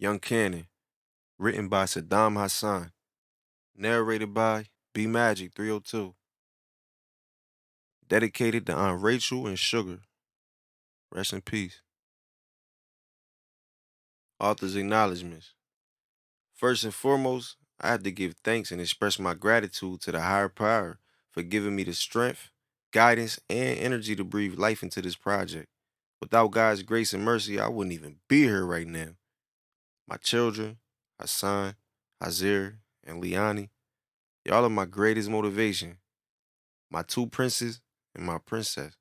Young Cannon, written by Saddam Hassan, narrated by B Magic 302, dedicated to Aunt Rachel and Sugar. Rest in peace. Author's acknowledgments. First and foremost, I have to give thanks and express my gratitude to the higher power for giving me the strength, guidance, and energy to breathe life into this project. Without God's grace and mercy, I wouldn't even be here right now. My children, Hassan, Hazir, and Liani, y'all are my greatest motivation. My two princes and my princess.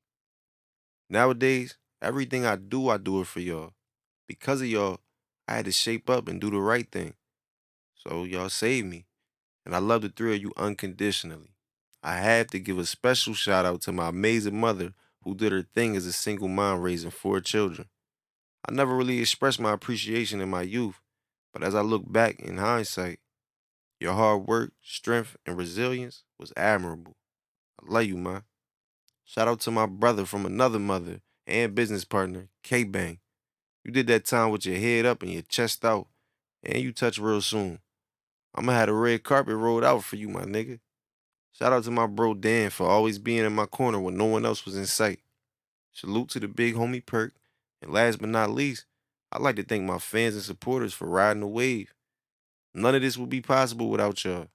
Nowadays, everything I do it for y'all. Because of y'all, I had to shape up and do the right thing. So y'all saved me. And I love the three of you unconditionally. I have to give a special shout out to my amazing mother who did her thing as a single mom raising four children. I never really expressed my appreciation in my youth, but as I look back in hindsight, your hard work, strength, and resilience was admirable. I love you, ma. Shout out to my brother from another mother and business partner, K Bang. You did that time with your head up and your chest out, and you touch real soon. I'ma have a red carpet rolled out for you, my nigga. Shout out to my bro Dan for always being in my corner when no one else was in sight. Salute to the big homie Perk. And last but not least, I'd like to thank my fans and supporters for riding the wave. None of this would be possible without y'all.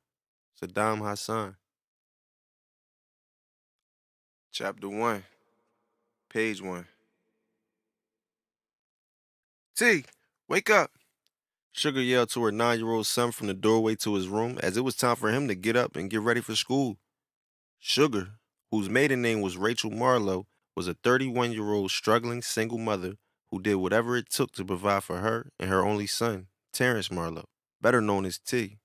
Saddam Hassan. Chapter 1, Page 1. T, wake up. Sugar yelled to her 9-year-old son from the doorway to his room as it was time for him to get up and get ready for school. Sugar, whose maiden name was Rachel Marlowe, was a 31-year-old struggling single mother who did whatever it took to provide for her and her only son, Terrence Marlowe, better known as T.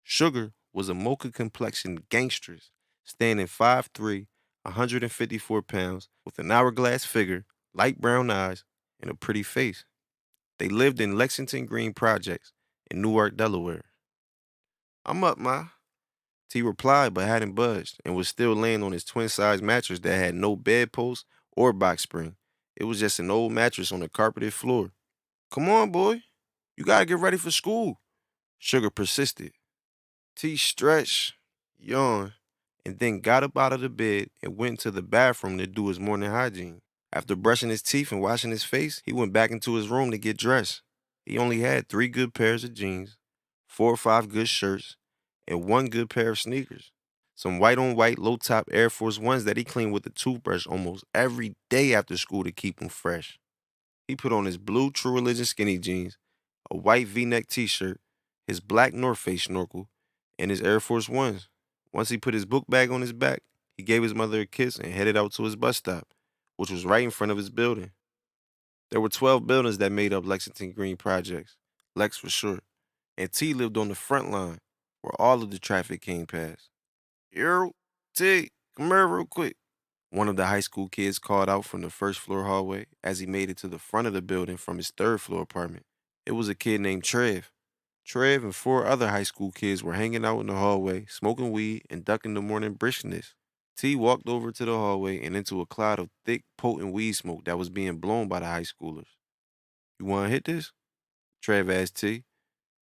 Sugar was a mocha complexioned gangstress, standing 5'3", 154 pounds, with an hourglass figure, light brown eyes, and a pretty face. They lived in Lexington Green Projects in Newark, Delaware. I'm up, Ma. T replied but hadn't budged and was still laying on his twin-size mattress that had no bedpost or box spring. It was just an old mattress on a carpeted floor. Come on, boy. You gotta get ready for school. Sugar persisted. T stretched, yawned, and then got up out of the bed and went to the bathroom to do his morning hygiene. After brushing his teeth and washing his face, he went back into his room to get dressed. He only had 3 good pairs of jeans, 4 or 5 good shirts, and 1 good pair of sneakers. Some white on white low top Air Force Ones that he cleaned with a toothbrush almost every day after school to keep them fresh. He put on his blue True Religion skinny jeans, a white V neck t shirt, his black North Face snorkel, and his Air Force Ones. Once he put his book bag on his back, he gave his mother a kiss and headed out to his bus stop, which was right in front of his building. There were 12 buildings that made up Lexington Green Projects, Lex for short, and T lived on the front line where all of the traffic came past. Yo, T, come here real quick. One of the high school kids called out from the first floor hallway as he made it to the front of the building from his third floor apartment. It was a kid named Trev. Trev and 4 other high school kids were hanging out in the hallway, smoking weed and ducking the morning briskness. T walked over to the hallway and into a cloud of thick, potent weed smoke that was being blown by the high schoolers. You want to hit this? Trev asked T.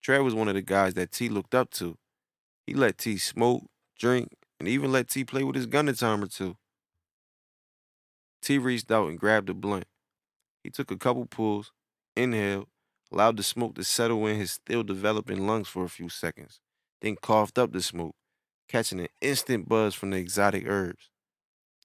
Trev was one of the guys that T looked up to. He let T smoke, drink, and even let T play with his gun a time or two. T reached out and grabbed a blunt. He took a couple pulls, inhaled, allowed the smoke to settle in his still developing lungs for a few seconds, then coughed up the smoke, catching an instant buzz from the exotic herbs.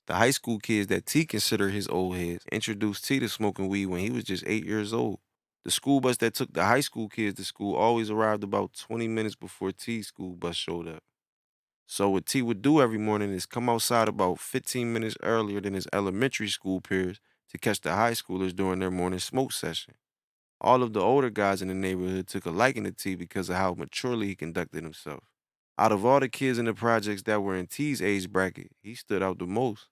The high school kids that T considered his old heads introduced T to smoking weed when he was just 8 years old. The school bus that took the high school kids to school always arrived about 20 minutes before T's school bus showed up. So what T would do every morning is come outside about 15 minutes earlier than his elementary school peers to catch the high schoolers during their morning smoke session. All of the older guys in the neighborhood took a liking to T because of how maturely he conducted himself. Out of all the kids in the projects that were in T's age bracket, he stood out the most.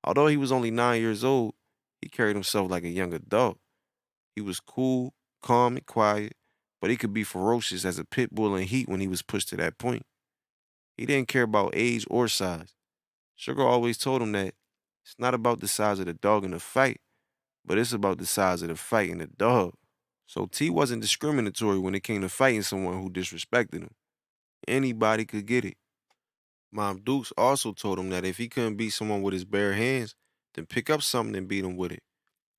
Although he was only 9 years old, he carried himself like a young adult. He was cool, calm, and quiet, but he could be ferocious as a pit bull in heat when he was pushed to that point. He didn't care about age or size. Sugar always told him that it's not about the size of the dog in the fight, but it's about the size of the fight in the dog. So T wasn't discriminatory when it came to fighting someone who disrespected him. Anybody could get it. Mom Dukes also told him that if he couldn't beat someone with his bare hands, then pick up something and beat him with it.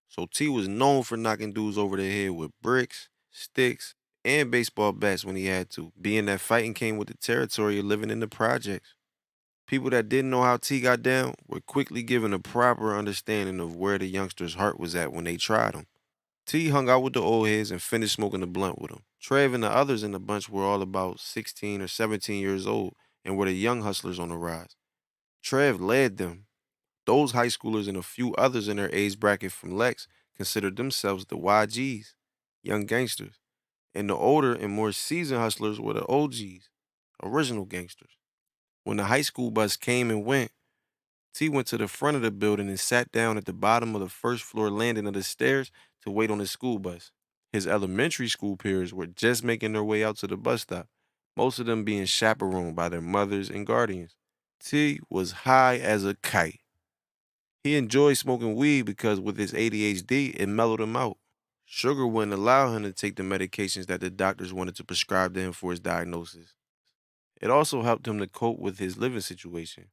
So T was known for knocking dudes over the head with bricks, sticks, and baseball bats when he had to, being that fighting came with the territory of living in the projects. People that didn't know how T got down were quickly given a proper understanding of where the youngster's heart was at when they tried him. T hung out with the old heads and finished smoking the blunt with them. Trev and the others in the bunch were all about 16 or 17 years old and were the young hustlers on the rise. Trev led them. Those high schoolers and a few others in their age bracket from Lex considered themselves the YGs, young gangsters, and the older and more seasoned hustlers were the OGs, original gangsters. When the high school bus came and went, T went to the front of the building and sat down at the bottom of the first floor landing of the stairs to wait on the school bus. His elementary school peers were just making their way out to the bus stop, most of them being chaperoned by their mothers and guardians. T was high as a kite. He enjoyed smoking weed because with his ADHD, it mellowed him out. Sugar wouldn't allow him to take the medications that the doctors wanted to prescribe to him for his diagnosis. It also helped him to cope with his living situation.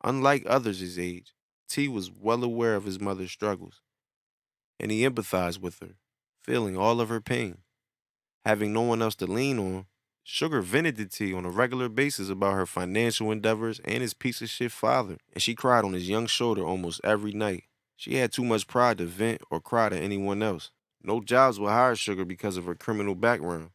Unlike others his age, T was well aware of his mother's struggles, and he empathized with her, feeling all of her pain. Having no one else to lean on, Sugar vented to T on a regular basis about her financial endeavors and his piece of shit father, and she cried on his young shoulder almost every night. She had too much pride to vent or cry to anyone else. No jobs would hire Sugar because of her criminal background,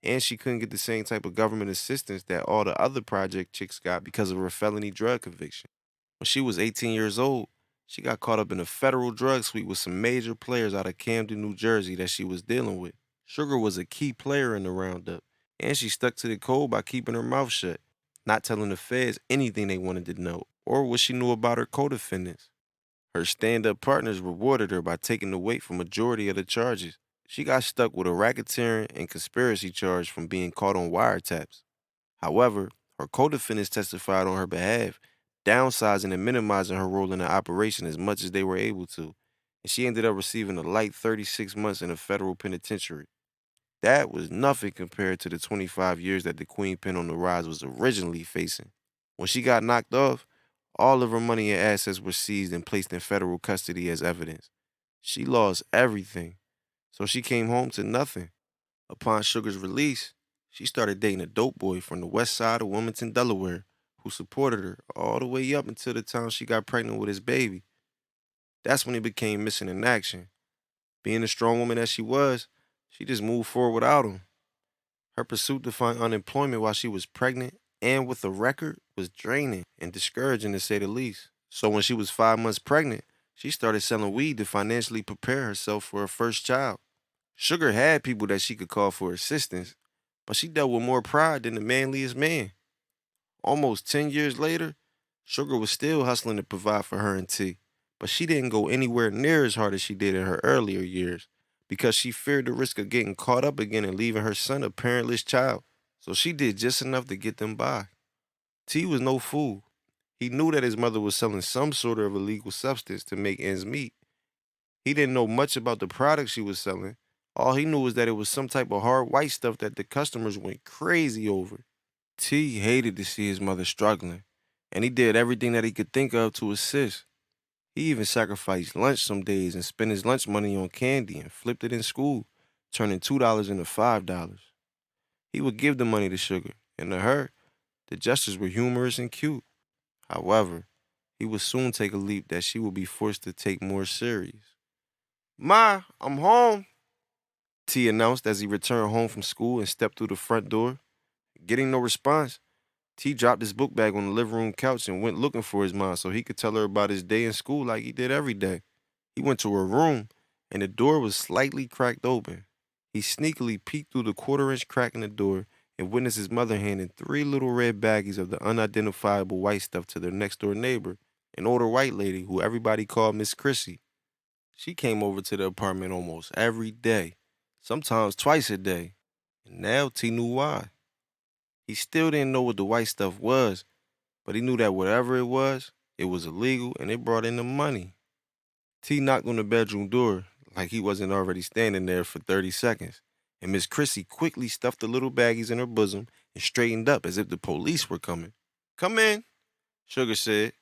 and she couldn't get the same type of government assistance that all the other project chicks got because of her felony drug conviction. When she was 18 years old, she got caught up in a federal drug suite with some major players out of Camden, New Jersey that she was dealing with. Sugar was a key player in the roundup, and she stuck to the code by keeping her mouth shut, not telling the feds anything they wanted to know or what she knew about her co-defendants. Her stand-up partners rewarded her by taking the weight for majority of the charges. She got stuck with a racketeering and conspiracy charge from being caught on wiretaps. However, her co-defendants testified on her behalf, downsizing and minimizing her role in the operation as much as they were able to, and she ended up receiving a light 36 months in a federal penitentiary. That was nothing compared to the 25 years that the Queen Pin on the Rise was originally facing. When she got knocked off, all of her money and assets were seized and placed in federal custody as evidence. She lost everything, so she came home to nothing. Upon Sugar's release, she started dating a dope boy from the west side of Wilmington, Delaware, who supported her all the way up until the time she got pregnant with his baby. That's when he became missing in action. Being the strong woman that she was, she just moved forward without him. Her pursuit to find unemployment while she was pregnant and with a record was draining and discouraging to say the least. So when she was 5 months pregnant, she started selling weed to financially prepare herself for her first child. Sugar had people that she could call for assistance, but she dealt with more pride than the manliest man. Almost 10 years later, Sugar was still hustling to provide for her and T, but she didn't go anywhere near as hard as she did in her earlier years because she feared the risk of getting caught up again and leaving her son a parentless child. So she did just enough to get them by. T was no fool. He knew that his mother was selling some sort of illegal substance to make ends meet. He didn't know much about the product she was selling. All he knew was that it was some type of hard white stuff that the customers went crazy over. T hated to see his mother struggling, and he did everything that he could think of to assist. He even sacrificed lunch some days and spent his lunch money on candy and flipped it in school, turning $2 into $5. He would give the money to Sugar, and to her, the gestures were humorous and cute. However, he would soon take a leap that she would be forced to take more serious. "Ma, I'm home," T announced as he returned home from school and stepped through the front door. Getting no response, T dropped his book bag on the living room couch and went looking for his mom so he could tell her about his day in school like he did every day. He went to her room, and the door was slightly cracked open. He sneakily peeked through the quarter-inch crack in the door and witnessed his mother handing three little red baggies of the unidentifiable white stuff to their next-door neighbor, an older white lady who everybody called Miss Chrissy. She came over to the apartment almost every day, sometimes twice a day, and now T knew why. He still didn't know what the white stuff was, but he knew that whatever it was illegal and it brought in the money. T knocked on the bedroom door, like he wasn't already standing there for 30 seconds. And Miss Chrissy quickly stuffed the little baggies in her bosom and straightened up as if the police were coming. Come in, Sugar said.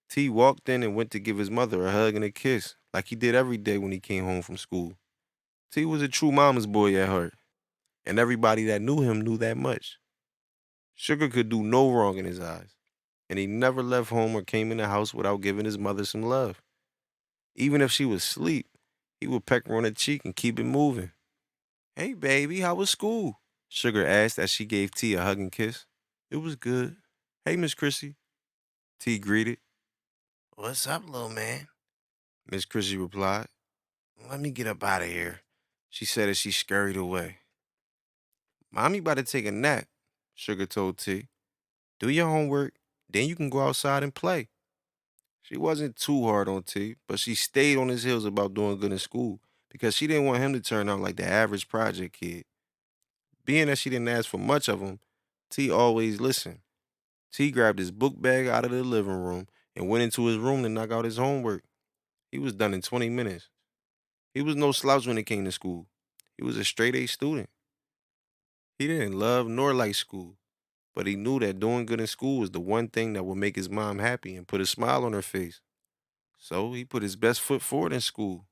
T walked in and went to give his mother a hug and a kiss, like he did every day when he came home from school. T was a true mama's boy at heart, and everybody that knew him knew that much. Sugar could do no wrong in his eyes, and he never left home or came in the house without giving his mother some love. Even if she was asleep, he would peck her on the cheek and keep it moving. Hey, baby, how was school? Sugar asked as she gave T a hug and kiss. It was good. Hey, Miss Chrissy. T greeted. What's up, little man? Miss Chrissy replied. Let me get up out of here, she said as she scurried away. Mommy about to take a nap, Sugar told T. Do your homework, then you can go outside and play. She wasn't too hard on T, but she stayed on his heels about doing good in school because she didn't want him to turn out like the average project kid. Being that she didn't ask for much of him, T always listened. T grabbed his book bag out of the living room and went into his room to knock out his homework. He was done in 20 minutes. He was no slouch when it came to school. He was a straight A student. He didn't love nor like school, but he knew that doing good in school was the one thing that would make his mom happy and put a smile on her face. So he put his best foot forward in school.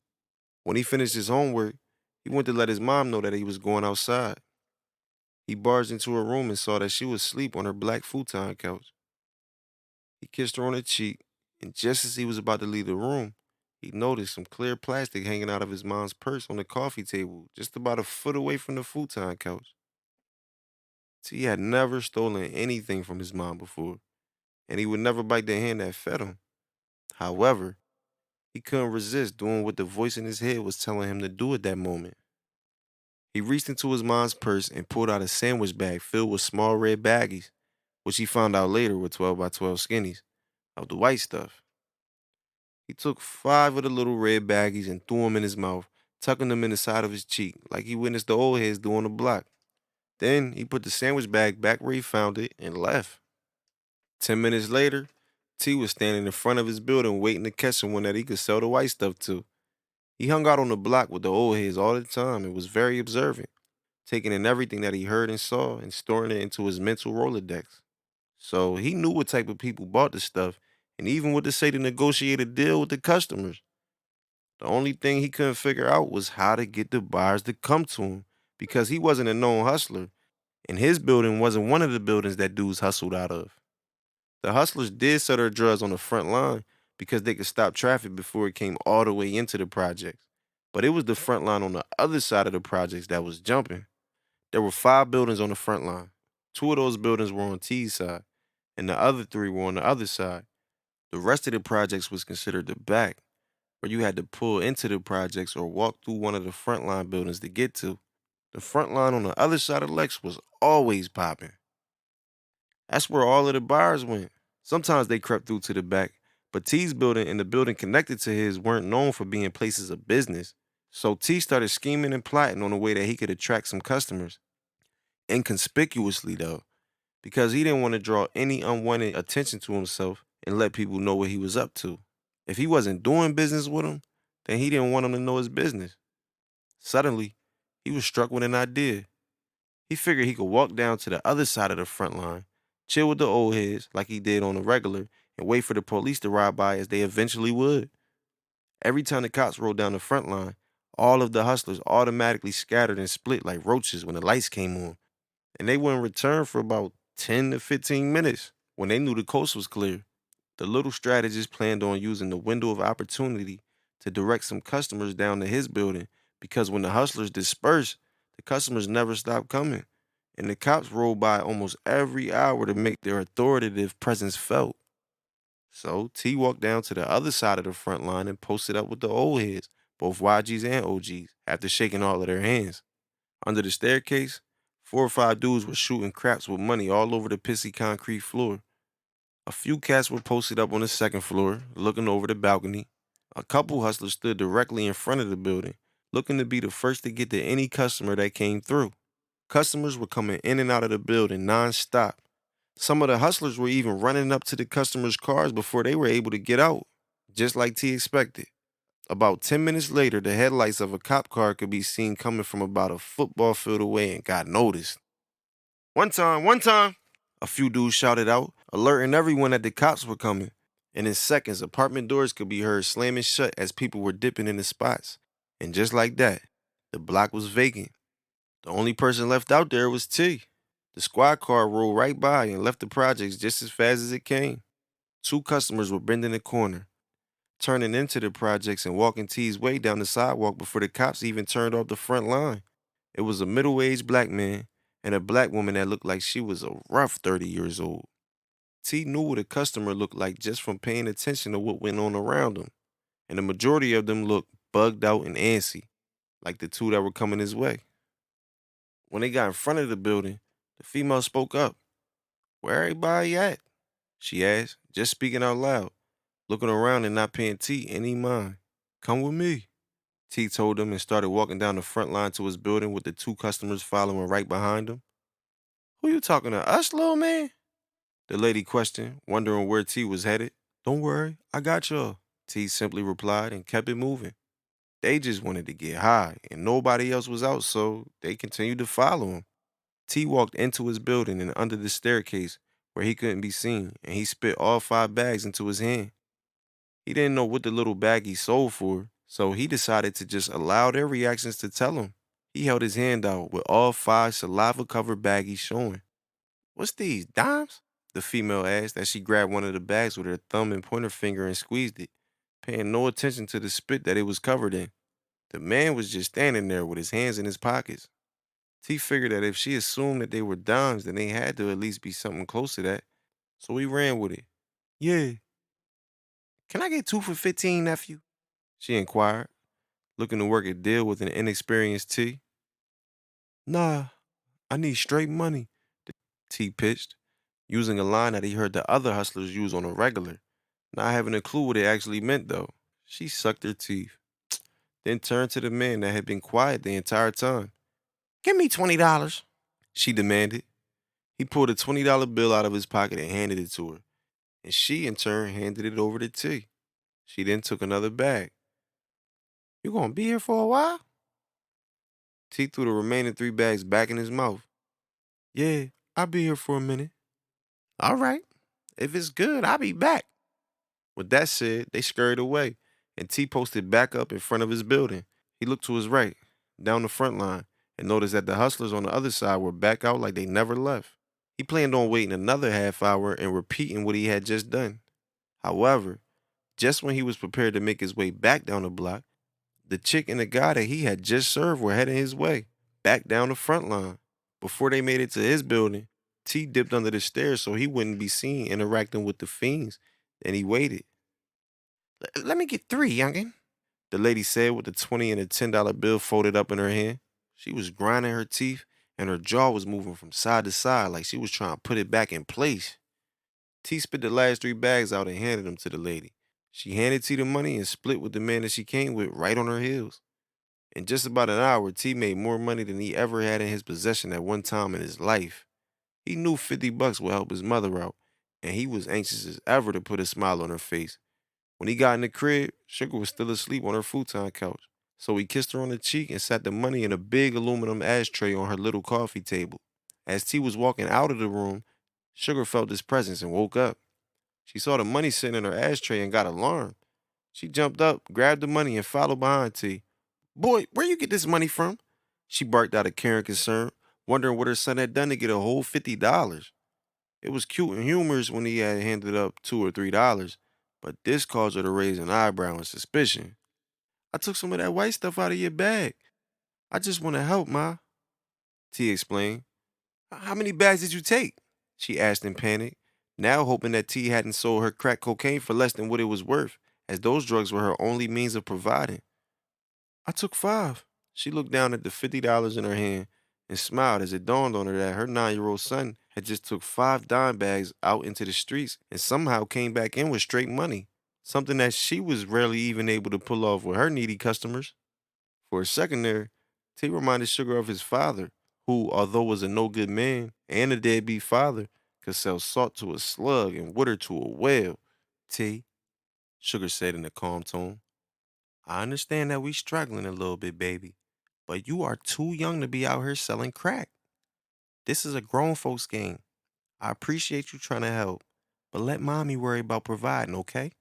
When he finished his homework, he went to let his mom know that he was going outside. He barged into her room and saw that she was asleep on her black futon couch. He kissed her on the cheek, and just as he was about to leave the room, he noticed some clear plastic hanging out of his mom's purse on the coffee table, just about a foot away from the futon couch. T had never stolen anything from his mom before, and he would never bite the hand that fed him. However, he couldn't resist doing what the voice in his head was telling him to do at that moment. He reached into his mom's purse and pulled out a sandwich bag filled with small red baggies, which he found out later were 12 by 12 skinnies of the white stuff. He took 5 of the little red baggies and threw them in his mouth, tucking them in the side of his cheek, like he witnessed the old heads do on the block. Then he put the sandwich bag back where he found it and left. 10 minutes later, T was standing in front of his building waiting to catch someone that he could sell the white stuff to. He hung out on the block with the old heads all the time and was very observant, taking in everything that he heard and saw and storing it into his mental Rolodex. So he knew what type of people bought the stuff and even what to say to negotiate a deal with the customers. The only thing he couldn't figure out was how to get the buyers to come to him because he wasn't a known hustler, and his building wasn't one of the buildings that dudes hustled out of. The hustlers did sell their drugs on the front line because they could stop traffic before it came all the way into the projects. But it was the front line on the other side of the projects that was jumping. There were 5 buildings on the front line. 2 of those buildings were on T's side, and the other 3 were on the other side. The rest of the projects was considered the back, where you had to pull into the projects or walk through one of the frontline buildings to get to. The front line on the other side of Lex was always popping. That's where all of the buyers went. Sometimes they crept through to the back, but T's building and the building connected to his weren't known for being places of business. So T started scheming and plotting on a way that he could attract some customers. Inconspicuously, though, because he didn't want to draw any unwanted attention to himself and let people know what he was up to. If he wasn't doing business with him, then he didn't want him to know his business. Suddenly, he was struck with an idea. He figured he could walk down to the other side of the front line, chill with the old heads like he did on the regular, and wait for the police to ride by as they eventually would. Every time the cops rolled down the front line, all of the hustlers automatically scattered and split like roaches when the lights came on, and they wouldn't return for about 10 to 15 minutes when they knew the coast was clear. The little strategist planned on using the window of opportunity to direct some customers down to his building because when the hustlers dispersed, the customers never stopped coming, and the cops rolled by almost every hour to make their authoritative presence felt. So T walked down to the other side of the front line and posted up with the old heads, both YGs and OGs, after shaking all of their hands. Under the staircase, 4 or 5 dudes were shooting craps with money all over the pissy concrete floor. A few cats were posted up on the second floor, looking over the balcony. A couple hustlers stood directly in front of the building, looking to be the first to get to any customer that came through. Customers were coming in and out of the building non-stop. Some of the hustlers were even running up to the customers' cars before they were able to get out, just like T expected. About 10 minutes later, the headlights of a cop car could be seen coming from about a football field away and got noticed. One time, one time, a few dudes shouted out, alerting everyone that the cops were coming. And in seconds, apartment doors could be heard slamming shut as people were dipping in the spots. And just like that, the block was vacant. The only person left out there was T. The squad car rolled right by and left the projects just as fast as it came. Two customers were bending the corner, turning into the projects and walking T's way down the sidewalk before the cops even turned off the front line. It was a middle-aged black man and a black woman that looked like she was a rough 30 years old. T knew what a customer looked like just from paying attention to what went on around him, and the majority of them looked bugged out and antsy, like the two that were coming his way. When they got in front of the building, the female spoke up. "Where everybody at?" she asked, just speaking out loud, looking around and not paying T any mind. "Come with me," T told him and started walking down the front line to his building with the two customers following right behind him. "Who you talking to, us, little man?" the lady questioned, wondering where T was headed. "Don't worry, I got y'all," T simply replied and kept it moving. They just wanted to get high, and nobody else was out, so they continued to follow him. T walked into his building and under the staircase where he couldn't be seen, and he spit all 5 bags into his hand. He didn't know what the little baggie sold for, so he decided to just allow their reactions to tell him. He held his hand out with all 5 saliva-covered baggies showing. "What's these, dimes?" the female asked as she grabbed one of the bags with her thumb and pointer finger and squeezed it, paying no attention to the spit that it was covered in. The man was just standing there with his hands in his pockets. T figured that if she assumed that they were dimes, then they had to at least be something close to that, so he ran with it. "Yeah. Can I get two for 15, nephew?" she inquired, looking to work a deal with an inexperienced T. "Nah, I need straight money," the T pitched, using a line that he heard the other hustlers use on a regular, not having a clue what it actually meant though. She sucked her teeth, then turned to the man that had been quiet the entire time. "Give me $20, she demanded. He pulled a $20 bill out of his pocket and handed it to her, and she in turn handed it over to T. She then took another bag. "You gonna be here for a while?" T threw the remaining 3 bags back in his mouth. "Yeah, I'll be here for a minute." "All right. If it's good, I'll be back." With that said, they scurried away, and T posted back up in front of his building. He looked to his right, down the front line, and noticed that the hustlers on the other side were back out like they never left. He planned on waiting another half hour and repeating what he had just done. However, just when he was prepared to make his way back down the block, the chick and the guy that he had just served were heading his way, back down the front line. Before they made it to his building, T dipped under the stairs so he wouldn't be seen interacting with the fiends, and he waited. "Let me get 3, youngin'," the lady said with the 20 and a $10 bill folded up in her hand. She was grinding her teeth, and her jaw was moving from side to side like she was trying to put it back in place. T spit the last 3 bags out and handed them to the lady. She handed T the money and split with the man that she came with right on her heels. In just about an hour, T made more money than he ever had in his possession at one time in his life. He knew $50 would help his mother out, and he was anxious as ever to put a smile on her face. When he got in the crib, Sugar was still asleep on her futon couch, so he kissed her on the cheek and sat the money in a big aluminum ashtray on her little coffee table. As T was walking out of the room, Sugar felt his presence and woke up. She saw the money sitting in her ashtray and got alarmed. She jumped up, grabbed the money, and followed behind T. "Boy, where you get this money from?" she barked out of care and concern, wondering what her son had done to get a whole $50. It was cute and humorous when he had handed up $2 or $3, but this caused her to raise an eyebrow in suspicion. "I took some of that white stuff out of your bag. I just want to help, Ma," T explained. "How many bags did you take?" she asked in panic, now hoping that T hadn't sold her crack cocaine for less than what it was worth, as those drugs were her only means of providing. "I took 5." She looked down at the $50 in her hand and smiled as it dawned on her that her 9-year-old son had just took 5 dime bags out into the streets and somehow came back in with straight money, something that she was rarely even able to pull off with her needy customers. For a second there, T reminded Sugar of his father, who, although was a no good man and a deadbeat father, could sell salt to a slug and water to a whale. "T," Sugar said in a calm tone, I understand that we struggling a little bit, baby, but you are too young to be out here selling crack. This is a grown folks game. I appreciate you trying to help, but let mommy worry about providing, okay?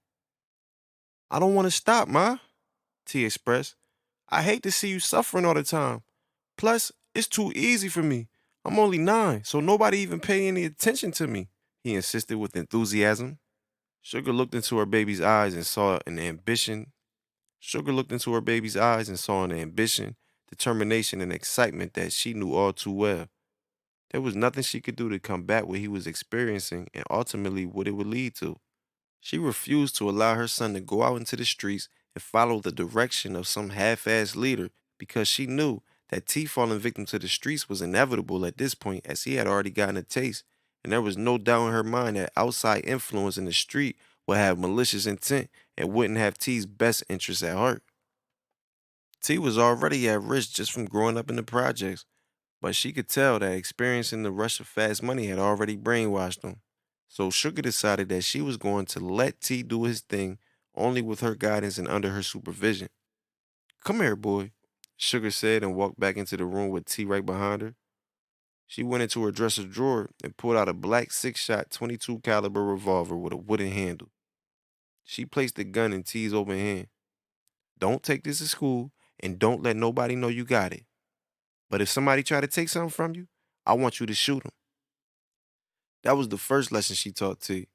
I don't want to stop, Ma, T expressed. I hate to see you suffering all the time. Plus, it's too easy for me. I'm only 9, so nobody even pay any attention to me, he insisted with enthusiasm. Sugar looked into her baby's eyes and saw an ambition. Sugar looked into her baby's eyes and saw an ambition, determination, and excitement that she knew all too well. There was nothing she could do to combat what he was experiencing and ultimately what it would lead to. She refused to allow her son to go out into the streets and follow the direction of some half-assed leader because she knew that T falling victim to the streets was inevitable at this point as he had already gotten a taste, and there was no doubt in her mind that outside influence in the street would have malicious intent and wouldn't have T's best interests at heart. T was already at risk just from growing up in the projects, but she could tell that experiencing the rush of fast money had already brainwashed him. So Sugar decided that she was going to let T do his thing only with her guidance and under her supervision. Come here, boy, Sugar said and walked back into the room with T right behind her. She went into her dresser drawer and pulled out a black six-shot 22 caliber revolver with a wooden handle. She placed the gun in T's open hand. Don't take this to school and don't let nobody know you got it. But if somebody try to take something from you, I want you to shoot them. That was the first lesson she taught T.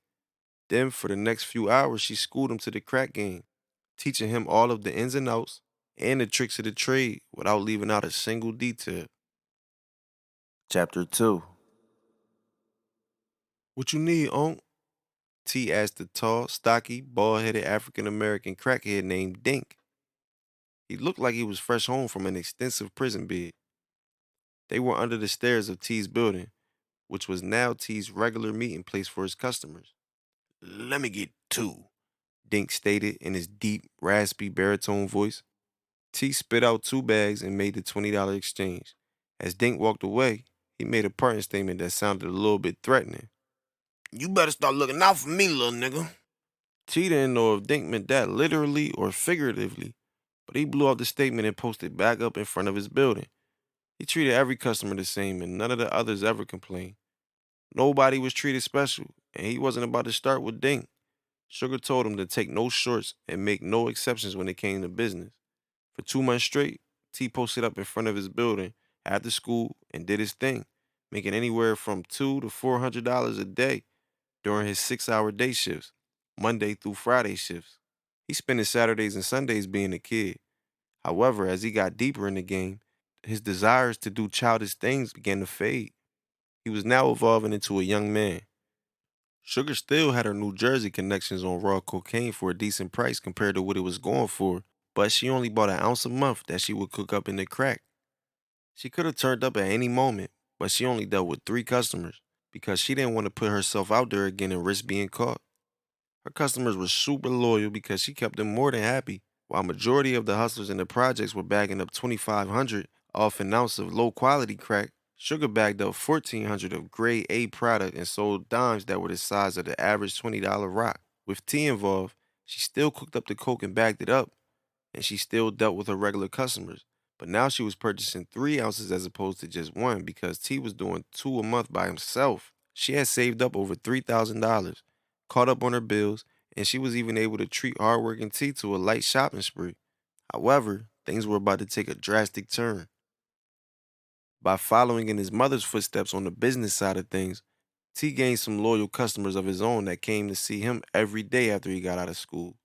Then, for the next few hours, she schooled him to the crack game, teaching him all of the ins and outs and the tricks of the trade without leaving out a single detail. Chapter 2. What you need, Unc? T asked the tall, stocky, bald-headed African-American crackhead named Dink. He looked like he was fresh home from an extensive prison bid. They were under the stairs of T's building, which was now T's regular meeting place for his customers. Let me get 2, Dink stated in his deep, raspy baritone voice. T spit out 2 bags and made the $20 exchange. As Dink walked away, he made a parting statement that sounded a little bit threatening. You better start looking out for me, little nigga. T didn't know if Dink meant that literally or figuratively, but he blew out the statement and posted back up in front of his building. He treated every customer the same, and none of the others ever complained. Nobody was treated special, and he wasn't about to start with Dink. Sugar told him to take no shorts and make no exceptions when it came to business. For 2 months straight, T posted up in front of his building after school and did his thing, making anywhere from $200 to $400 a day during his 6-hour day shifts, Monday through Friday shifts. He spent his Saturdays and Sundays being a kid. However, as he got deeper in the game, his desires to do childish things began to fade. He was now evolving into a young man. Sugar still had her New Jersey connections on raw cocaine for a decent price compared to what it was going for, but she only bought an ounce a month that she would cook up in the crack. She could have turned up at any moment, but she only dealt with 3 customers because she didn't want to put herself out there again and risk being caught. Her customers were super loyal because she kept them more than happy, while majority of the hustlers in the projects were bagging up 2,500 off an ounce of low quality crack. Sugar bagged up 1,400 of grade A product and sold dimes that were the size of the average $20 rock. With tea involved, she still cooked up the coke and bagged it up, and she still dealt with her regular customers. But now she was purchasing 3 ounces as opposed to just one because T was doing 2 a month by himself. She had saved up over $3,000, caught up on her bills, and she was even able to treat hardworking T to a light shopping spree. However, things were about to take a drastic turn. By following in his mother's footsteps on the business side of things, T gained some loyal customers of his own that came to see him every day after he got out of school,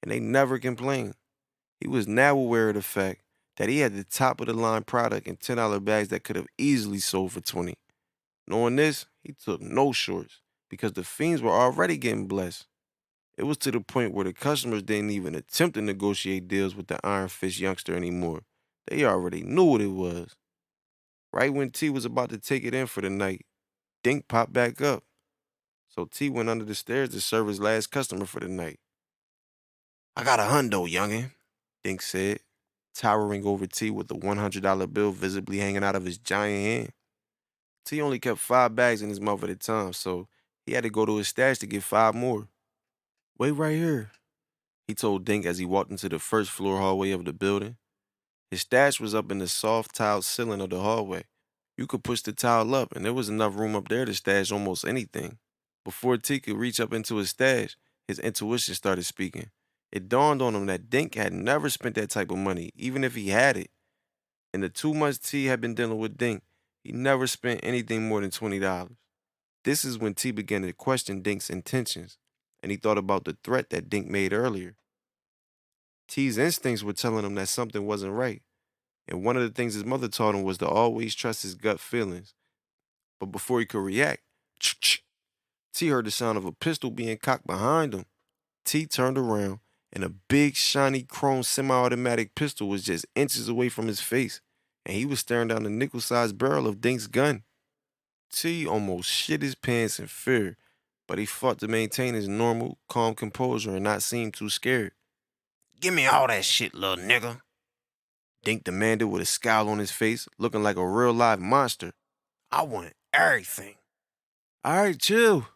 and they never complained. He was now aware of the fact that he had the top of the line product in $10 bags that could have easily sold for 20. Knowing this, he took no shorts because the fiends were already getting blessed. It was to the point where the customers didn't even attempt to negotiate deals with the Iron Fist youngster anymore. They already knew what it was. Right when T was about to take it in for the night, Dink popped back up. So T went under the stairs to serve his last customer for the night. I got a hundo, youngin', Dink said, towering over T with a $100 bill visibly hanging out of his giant hand. T only kept 5 bags in his mouth at a time, so he had to go to his stash to get 5 more. Wait right here, he told Dink as he walked into the first floor hallway of the building. His stash was up in the soft tiled ceiling of the hallway. You could push the tile up, and there was enough room up there to stash almost anything. Before T could reach up into his stash, his intuition started speaking. It dawned on him that Dink had never spent that type of money, even if he had it. In the 2 months T had been dealing with Dink, he never spent anything more than $20. This is when T began to question Dink's intentions, and he thought about the threat that Dink made earlier. T's instincts were telling him that something wasn't right, and one of the things his mother taught him was to always trust his gut feelings. But before he could react, T heard the sound of a pistol being cocked behind him. T turned around, and a big, shiny chrome semi-automatic pistol was just inches away from his face, and he was staring down the nickel-sized barrel of Dink's gun. T almost shit his pants in fear, but he fought to maintain his normal, calm composure and not seem too scared. "Give me all that shit, little nigga," Dink demanded with a scowl on his face, looking like a real live monster. "I want everything." "All right, chill."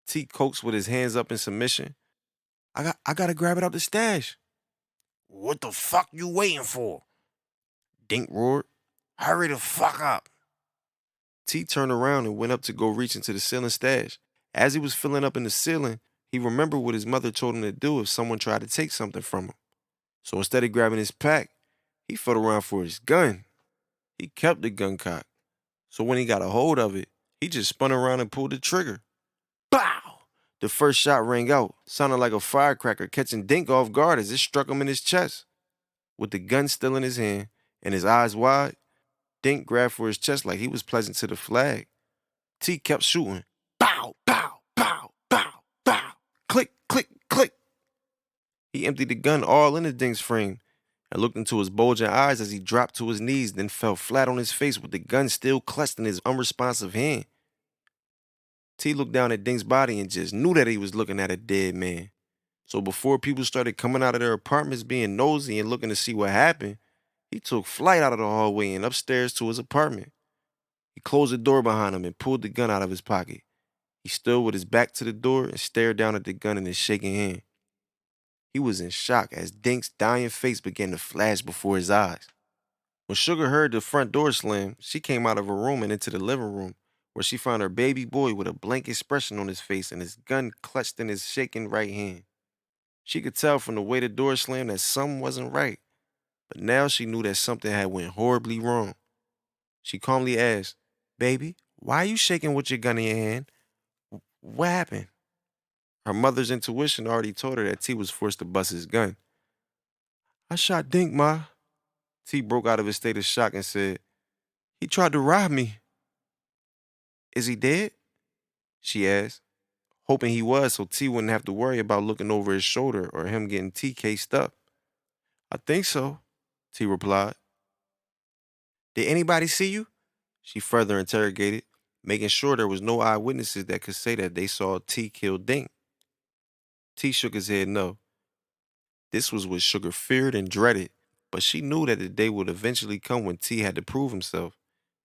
T coaxed with his hands up in submission. I gotta grab it out the stash." "What the fuck you waiting for?" Dink roared. "Hurry the fuck up." T turned around and went up to go reach into the ceiling stash. As he was filling up in the ceiling, he remembered what his mother told him to do if someone tried to take something from him. So instead of grabbing his pack, he felt around for his gun. He kept the gun cocked. So when he got a hold of it, he just spun around and pulled the trigger. Bow! The first shot rang out, sounding like a firecracker, catching Dink off guard as it struck him in his chest. With the gun still in his hand and his eyes wide, Dink grabbed for his chest like he was pledging to the flag. T kept shooting. Bow, bow, bow, bow, bow. Click, click, click. He emptied the gun all into Dink's frame and looked into his bulging eyes as he dropped to his knees, then fell flat on his face with the gun still clutched in his unresponsive hand. T looked down at Dink's body and just knew that he was looking at a dead man. So before people started coming out of their apartments being nosy and looking to see what happened, he took flight out of the hallway and upstairs to his apartment. He closed the door behind him and pulled the gun out of his pocket. He stood with his back to the door and stared down at the gun in his shaking hand. He was in shock as Dink's dying face began to flash before his eyes. When Sugar heard the front door slam, she came out of her room and into the living room, where she found her baby boy with a blank expression on his face and his gun clutched in his shaking right hand. She could tell from the way the door slammed that something wasn't right, but now she knew that something had went horribly wrong. She calmly asked, "Baby, why are you shaking with your gun in your hand? What happened?" Her mother's intuition already told her that T was forced to bust his gun. "I shot Dink, Ma." T broke out of his state of shock and said, "He tried to rob me." "Is he dead?" she asked, hoping he was so T wouldn't have to worry about looking over his shoulder or him getting T cased up. "I think so," T replied. "Did anybody see you?" she further interrogated, making sure there was no eyewitnesses that could say that they saw T kill Dink. T shook his head no. This was what Sugar feared and dreaded, but she knew that the day would eventually come when T had to prove himself,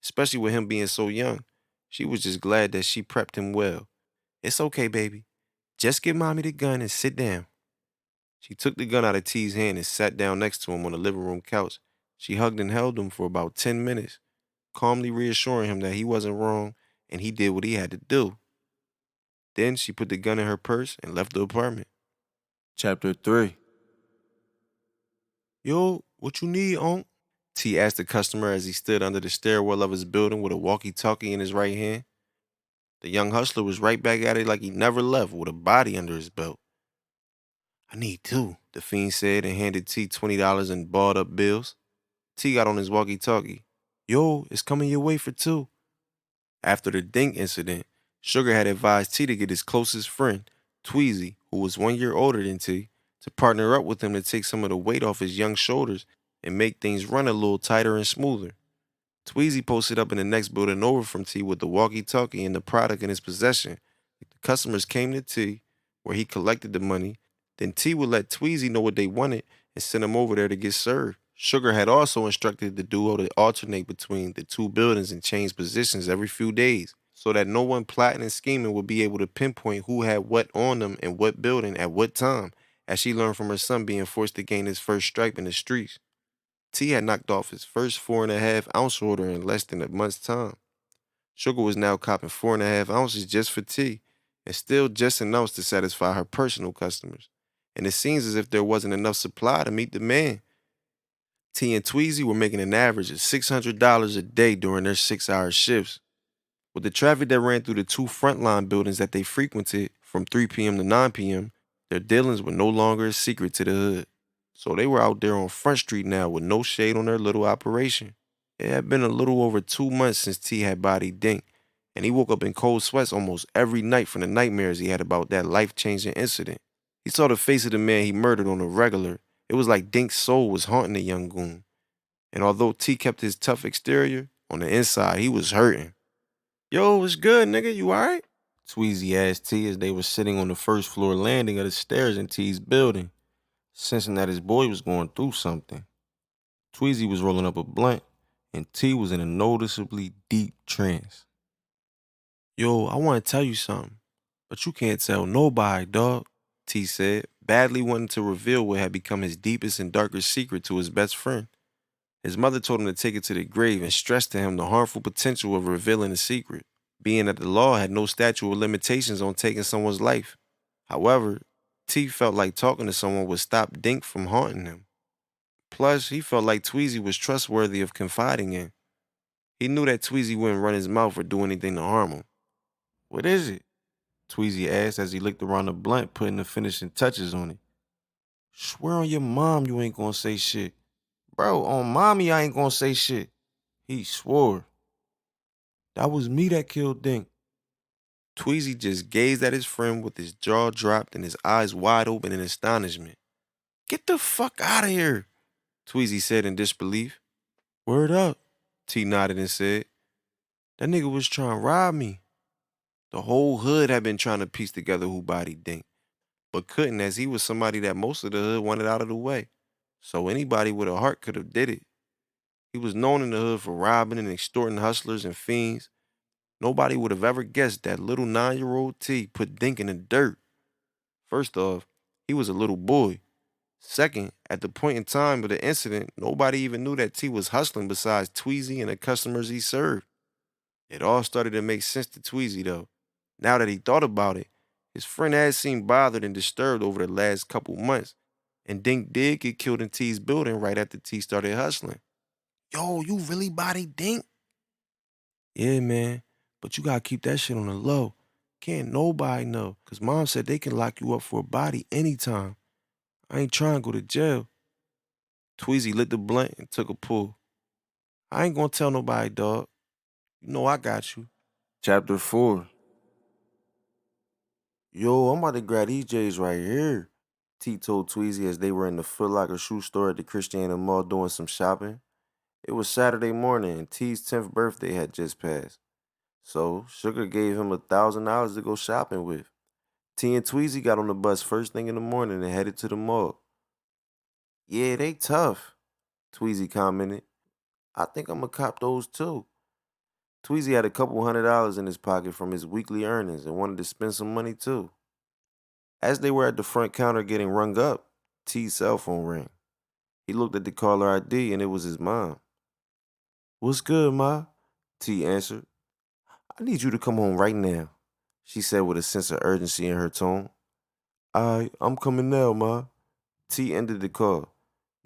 especially with him being so young. She was just glad that she prepped him well. "It's okay, baby. Just give mommy the gun and sit down." She took the gun out of T's hand and sat down next to him on the living room couch. She hugged and held him for about 10 minutes, calmly reassuring him that he wasn't wrong and he did what he had to do. Then she put the gun in her purse and left the apartment. Chapter 3. "Yo, what you need, Unc?" T asked the customer as he stood under the stairwell of his building with a walkie-talkie in his right hand. The young hustler was right back at it like he never left with a body under his belt. "I need two," the fiend said and handed T $20 in balled up bills. T got on his walkie-talkie. "Yo, it's coming your way for two." After the Dink incident, Sugar had advised T to get his closest friend, Tweezy, who was 1 year older than T, to partner up with him to take some of the weight off his young shoulders and make things run a little tighter and smoother. Tweezy posted up in the next building over from T with the walkie-talkie and the product in his possession. The customers came to T, where he collected the money. Then T would let Tweezy know what they wanted and send him over there to get served. Sugar had also instructed the duo to alternate between the two buildings and change positions every few days, so that no one plotting and scheming would be able to pinpoint who had what on them in what building at what time, as she learned from her son being forced to gain his first stripe in the streets. T had knocked off his first 4.5 ounce order in less than a month's time. Sugar was now copping 4.5 ounces just for T, and still just enough to satisfy her personal customers. And it seems as if there wasn't enough supply to meet demand. T and Tweezy were making an average of $600 a day during their 6-hour shifts. With the traffic that ran through the two frontline buildings that they frequented from 3 p.m. to 9 p.m., their dealings were no longer a secret to the hood. So they were out there on Front Street now with no shade on their little operation. It had been a little over 2 months since T had bodied Dink, and he woke up in cold sweats almost every night from the nightmares he had about that life-changing incident. He saw the face of the man he murdered on a regular. It was like Dink's soul was haunting the young goon. And although T kept his tough exterior, on the inside he was hurting. "Yo, what's good, nigga? You alright?" Tweezy asked T as they were sitting on the first floor landing of the stairs in T's building, sensing that his boy was going through something. Tweezy was rolling up a blunt, and T was in a noticeably deep trance. "Yo, I want to tell you something, but you can't tell nobody, dog," T said, badly wanting to reveal what had become his deepest and darkest secret to his best friend. His mother told him to take it to the grave and stressed to him the harmful potential of revealing the secret, being that the law had no statute of limitations on taking someone's life. However, T felt like talking to someone would stop Dink from haunting him. Plus, he felt like Tweezy was trustworthy of confiding in. He knew that Tweezy wouldn't run his mouth or do anything to harm him. "What is it?" Tweezy asked as he licked around the blunt, putting the finishing touches on it. "Swear on your mom you ain't gonna say shit." "Bro, on mommy I ain't gonna say shit." He swore. "That was me that killed Dink." Tweezy just gazed at his friend with his jaw dropped and his eyes wide open in astonishment. "Get the fuck out of here," Tweezy said in disbelief. "Word up," T nodded and said. "That nigga was trying to rob me." The whole hood had been trying to piece together who bodied Dink, but couldn't, as he was somebody that most of the hood wanted out of the way. So anybody with a heart could have did it. He was known in the hood for robbing and extorting hustlers and fiends. Nobody would have ever guessed that little 9-year-old T put Dink in the dirt. First off, he was a little boy. Second, at the point in time of the incident, nobody even knew that T was hustling besides Tweezy and the customers he served. It all started to make sense to Tweezy, though. Now that he thought about it, his friend had seemed bothered and disturbed over the last couple months, and Dink did get killed in T's building right after T started hustling. "Yo, you really bodied Dink?" "Yeah, man, but you gotta keep that shit on the low. Can't nobody know, 'cause mom said they can lock you up for a body anytime. I ain't trying to go to jail." Tweezy lit the blunt and took a pull. "I ain't gonna tell nobody, dog. You know I got you." Chapter 4. "Yo, I'm about to grab these J's right here," T told Tweezy as they were in the Foot Locker shoe store at the Christiana Mall doing some shopping. It was Saturday morning and T's 10th birthday had just passed. So Sugar gave him $1,000 to go shopping with. T and Tweezy got on the bus first thing in the morning and headed to the mall. "Yeah, they tough," Tweezy commented. "I think I'm gonna cop those too." Tweezy had a couple $100 in his pocket from his weekly earnings and wanted to spend some money too. As they were at the front counter getting rung up, T's cell phone rang. He looked at the caller ID and it was his mom. "What's good, Ma?" T answered. "I need you to come home right now," she said with a sense of urgency in her tone. I'm coming now, Ma." T ended the call.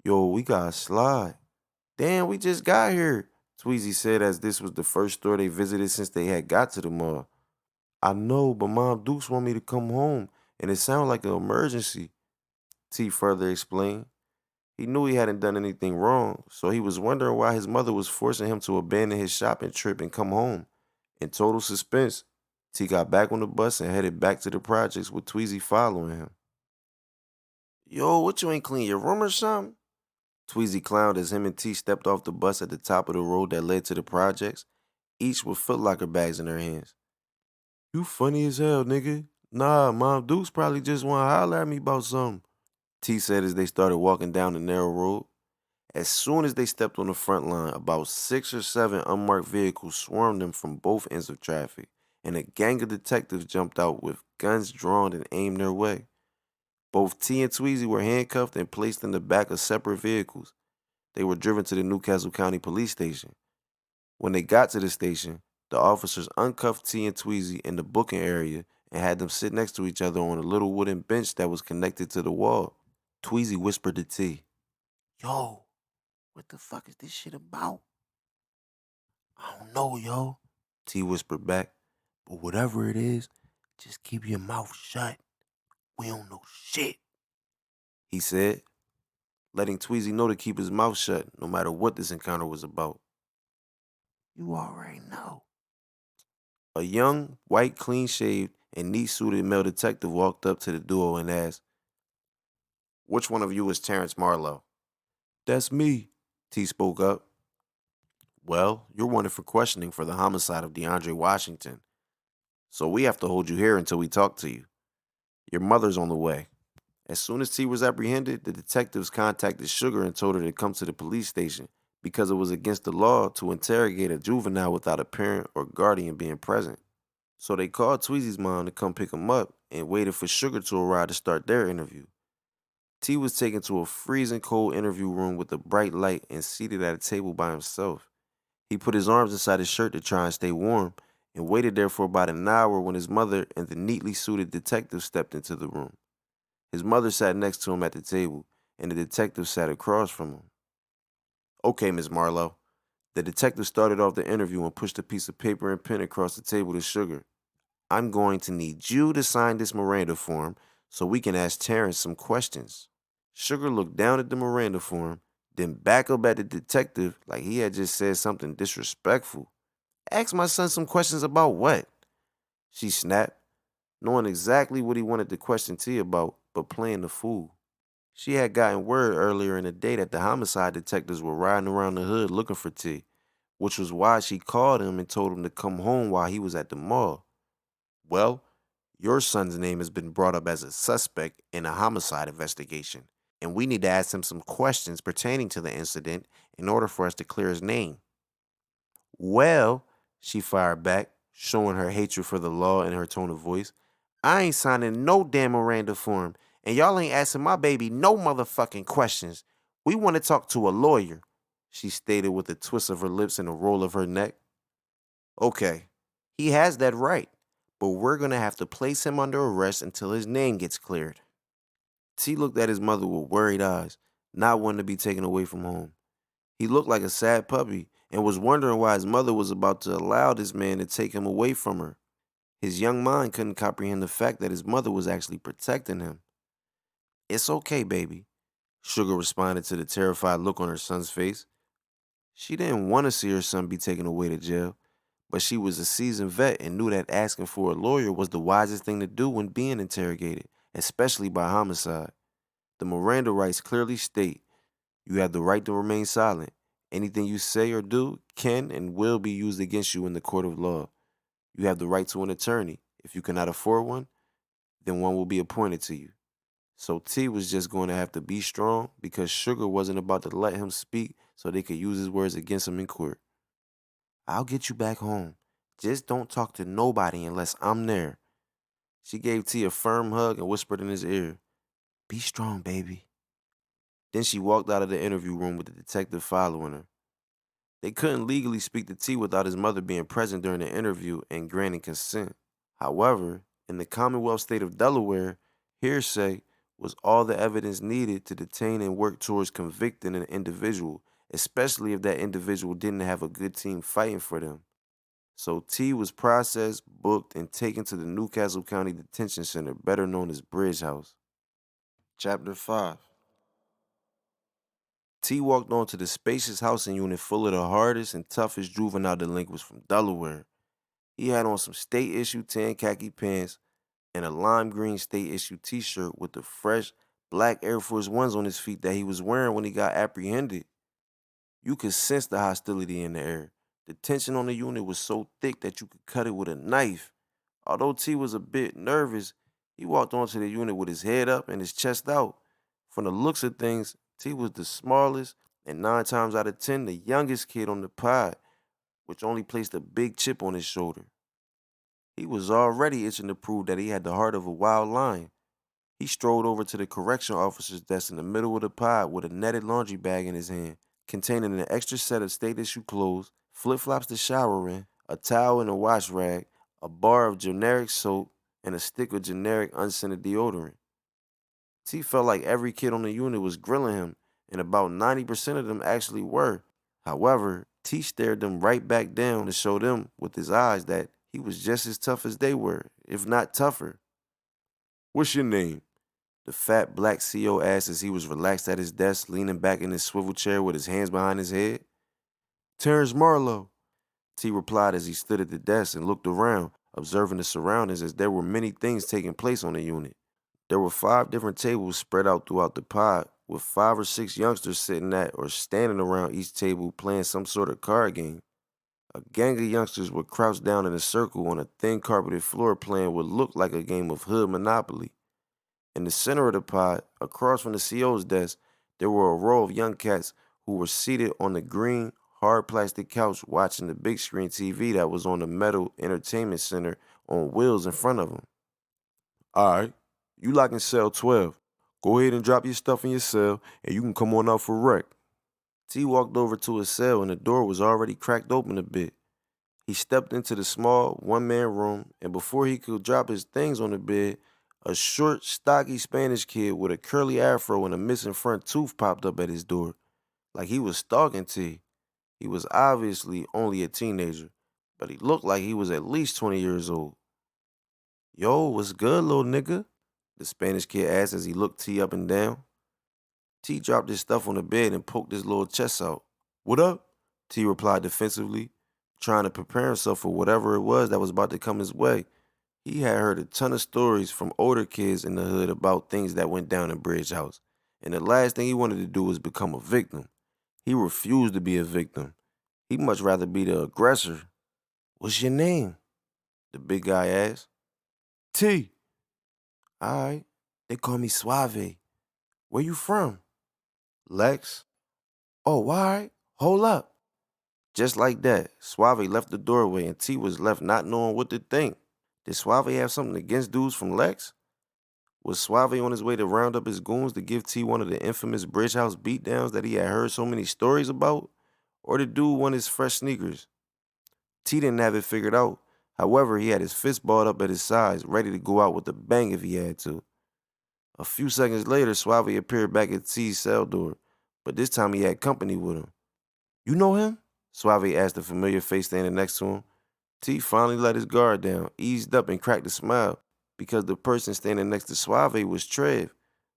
"Yo, we gotta slide." "Damn, we just got here," Tweezy said as this was the first store they visited since they had got to the mall. "I know, but Mom Dukes want me to come home, and it sounded like an emergency," T further explained. He knew he hadn't done anything wrong, so he was wondering why his mother was forcing him to abandon his shopping trip and come home. In total suspense, T got back on the bus and headed back to the projects with Tweezy following him. "Yo, what, you ain't clean your room or something?" Tweezy clowned as him and T stepped off the bus at the top of the road that led to the projects, each with Foot Locker bags in their hands. "You funny as hell, nigga. Nah, Mom Dukes probably just want to holler at me about something," T said as they started walking down the narrow road. As soon as they stepped on the front line, about 6 or 7 unmarked vehicles swarmed them from both ends of traffic, and a gang of detectives jumped out with guns drawn and aimed their way. Both T and Tweezy were handcuffed and placed in the back of separate vehicles. They were driven to the Newcastle County Police Station. When they got to the station, the officers uncuffed T and Tweezy in the booking area and had them sit next to each other on a little wooden bench that was connected to the wall. Tweezy whispered to T, "Yo, what the fuck is this shit about?" "I don't know, yo," T whispered back. "But whatever it is, just keep your mouth shut. We don't know shit," he said, letting Tweezy know to keep his mouth shut no matter what this encounter was about. "You already know." A young, white, clean-shaved, and neat-suited male detective walked up to the duo and asked, "Which one of you is Terrence Marlowe?" "That's me," T spoke up. "Well, you're wanted for questioning for the homicide of DeAndre Washington, so we have to hold you here until we talk to you. Your mother's on the way." As soon as T was apprehended, the detectives contacted Sugar and told her to come to the police station because it was against the law to interrogate a juvenile without a parent or guardian being present. So they called Tweezy's mom to come pick him up and waited for Sugar to arrive to start their interview. T was taken to a freezing cold interview room with a bright light and seated at a table by himself. He put his arms inside his shirt to try and stay warm and waited there for about an hour when his mother and the neatly suited detective stepped into the room. His mother sat next to him at the table, and the detective sat across from him. "Okay, Miss Marlowe." The detective started off the interview and pushed a piece of paper and pen across the table to Sugar. "I'm going to need you to sign this Miranda form so we can ask Terrence some questions." Sugar looked down at the Miranda form, then back up at the detective like he had just said something disrespectful. "Ask my son some questions about what?" she snapped, knowing exactly what he wanted to question T about, but playing the fool. She had gotten word earlier in the day that the homicide detectives were riding around the hood looking for T, which was why she called him and told him to come home while he was at the mall. "Well, your son's name has been brought up as a suspect in a homicide investigation, and we need to ask him some questions pertaining to the incident in order for us to clear his name." "Well," she fired back, showing her hatred for the law in her tone of voice, "I ain't signing no damn Miranda form, and y'all ain't asking my baby no motherfucking questions. We want to talk to a lawyer," she stated with a twist of her lips and a roll of her neck. "Okay, he has that right, but we're going to have to place him under arrest until his name gets cleared." T looked at his mother with worried eyes, not wanting to be taken away from home. He looked like a sad puppy and was wondering why his mother was about to allow this man to take him away from her. His young mind couldn't comprehend the fact that his mother was actually protecting him. "It's okay, baby," Sugar responded to the terrified look on her son's face. She didn't want to see her son be taken away to jail, but she was a seasoned vet and knew that asking for a lawyer was the wisest thing to do when being interrogated, especially by homicide. The Miranda rights clearly state you have the right to remain silent. Anything you say or do can and will be used against you in the court of law. You have the right to an attorney. If you cannot afford one, then one will be appointed to you. So T was just going to have to be strong because Sugar wasn't about to let him speak so they could use his words against him in court. "I'll get you back home. Just don't talk to nobody unless I'm there." She gave T a firm hug and whispered in his ear, "Be strong, baby." Then she walked out of the interview room with the detective following her. They couldn't legally speak to T without his mother being present during the interview and granting consent. However, in the Commonwealth state of Delaware, hearsay was all the evidence needed to detain and work towards convicting an individual, especially if that individual didn't have a good team fighting for them. So T was processed, booked, and taken to the Newcastle County Detention Center, better known as Bridge House. Chapter 5. T walked onto the spacious housing unit full of the hardest and toughest juvenile delinquents from Delaware. He had on some state-issued tan khaki pants and a lime green state-issued t-shirt with the fresh black Air Force Ones on his feet that he was wearing when he got apprehended. You could sense the hostility in the air. The tension on the unit was so thick that you could cut it with a knife. Although T was a bit nervous, he walked onto the unit with his head up and his chest out. From the looks of things, T was the smallest and 9 times out of 10 the youngest kid on the pod, which only placed a big chip on his shoulder. He was already itching to prove that he had the heart of a wild lion. He strolled over to the correction officer's desk in the middle of the pod with a netted laundry bag in his hand, containing an extra set of state-issue clothes, flip-flops to shower in, a towel and a wash rag, a bar of generic soap, and a stick of generic unscented deodorant. T felt like every kid on the unit was grilling him, and about 90% of them actually were. However, T stared them right back down to show them with his eyes that he was just as tough as they were, if not tougher. "What's your name?" the fat black CO asked as he was relaxed at his desk, leaning back in his swivel chair with his hands behind his head. "Terrence Marlowe," T replied as he stood at the desk and looked around, observing the surroundings as there were many things taking place on the unit. There were 5 different tables spread out throughout the pod, with 5 or 6 youngsters sitting at or standing around each table playing some sort of card game. A gang of youngsters were crouched down in a circle on a thin carpeted floor playing what looked like a game of hood Monopoly. In the center of the pod, across from the CO's desk, there were a row of young cats who were seated on the green, hard plastic couch watching the big screen TV that was on the metal entertainment center on wheels in front of them. "All right, you lock in cell 12. Go ahead and drop your stuff in your cell, and you can come on out for rec." T walked over to his cell, and the door was already cracked open a bit. He stepped into the small, one-man room, and before he could drop his things on the bed, a short, stocky Spanish kid with a curly afro and a missing front tooth popped up at his door, like he was stalking T. He was obviously only a teenager, but he looked like he was at least 20 years old. "Yo, what's good, little nigga?" the Spanish kid asked as he looked T up and down. T dropped his stuff on the bed and poked his little chest out. "What up?" T replied defensively, trying to prepare himself for whatever it was that was about to come his way. He had heard a ton of stories from older kids in the hood about things that went down in Bridge House, and the last thing he wanted to do was become a victim. He refused to be a victim. He'd much rather be the aggressor. "What's your name?" the big guy asked. "T." "All right. They call me Suave. Where you from?" "Lex." "Oh, all right. Hold up." Just like that, Suave left the doorway and T was left not knowing what to think. Did Suave have something against dudes from Lex? Was Suave on his way to round up his goons to give T one of the infamous Bridge House beatdowns that he had heard so many stories about? Or the dude wanted his fresh sneakers? T didn't have it figured out. However, he had his fist balled up at his sides, ready to go out with a bang if he had to. A few seconds later, Suave appeared back at T's cell door, but this time he had company with him. "You know him?" Suave asked the familiar face standing next to him. T finally let his guard down, eased up, and cracked a smile because the person standing next to Suave was Trev,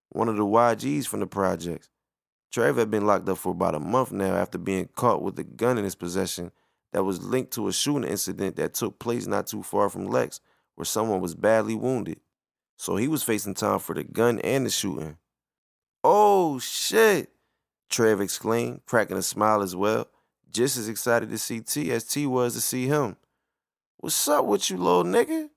one of the YGs from the projects. Trev had been locked up for about a month now after being caught with a gun in his possession that was linked to a shooting incident that took place not too far from Lex, where someone was badly wounded. So he was facing time for the gun and the shooting. "Oh, shit!" Trev exclaimed, cracking a smile as well, just as excited to see T as T was to see him. "What's up with you, little nigga?"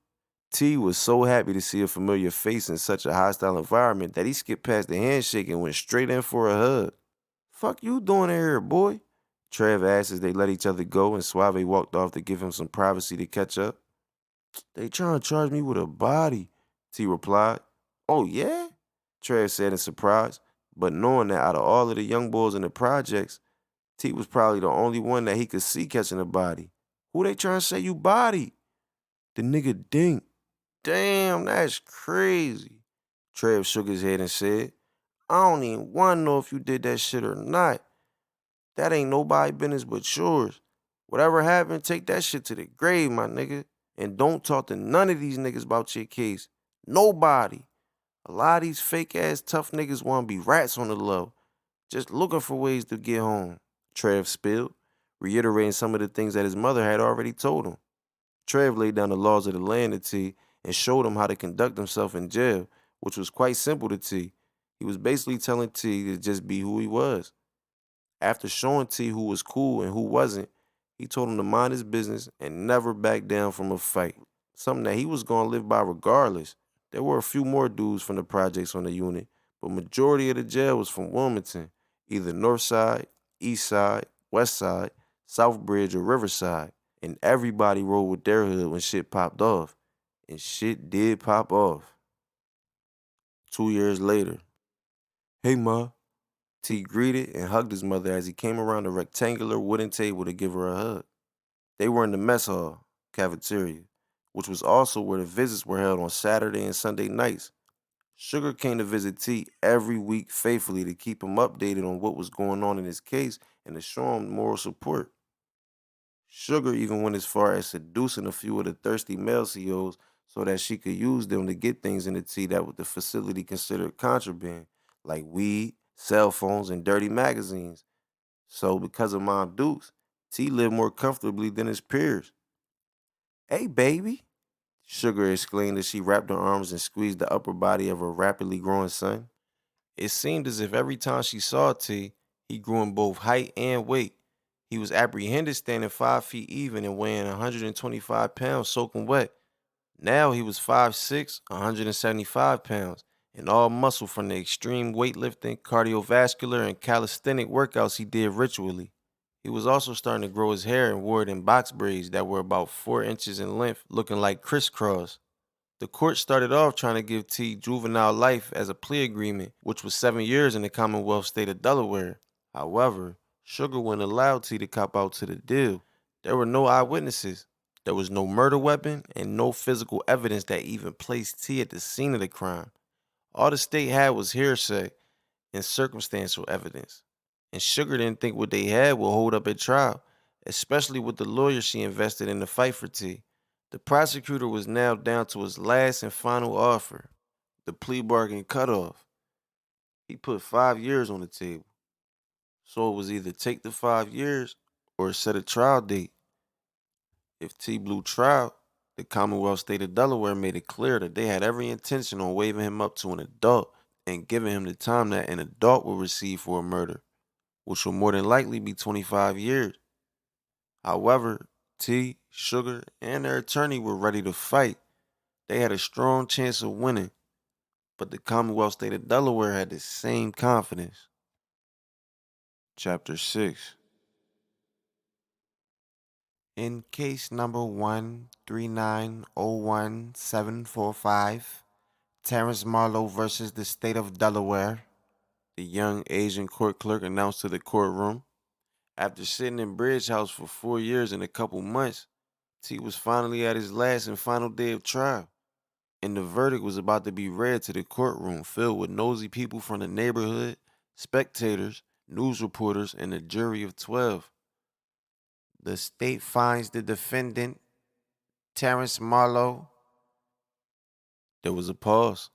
T was so happy to see a familiar face in such a hostile environment that he skipped past the handshake and went straight in for a hug. "Fuck you doing in here, boy?" Trev asked as they let each other go and Suave walked off to give him some privacy to catch up. "They trying to charge me with a body," T replied. "Oh, yeah?" Trev said in surprise, but knowing that out of all of the young boys in the projects, T was probably the only one that he could see catching a body. "Who they trying to say you body?" "The nigga Dink." "Damn, that's crazy." Trev shook his head and said, "I don't even want to know if you did that shit or not. That ain't nobody business but yours. Whatever happened, take that shit to the grave, my nigga. And don't talk to none of these niggas about your case. Nobody. A lot of these fake ass tough niggas want to be rats on the low, just looking for ways to get home," Trev spilled, reiterating some of the things that his mother had already told him. Trev laid down the laws of the land to T and showed him how to conduct himself in jail, which was quite simple to T. He was basically telling T to just be who he was. After showing T who was cool and who wasn't, he told him to mind his business and never back down from a fight, something that he was going to live by regardless. There were a few more dudes from the projects on the unit, but majority of the jail was from Wilmington, either North Side, East Side, West Side, South Bridge, or Riverside, and everybody rolled with their hood when shit popped off. And shit did pop off. 2 years later. "Hey, Ma." T greeted and hugged his mother as he came around the rectangular wooden table to give her a hug. They were in the mess hall, cafeteria, which was also where the visits were held on Saturday and Sunday nights. Sugar came to visit T every week faithfully to keep him updated on what was going on in his case and to show him moral support. Sugar even went as far as seducing a few of the thirsty male COs so that she could use them to get things in the tea that the facility considered contraband, like weed, cell phones, and dirty magazines. So, because of Mom Dukes, T lived more comfortably than his peers. "Hey, baby," Sugar exclaimed as she wrapped her arms and squeezed the upper body of her rapidly growing son. It seemed as if every time she saw T, he grew in both height and weight. He was apprehended standing 5 feet even and weighing 125 pounds soaking wet. Now he was 5'6", 175 pounds, and all muscle from the extreme weightlifting, cardiovascular, and calisthenic workouts he did ritually. He was also starting to grow his hair and wore it in box braids that were about 4 inches in length, looking like crisscross. The court started off trying to give T juvenile life as a plea agreement, which was 7 years in the Commonwealth state of Delaware. However, Sugar wouldn't allow T to cop out to the deal. There were no eyewitnesses. There was no murder weapon and no physical evidence that even placed T at the scene of the crime. All the state had was hearsay and circumstantial evidence. And Sugar didn't think what they had would hold up at trial, especially with the lawyer she invested in the fight for T. The prosecutor was now down to his last and final offer, the plea bargain cutoff. He put 5 years on the table. So it was either take the 5 years or set a trial date. If T blew trial, the Commonwealth state of Delaware made it clear that they had every intention on waiving him up to an adult and giving him the time that an adult would receive for a murder, which will more than likely be 25 years. However, T, Sugar, and their attorney were ready to fight. They had a strong chance of winning, but the Commonwealth state of Delaware had the same confidence. Chapter 6. In case number 13901-745, Terrence Marlowe versus the state of Delaware, the young Asian court clerk announced to the courtroom. After sitting in Bridge House for 4 years and a couple months, T was finally at his last and final day of trial, and the verdict was about to be read to the courtroom filled with nosy people from the neighborhood, spectators, news reporters, and a jury of 12. The state finds the defendant, Terrence Marlowe. There was a pause,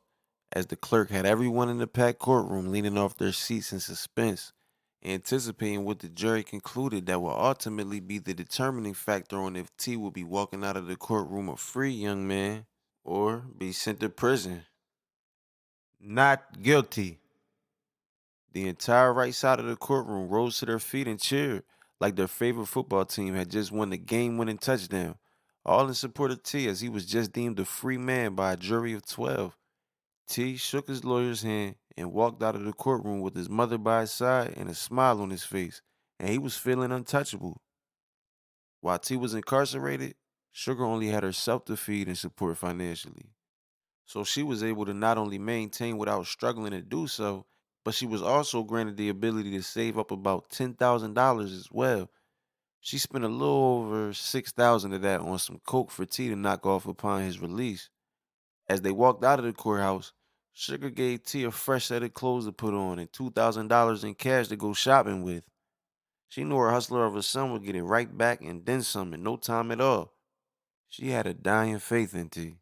as the clerk had everyone in the packed courtroom leaning off their seats in suspense, anticipating what the jury concluded that will ultimately be the determining factor on if T will be walking out of the courtroom a free young man or be sent to prison. Not guilty. The entire right side of the courtroom rose to their feet and cheered like their favorite football team had just won the game-winning touchdown, all in support of T as he was just deemed a free man by a jury of 12. T shook his lawyer's hand and walked out of the courtroom with his mother by his side and a smile on his face, and he was feeling untouchable. While T was incarcerated, Sugar only had herself to feed and support financially. So she was able to not only maintain without struggling to do so, but she was also granted the ability to save up about $10,000 as well. She spent a little over $6,000 of that on some coke for T to knock off upon his release. As they walked out of the courthouse, Sugar gave T a fresh set of clothes to put on and $2,000 in cash to go shopping with. She knew her hustler of a son would get it right back and then some in no time at all. She had a dying faith in T.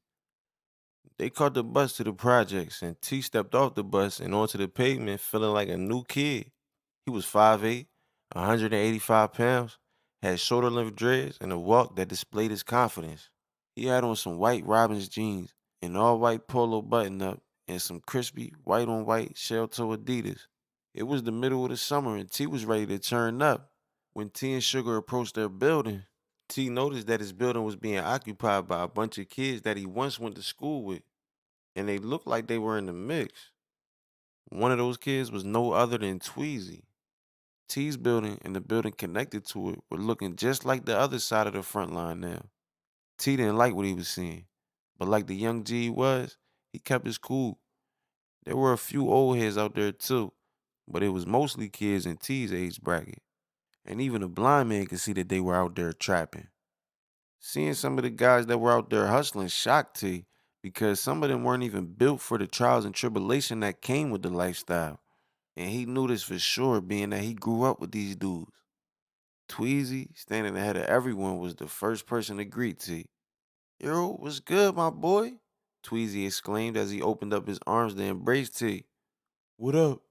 They caught the bus to the projects, and T stepped off the bus and onto the pavement feeling like a new kid. He was 5'8", 185 pounds, had shoulder-length dreads, and a walk that displayed his confidence. He had on some white Robins jeans, an all-white polo button-up, and some crispy white-on-white shell-toe Adidas. It was the middle of the summer, and T was ready to turn up. When T and Sugar approached their building, T noticed that his building was being occupied by a bunch of kids that he once went to school with, and they looked like they were in the mix. One of those kids was no other than Tweezy. T's building and the building connected to it were looking just like the other side of the front line now. T didn't like what he was seeing, but like the young G he was, he kept his cool. There were a few old heads out there too, but it was mostly kids in T's age bracket. And even a blind man could see that they were out there trapping. Seeing some of the guys that were out there hustling shocked T because some of them weren't even built for the trials and tribulation that came with the lifestyle. And he knew this for sure, being that he grew up with these dudes. Tweezy, standing ahead of everyone, was the first person to greet T. Yo, what's good, my boy? Tweezy exclaimed as he opened up his arms to embrace T. What up?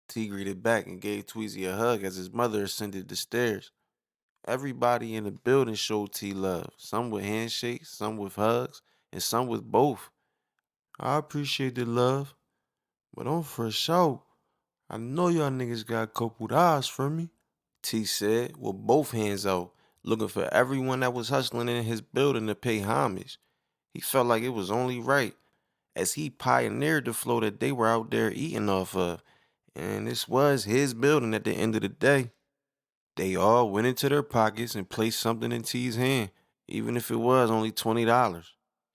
T greeted back and gave Tweezy a hug as his mother ascended the stairs. Everybody in the building showed T love, some with handshakes, some with hugs, and some with both. I appreciate the love, but I'm fresh out. I know y'all niggas got a couple eyes for me, T said, with both hands out, looking for everyone that was hustling in his building to pay homage. He felt like it was only right, as he pioneered the flow that they were out there eating off of, and this was his building at the end of the day. They all went into their pockets and placed something in T's hand, even if it was only $20.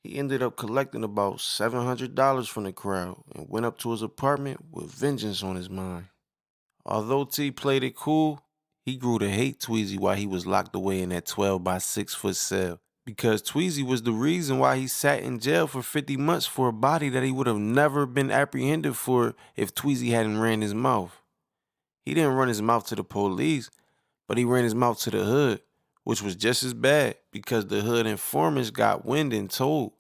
He ended up collecting about $700 from the crowd and went up to his apartment with vengeance on his mind. Although T played it cool, he grew to hate Tweezy while he was locked away in that 12 by 6 foot cell. Because Tweezy was the reason why he sat in jail for 50 months for a body that he would have never been apprehended for if Tweezy hadn't ran his mouth. He didn't run his mouth to the police, but he ran his mouth to the hood, which was just as bad because the hood informants got wind and told.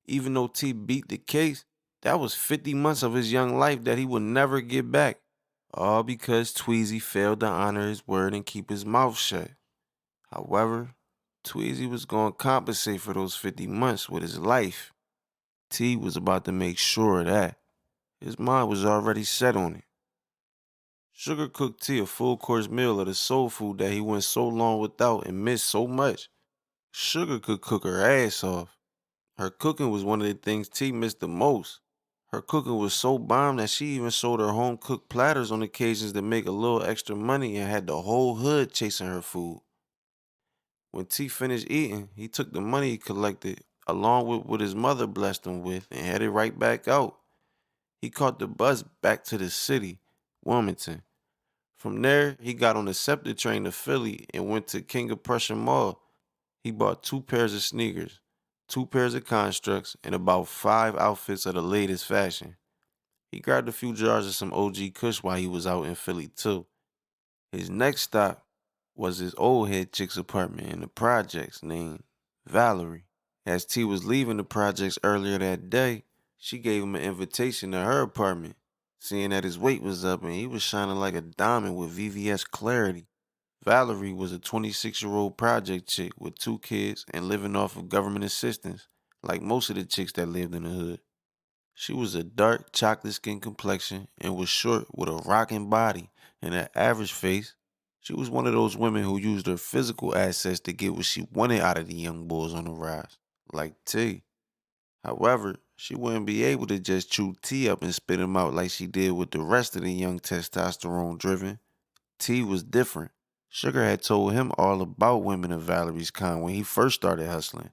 Even though T beat the case, that was 50 months of his young life that he would never get back. All because Tweezy failed to honor his word and keep his mouth shut. However, Tweezy was going to compensate for those 50 months with his life. T was about to make sure of that. His mind was already set on it. Sugar cooked T a full course meal of the soul food that he went so long without and missed so much. Sugar could cook her ass off. Her cooking was one of the things T missed the most. Her cooking was so bomb that she even sold her home cooked platters on occasions to make a little extra money and had the whole hood chasing her food. When T finished eating, he took the money he collected along with what his mother blessed him with and headed right back out. He caught the bus back to the city, Wilmington. From there, he got on the SEPTA train to Philly and went to King of Prussia Mall. He bought 2 pairs of sneakers, 2 pairs of constructs, and about 5 outfits of the latest fashion. He grabbed a few jars of some OG Kush while he was out in Philly too. His next stop was his old head chick's apartment in the projects named Valerie. As T was leaving the projects earlier that day, she gave him an invitation to her apartment, seeing that his weight was up and he was shining like a diamond with VVS clarity. Valerie was a 26-year-old project chick with 2 kids and living off of government assistance, like most of the chicks that lived in the hood. She was a dark chocolate skin complexion and was short with a rocking body and an average face. She was one of those women who used her physical assets to get what she wanted out of the young bulls on the rise, like T. However, she wouldn't be able to just chew T up and spit him out like she did with the rest of the young testosterone driven. T was different. Sugar had told him all about women of Valerie's kind when he first started hustling.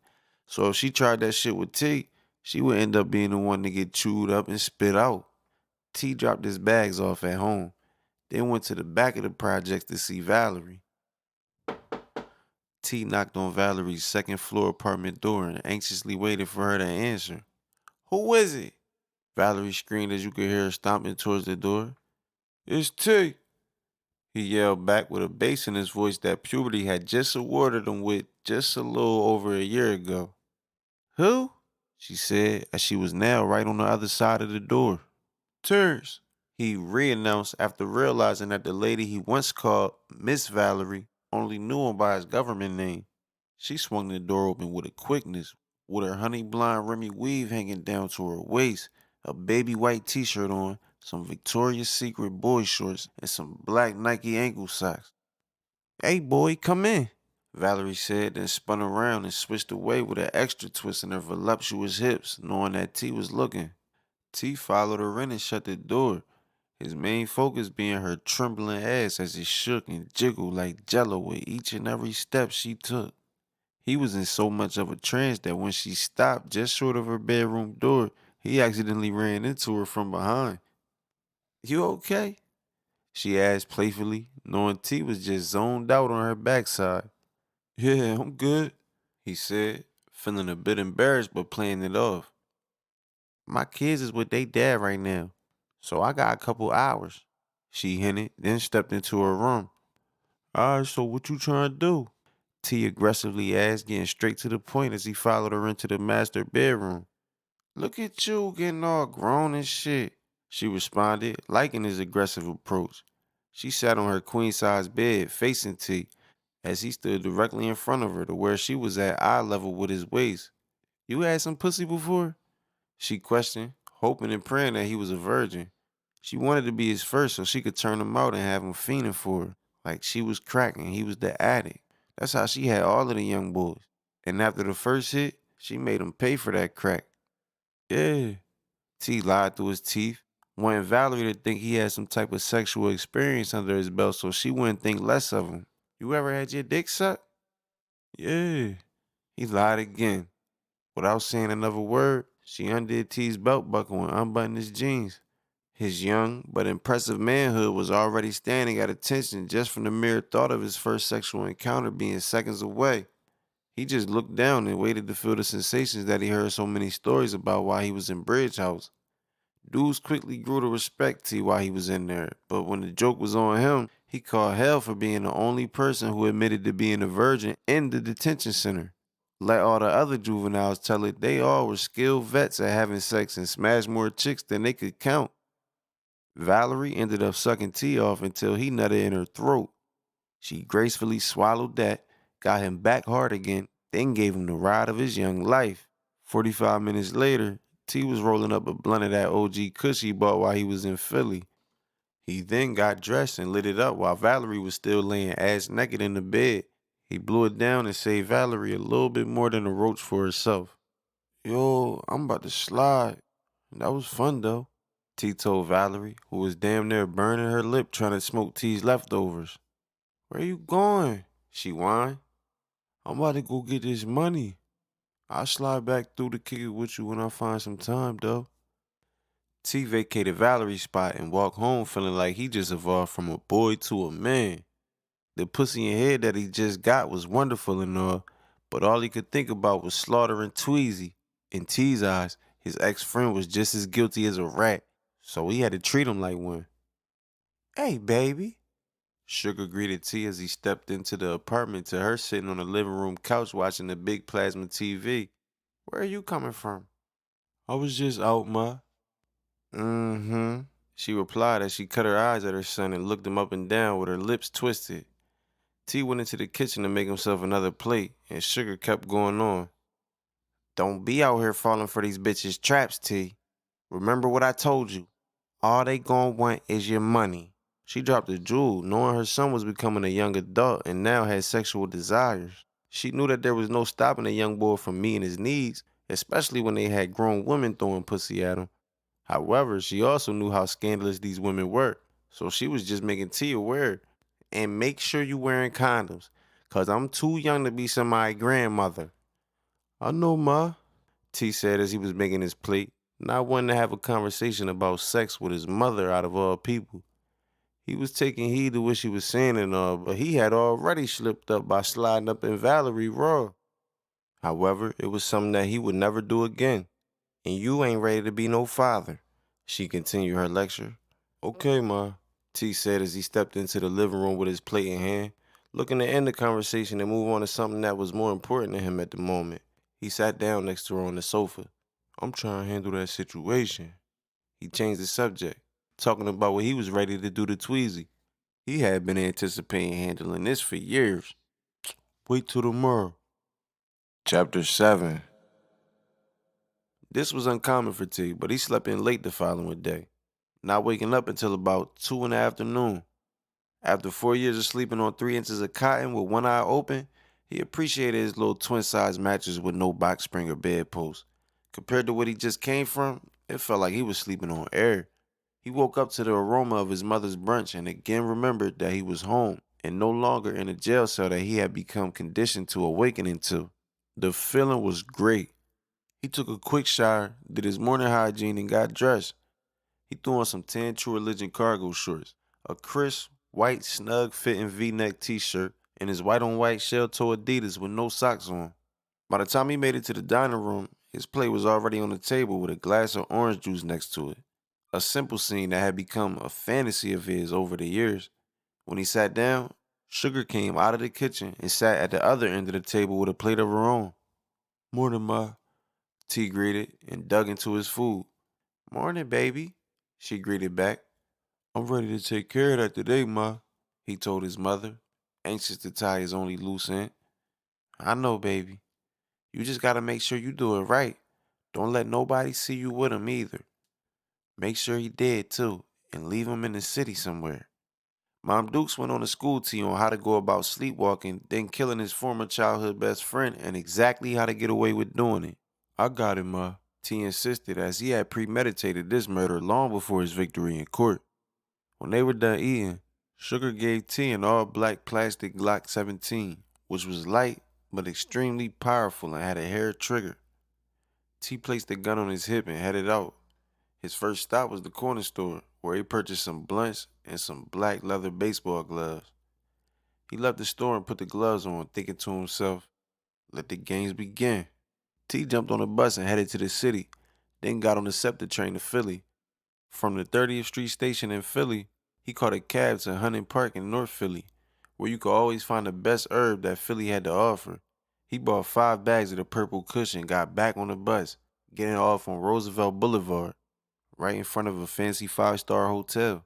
So if she tried that shit with T, she would end up being the one to get chewed up and spit out. T dropped his bags off at home, then went to the back of the projects to see Valerie. T knocked on Valerie's second floor apartment door and anxiously waited for her to answer. Who is it? Valerie screamed as you could hear her stomping towards the door. It's T, he yelled back with a bass in his voice that puberty had just awarded him with just a little over a year ago. Who? She said, as she was now right on the other side of the door. Terrence, he re-announced after realizing that the lady he once called Miss Valerie only knew him by his government name. She swung the door open with a quickness, with her honey blonde Remy weave hanging down to her waist, a baby white t-shirt on, some Victoria's Secret boy shorts, and some black Nike ankle socks. Hey boy, come in, Valerie said, then spun around and switched away with an extra twist in her voluptuous hips, knowing that T was looking. T followed her in and shut the door, his main focus being her trembling ass as it shook and jiggled like jello with each and every step she took. He was in so much of a trance that when she stopped just short of her bedroom door, He accidentally ran into her from behind. You okay? She asked playfully, knowing T was just zoned out on her backside. Yeah, I'm good, he said, feeling a bit embarrassed but playing it off. My kids is with their dad right now, so I got a couple hours, she hinted, then stepped into her room. All right, so what you trying to do? T aggressively asked, getting straight to the point as he followed her into the master bedroom. Look at you getting all grown and shit, she responded, liking his aggressive approach. She sat on her queen-size bed, facing T, as he stood directly in front of her to where she was at eye level with his waist. You had some pussy before? She questioned, hoping and praying that he was a virgin. She wanted to be his first so she could turn him out and have him fiending for her, like she was crack and he was the addict. That's how she had all of the young boys. And after the first hit, she made him pay for that crack. Yeah. T lied through his teeth, wanting Valerie to think he had some type of sexual experience under his belt so she wouldn't think less of him. You ever had your dick sucked? Yeah. He lied again. Without saying another word, she undid T's belt buckle and unbuttoned his jeans. His young but impressive manhood was already standing at attention just from the mere thought of his first sexual encounter being seconds away. He just looked down and waited to feel the sensations that he heard so many stories about while he was in Bridge House. Dudes quickly grew to respect T while he was in there, but when the joke was on him, he caught hell for being the only person who admitted to being a virgin in the detention center. Let all the other juveniles tell it, they all were skilled vets at having sex and smashed more chicks than they could count. Valerie ended up sucking T off until he nutted in her throat. She gracefully swallowed that, got him back hard again, then gave him the ride of his young life. 45 minutes later, T was rolling up a blunt of that OG Kush he bought while he was in Philly. He then got dressed and lit it up while Valerie was still laying ass naked in the bed. He blew it down and saved Valerie a little bit more than a roach for herself. Yo, I'm about to slide. That was fun though, T told Valerie, who was damn near burning her lip trying to smoke T's leftovers. Where you going? She whined. I'm about to go get this money. I'll slide back through to kick it with you when I find some time, though. T vacated Valerie's spot and walked home feeling like he just evolved from a boy to a man. The pussy and head that he just got was wonderful and but all he could think about was slaughtering Tweezy. In T's eyes, his ex-friend was just as guilty as a rat, so he had to treat him like one. Hey, baby. Sugar greeted T as he stepped into the apartment to her sitting on the living room couch watching the big plasma TV. Where are you coming from? I was just out, ma. Mm-hmm. She replied as she cut her eyes at her son and looked him up and down with her lips twisted. T went into the kitchen to make himself another plate, and Sugar kept going on. Don't be out here falling for these bitches' traps, T. Remember what I told you. All they gon' want is your money. She dropped a jewel, knowing her son was becoming a young adult and now had sexual desires. She knew that there was no stopping a young boy from meeting his needs, especially when they had grown women throwing pussy at him. However, she also knew how scandalous these women were, so she was just making T aware. And make sure you wearing condoms, cause I'm too young to be somebody's grandmother. I know, ma, T said as he was making his plate, not wanting to have a conversation about sex with his mother out of all people. He was taking heed to what she was saying and all, but he had already slipped up by sliding up in Valerie raw. However, it was something that he would never do again. And you ain't ready to be no father, she continued her lecture. Okay, ma, T said as he stepped into the living room with his plate in hand, looking to end the conversation and move on to something that was more important to him at the moment. He sat down next to her on the sofa. I'm trying to handle that situation. He changed the subject, talking about what he was ready to do to Tweezy. He had been anticipating handling this for years. Wait till tomorrow. Chapter 7. This was uncommon for T, but he slept in late the following day, not waking up until about 2 in the afternoon. After 4 years of sleeping on 3 inches of cotton with one eye open, he appreciated his little twin-size mattress with no box spring or bedpost. Compared to what he just came from, it felt like he was sleeping on air. He woke up to the aroma of his mother's brunch and again remembered that he was home and no longer in a jail cell that he had become conditioned to awakening to. The feeling was great. He took a quick shower, did his morning hygiene, and got dressed. He threw on some tan True Religion cargo shorts, a crisp, white, snug fitting V-neck t-shirt, and his white on white shell toe Adidas with no socks on. By the time he made it to the dining room, his plate was already on the table with a glass of orange juice next to it. A simple scene that had become a fantasy of his over the years. When he sat down, Sugar came out of the kitchen and sat at the other end of the table with a plate of her own. "Morning, Ma," T greeted and dug into his food. "Morning, baby," she greeted back. "I'm ready to take care of that today, Ma," he told his mother, anxious to tie his only loose end. "I know, baby. You just gotta make sure you do it right. Don't let nobody see you with him either. Make sure he dead too, and leave him in the city somewhere." Mom Dukes went on a school tee on how to go about sleepwalking, then killing his former childhood best friend, and exactly how to get away with doing it. "I got it, Ma," T insisted, as he had premeditated this murder long before his victory in court. When they were done eating, Sugar gave T an all-black plastic Glock 17, which was light but extremely powerful and had a hair trigger. T placed the gun on his hip and headed out. His first stop was the corner store, where he purchased some blunts and some black leather baseball gloves. He left the store and put the gloves on, thinking to himself, "Let the games begin." T jumped on a bus and headed to the city, then got on the SEPTA train to Philly. From the 30th Street station in Philly, he caught a cab to Hunting Park in North Philly, where you could always find the best herb that Philly had to offer. He bought 5 bags of the purple kush and got back on the bus, getting off on Roosevelt Boulevard, right in front of a fancy 5-star hotel.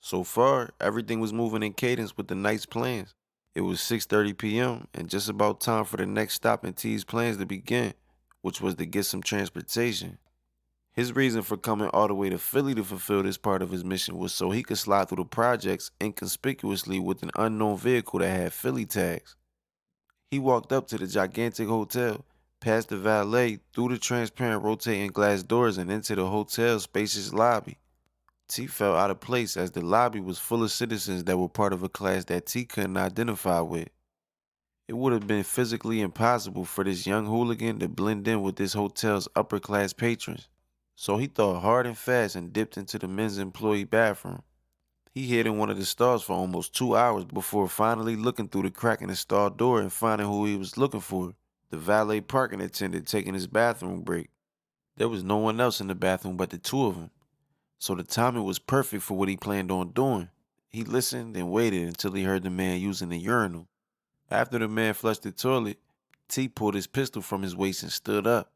So far, everything was moving in cadence with the night's plans. It was 6:30 p.m. and just about time for the next stop in T's plans to begin, which was to get some transportation. His reason for coming all the way to Philly to fulfill this part of his mission was so he could slide through the projects inconspicuously with an unknown vehicle that had Philly tags. He walked up to the gigantic hotel, past the valet, through the transparent rotating glass doors and into the hotel's spacious lobby. T felt out of place as the lobby was full of citizens that were part of a class that T couldn't identify with. It would have been physically impossible for this young hooligan to blend in with this hotel's upper class patrons. So he thought hard and fast and dipped into the men's employee bathroom. He hid in one of the stalls for almost 2 hours before finally looking through the crack in the stall door and finding who he was looking for, the valet parking attendant taking his bathroom break. There was no one else in the bathroom but the two of them, so the timing was perfect for what he planned on doing. He listened and waited until he heard the man using the urinal. After the man flushed the toilet, T pulled his pistol from his waist and stood up.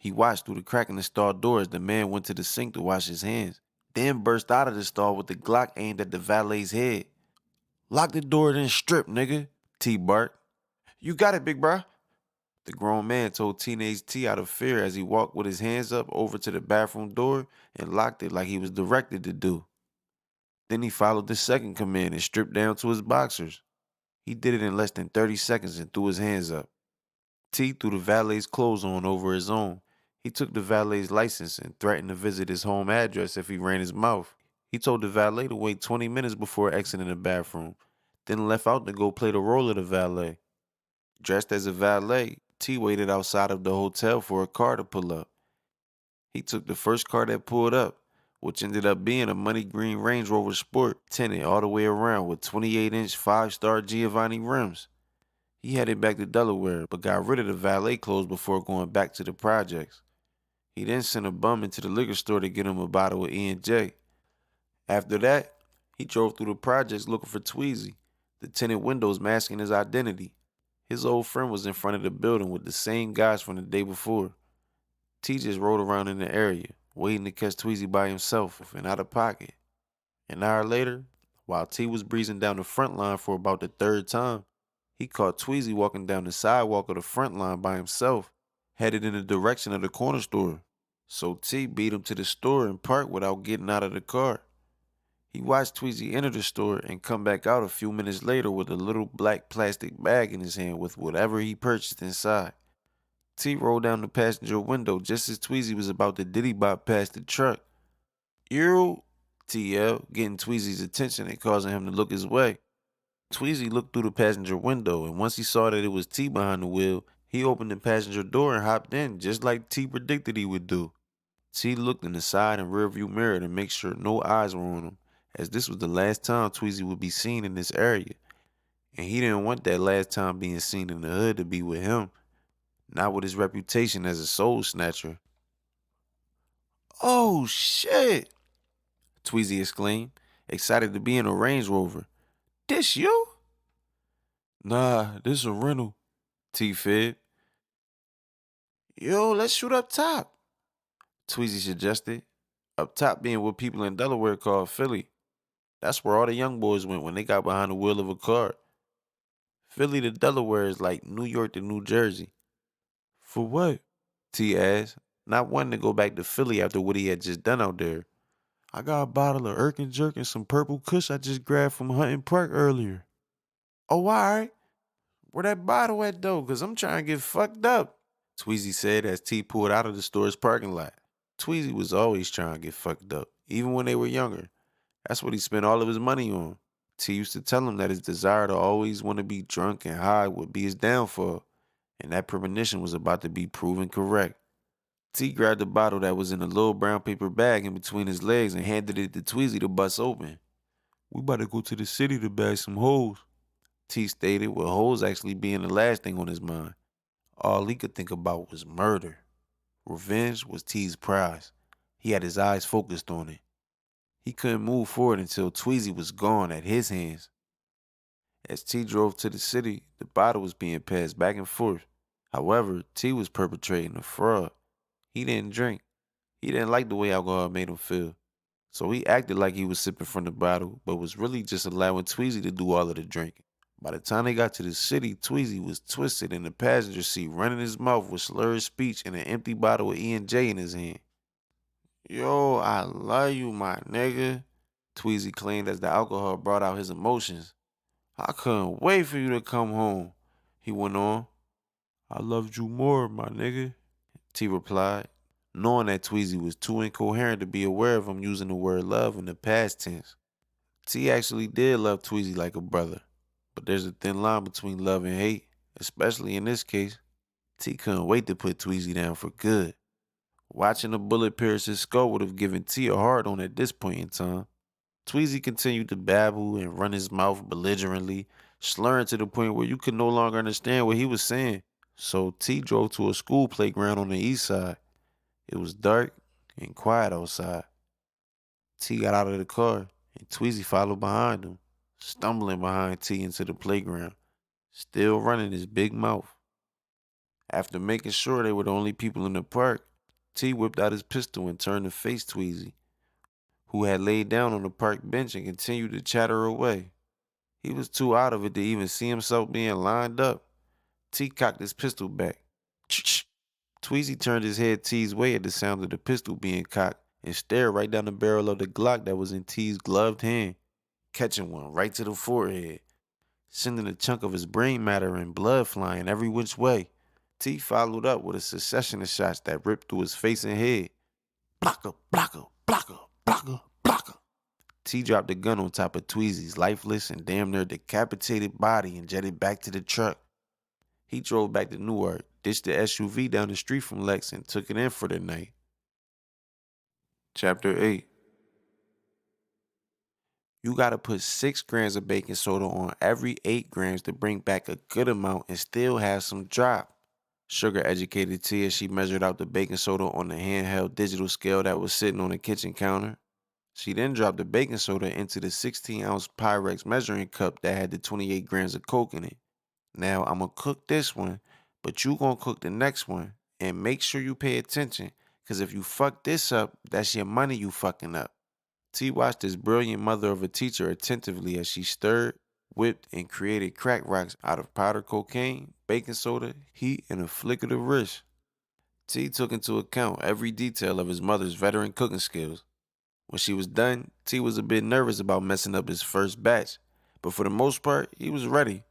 He watched through the crack in the stall door as the man went to the sink to wash his hands, then burst out of the stall with the Glock aimed at the valet's head. "Lock the door, then strip, nigga," T barked. "You got it, big bruh," the grown man told teenage T out of fear as he walked with his hands up over to the bathroom door and locked it like he was directed to do. Then he followed the second command and stripped down to his boxers. He did it in less than 30 seconds and threw his hands up. T threw the valet's clothes on over his own. He took the valet's license and threatened to visit his home address if he ran his mouth. He told the valet to wait 20 minutes before exiting the bathroom, then left out to go play the role of the valet. Dressed as a valet, T waited outside of the hotel for a car to pull up. He took the first car that pulled up, which ended up being a money green Range Rover Sport, tinted all the way around with 28-inch 5-star Giovanni rims. He headed back to Delaware, but got rid of the valet clothes before going back to the projects. He then sent a bum into the liquor store to get him a bottle of E&J. After that, he drove through the projects looking for Tweezy, the tinted windows masking his identity. His old friend was in front of the building with the same guys from the day before. T just rode around in the area, waiting to catch Tweezy by himself and out of pocket. An hour later, while T was breezing down the front line for about the third time, he caught Tweezy walking down the sidewalk of the front line by himself, headed in the direction of the corner store. So T beat him to the store and parked without getting out of the car. He watched Tweezy enter the store and come back out a few minutes later with a little black plastic bag in his hand with whatever he purchased inside. T rolled down the passenger window just as Tweezy was about to diddy bop past the truck. "You," T yelled, getting Tweezy's attention and causing him to look his way. Tweezy looked through the passenger window, and once he saw that it was T behind the wheel, He opened the passenger door and hopped in, just like T predicted he would do. T looked in the side and rearview mirror to make sure no eyes were on him, as this was the last time Tweezy would be seen in this area, and he didn't want that last time being seen in the hood to be with him, not with his reputation as a soul snatcher. "Oh, shit!" Tweezy exclaimed, excited to be in a Range Rover. "This you?" "Nah, this a rental," T fib. "Yo, let's shoot up top," Tweezy suggested. Up top being what people in Delaware call Philly. That's where all the young boys went when they got behind the wheel of a car. Philly to Delaware is like New York to New Jersey. "For what?" T asked, not wanting to go back to Philly after what he had just done out there. "I got a bottle of Irk and Jerk and some purple kush I just grabbed from Hunting Park earlier." "Oh, all right. Where that bottle at though? Cause I'm trying to get fucked up," Tweezy said as T pulled out of the store's parking lot. Tweezy was always trying to get fucked up, even when they were younger. That's what he spent all of his money on. T used to tell him that his desire to always want to be drunk and high would be his downfall, and that premonition was about to be proven correct. T grabbed the bottle that was in a little brown paper bag in between his legs and handed it to Tweezy to bust open. "We about to go to the city to bag some hoes," T stated, with hoes actually being the last thing on his mind. All he could think about was murder. Revenge was T's prize. He had his eyes focused on it. He couldn't move forward until Tweezy was gone at his hands. As T drove to the city, the bottle was being passed back and forth. However, T was perpetrating a fraud. He didn't drink. He didn't like the way alcohol made him feel. So he acted like he was sipping from the bottle, but was really just allowing Tweezy to do all of the drinking. By the time they got to the city, Tweezy was twisted in the passenger seat, running his mouth with slurred speech and an empty bottle of E&J in his hand. "Yo, I love you, my nigga," Tweezy claimed as the alcohol brought out his emotions. "I couldn't wait for you to come home," he went on. "I loved you more, my nigga," T replied, knowing that Tweezy was too incoherent to be aware of him using the word love in the past tense. T actually did love Tweezy like a brother, but there's a thin line between love and hate, especially in this case. T couldn't wait to put Tweezy down for good. Watching a bullet pierce his skull would have given T a hard on at this point in time. Tweezy continued to babble and run his mouth belligerently, slurring to the point where you could no longer understand what he was saying. So T drove to a school playground on the east side. It was dark and quiet outside. T got out of the car and Tweezy followed behind him, stumbling behind T into the playground, still running his big mouth. After making sure they were the only people in the park, T whipped out his pistol and turned to face Tweezy, who had laid down on the park bench and continued to chatter away. He was too out of it to even see himself being lined up. T cocked his pistol back. Ch-ch. Tweezy turned his head T's way at the sound of the pistol being cocked and stared right down the barrel of the Glock that was in T's gloved hand, catching one right to the forehead, sending a chunk of his brain matter and blood flying every which way. T followed up with a succession of shots that ripped through his face and head. Blocker, blocker, blocker, blocker, blocker. T dropped the gun on top of Tweezy's lifeless and damn near decapitated body and jetted back to the truck. He drove back to Newark, ditched the SUV down the street from Lex, and took it in for the night. Chapter 8. You gotta put 6 grams of baking soda on every 8 grams to bring back a good amount and still have some drop. Sugar educated T as she measured out the baking soda on the handheld digital scale that was sitting on the kitchen counter. She then dropped the baking soda into the 16-ounce Pyrex measuring cup that had the 28 grams of coke in it. "Now I'm gonna cook this one, but you gonna cook the next one, and make sure you pay attention, cause if you fuck this up, that's your money you fucking up." T watched his brilliant mother of a teacher attentively as she stirred, whipped, and created crack rocks out of powdered cocaine, baking soda, heat, and a flick of the wrist. T took into account every detail of his mother's veteran cooking skills. When she was done, T was a bit nervous about messing up his first batch, but for the most part, he was ready.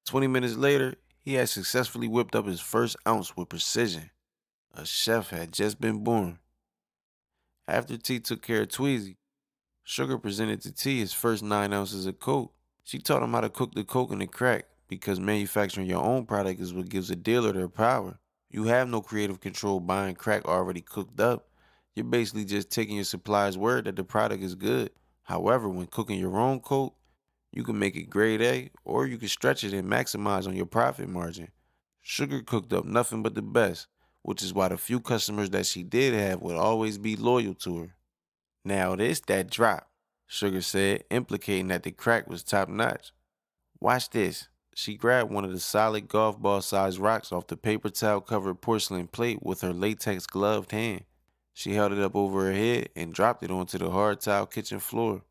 20 minutes later, he had successfully whipped up his first ounce with precision. A chef had just been born. After T took care of Tweezy, Sugar presented to T his first 9 ounces of coke. She taught him how to cook the coke and the crack, because manufacturing your own product is what gives a dealer their power. You have no creative control buying crack already cooked up. You're basically just taking your supplier's word that the product is good. However, when cooking your own coke, you can make it grade A or you can stretch it and maximize on your profit margin. Sugar cooked up nothing but the best, which is why the few customers that she did have would always be loyal to her. Now, this that drop, Sugar said, implicating that the crack was top notch. Watch this. She grabbed one of the solid golf ball sized rocks off the paper towel covered porcelain plate with her latex gloved hand. She held it up over her head and dropped it onto the hard tile kitchen floor.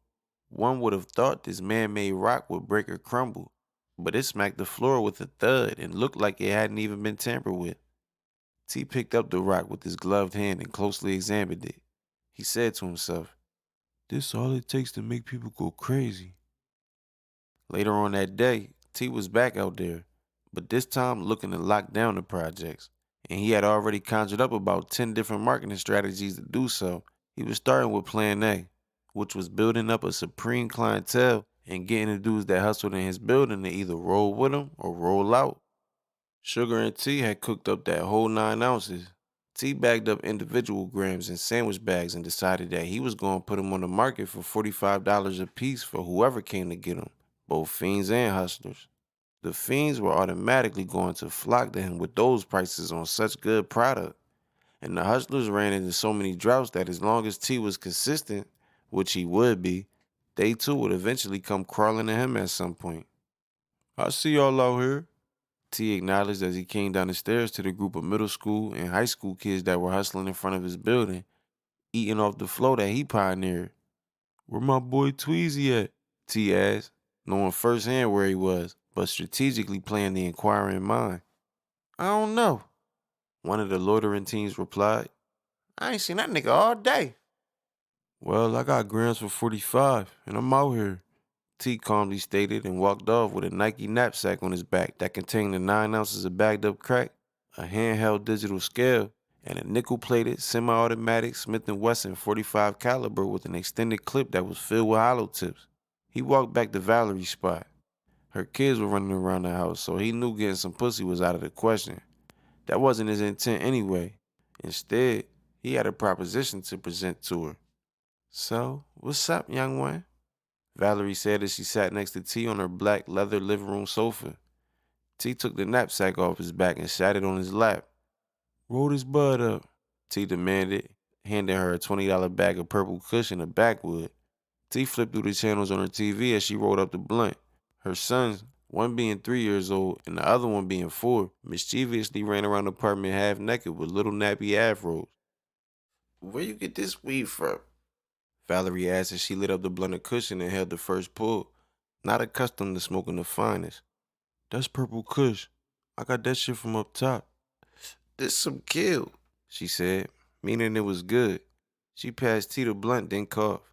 One would have thought this man made rock would break or crumble, but it smacked the floor with a thud and looked like it hadn't even been tampered with. T picked up the rock with his gloved hand and closely examined it. He said to himself, "This all it takes to make people go crazy." Later on that day, T was back out there, but this time looking to lock down the projects. And he had already conjured up about 10 different marketing strategies to do so. He was starting with plan A, which was building up a supreme clientele and getting the dudes that hustled in his building to either roll with him or roll out. Sugar and T had cooked up that whole 9 ounces. T bagged up individual grams in sandwich bags and decided that he was going to put them on the market for $45 a piece for whoever came to get them, both fiends and hustlers. The fiends were automatically going to flock to him with those prices on such good product. And the hustlers ran into so many droughts that as long as T was consistent, which he would be, they too would eventually come crawling to him at some point. "I see y'all out here," T acknowledged as he came down the stairs to the group of middle school and high school kids that were hustling in front of his building, eating off the flow that he pioneered. "Where my boy Tweezy at?" T asked, knowing firsthand where he was, but strategically playing the inquiring mind. "I don't know," one of the loitering teens replied. "I ain't seen that nigga all day." "Well, I got grams for 45, and I'm out here," T calmly stated and walked off with a Nike knapsack on his back that contained the 9 ounces of bagged up crack, a handheld digital scale, and a nickel-plated semi-automatic Smith & Wesson .45 caliber with an extended clip that was filled with hollow tips. He walked back to Valerie's spot. Her kids were running around the house, so he knew getting some pussy was out of the question. That wasn't his intent anyway. Instead, he had a proposition to present to her. "So, what's up, young one?" Valerie said as she sat next to T on her black leather living room sofa. T took the knapsack off his back and sat it on his lap. "Roll this bud up," T demanded, handing her a $20 bag of purple kush and a backwood. T flipped through the channels on her TV as she rolled up the blunt. Her sons, one being 3 years old and the other one being 4, mischievously ran around the apartment half naked with little nappy afros. "Where you get this weed from?" Valerie asked as she lit up the blunt of cushion and held the first pull, not accustomed to smoking the finest. "That's purple kush. I got that shit from up top." "This some kill," she said, meaning it was good. She passed T the blunt, then coughed.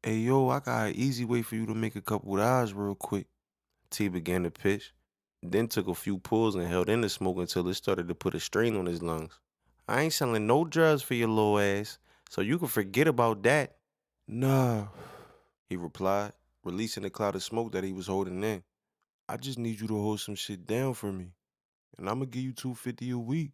"Hey yo, I got an easy way for you to make a couple of dollars real quick." T began to pitch, then took a few pulls and held in the smoke until it started to put a strain on his lungs. "I ain't selling no drugs for your little ass, so you can forget about that." "Nah," he replied, releasing the cloud of smoke that he was holding in. "I just need you to hold some shit down for me, and I'ma give you $250 a week."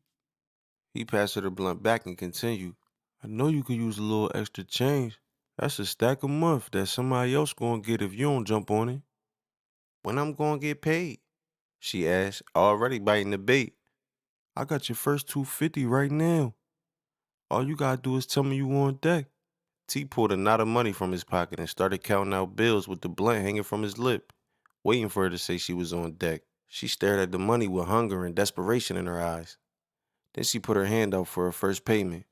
He passed her the blunt back and continued. "I know you could use a little extra change. That's a stack a month that somebody else gonna get if you don't jump on it." "When I'm gonna get paid?" she asked, already biting the bait. "I got your first $250 right now. All you gotta do is tell me you on deck." T pulled a knot of money from his pocket and started counting out bills with the blunt hanging from his lip, waiting for her to say she was on deck. She stared at the money with hunger and desperation in her eyes. Then she put her hand out for her first payment.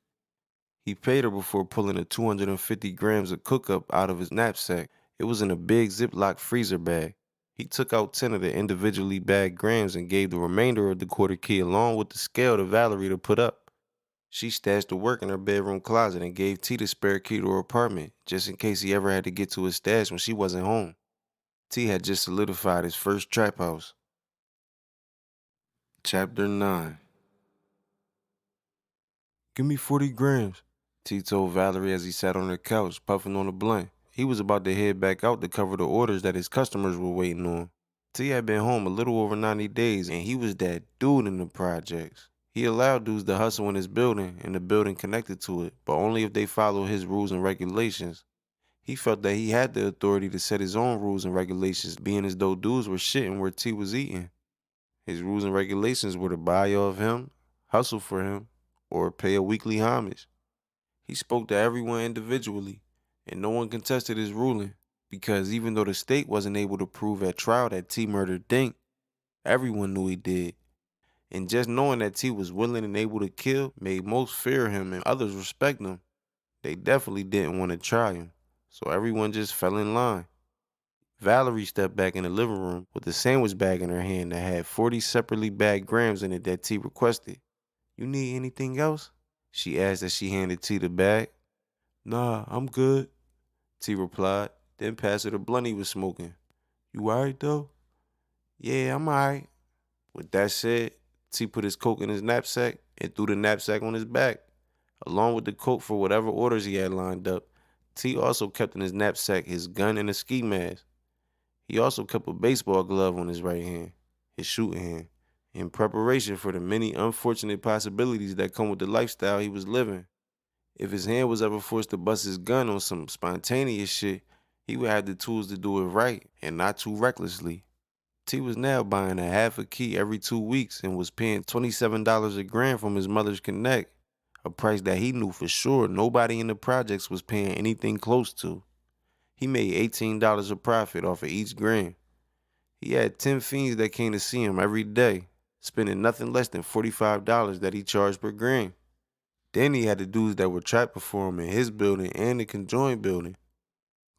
He paid her before pulling the 250 grams of cook-up out of his knapsack. It was in a big Ziploc freezer bag. He took out 10 of the individually bagged grams and gave the remainder of the quarter key along with the scale to Valerie to put up. She stashed the work in her bedroom closet and gave T the spare key to her apartment, just in case he ever had to get to his stash when she wasn't home. T had just solidified his first trap house. Chapter 9. "Give me 40 grams, T told Valerie as he sat on her couch, puffing on a blunt. He was about to head back out to cover the orders that his customers were waiting on. T had been home a little over 90 days, and he was that dude in the projects. He allowed dudes to hustle in his building and the building connected to it, but only if they followed his rules and regulations. He felt that he had the authority to set his own rules and regulations, being as though dudes were shitting where T was eating. His rules and regulations were to buy off him, hustle for him, or pay a weekly homage. He spoke to everyone individually, and no one contested his ruling, because even though the state wasn't able to prove at trial that T murdered Dink, everyone knew he did. And just knowing that T was willing and able to kill made most fear him and others respect him. They definitely didn't want to try him, so everyone just fell in line. Valerie stepped back in the living room with a sandwich bag in her hand that had 40 separately bagged grams in it that T requested. "You need anything else?" she asked as she handed T the bag. "Nah, I'm good," T replied, then passed her the blunt he was smoking. "You alright though?" "Yeah, I'm alright." With that said, T put his coat in his knapsack and threw the knapsack on his back. Along with the coat for whatever orders he had lined up, T also kept in his knapsack his gun and a ski mask. He also kept a baseball glove on his right hand, his shooting hand, in preparation for the many unfortunate possibilities that come with the lifestyle he was living. If his hand was ever forced to bust his gun on some spontaneous shit, he would have the tools to do it right and not too recklessly. T was now buying a half a key every 2 weeks and was paying $27 a gram from his mother's connect, a price that he knew for sure nobody in the projects was paying anything close to. He made $18 a profit off of each gram. He had 10 fiends that came to see him every day, spending nothing less than $45 that he charged per gram. Then he had the dudes that were trapped before him in his building and the conjoined building.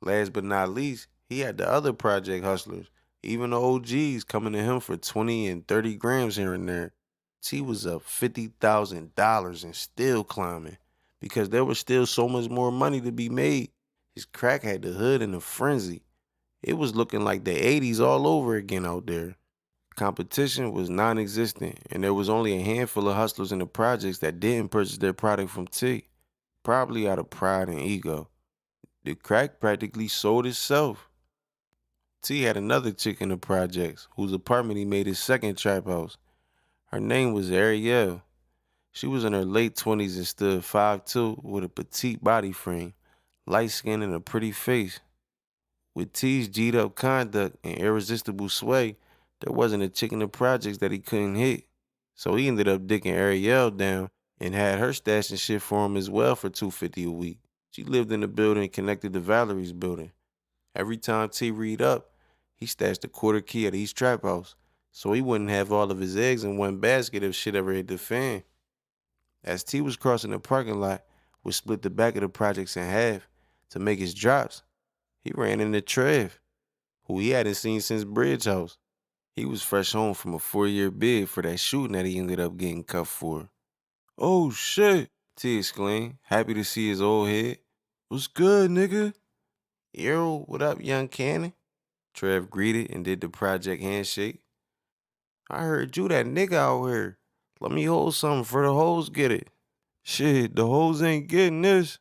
Last but not least, he had the other project hustlers, even the OGs coming to him for 20 and 30 grams here and there. T was up $50,000 and still climbing because there was still so much more money to be made. His crack had the hood in a frenzy. It was looking like the 80s all over again out there. Competition was non existent, and there was only a handful of hustlers in the projects that didn't purchase their product from T, probably out of pride and ego. The crack practically sold itself. T had another chick in the projects whose apartment he made his second trap house. Her name was Ariel. She was in her late 20s and stood 5'2" with a petite body frame, light skin, and a pretty face. With T's G'd up conduct and irresistible sway, there wasn't a chick in the projects that he couldn't hit. So he ended up dicking Ariel down and had her stashing shit for him as well for $250 a week. She lived in the building connected to Valerie's building. Every time T read up, he stashed a quarter key at each trap house, so he wouldn't have all of his eggs in one basket if shit ever hit the fan. As T was crossing the parking lot, which split the back of the projects in half, to make his drops, he ran into Trev, who he hadn't seen since Bridge House. He was fresh home from a 4-year bid for that shooting that he ended up getting cuffed for. "Oh shit," T exclaimed, happy to see his old head. "What's good, nigga?" "Yo, what up, young cannon?" Trev greeted and did the project handshake. "I heard you that nigga out here. Let me hold something for the hoes get it." "Shit, the hoes ain't getting this,"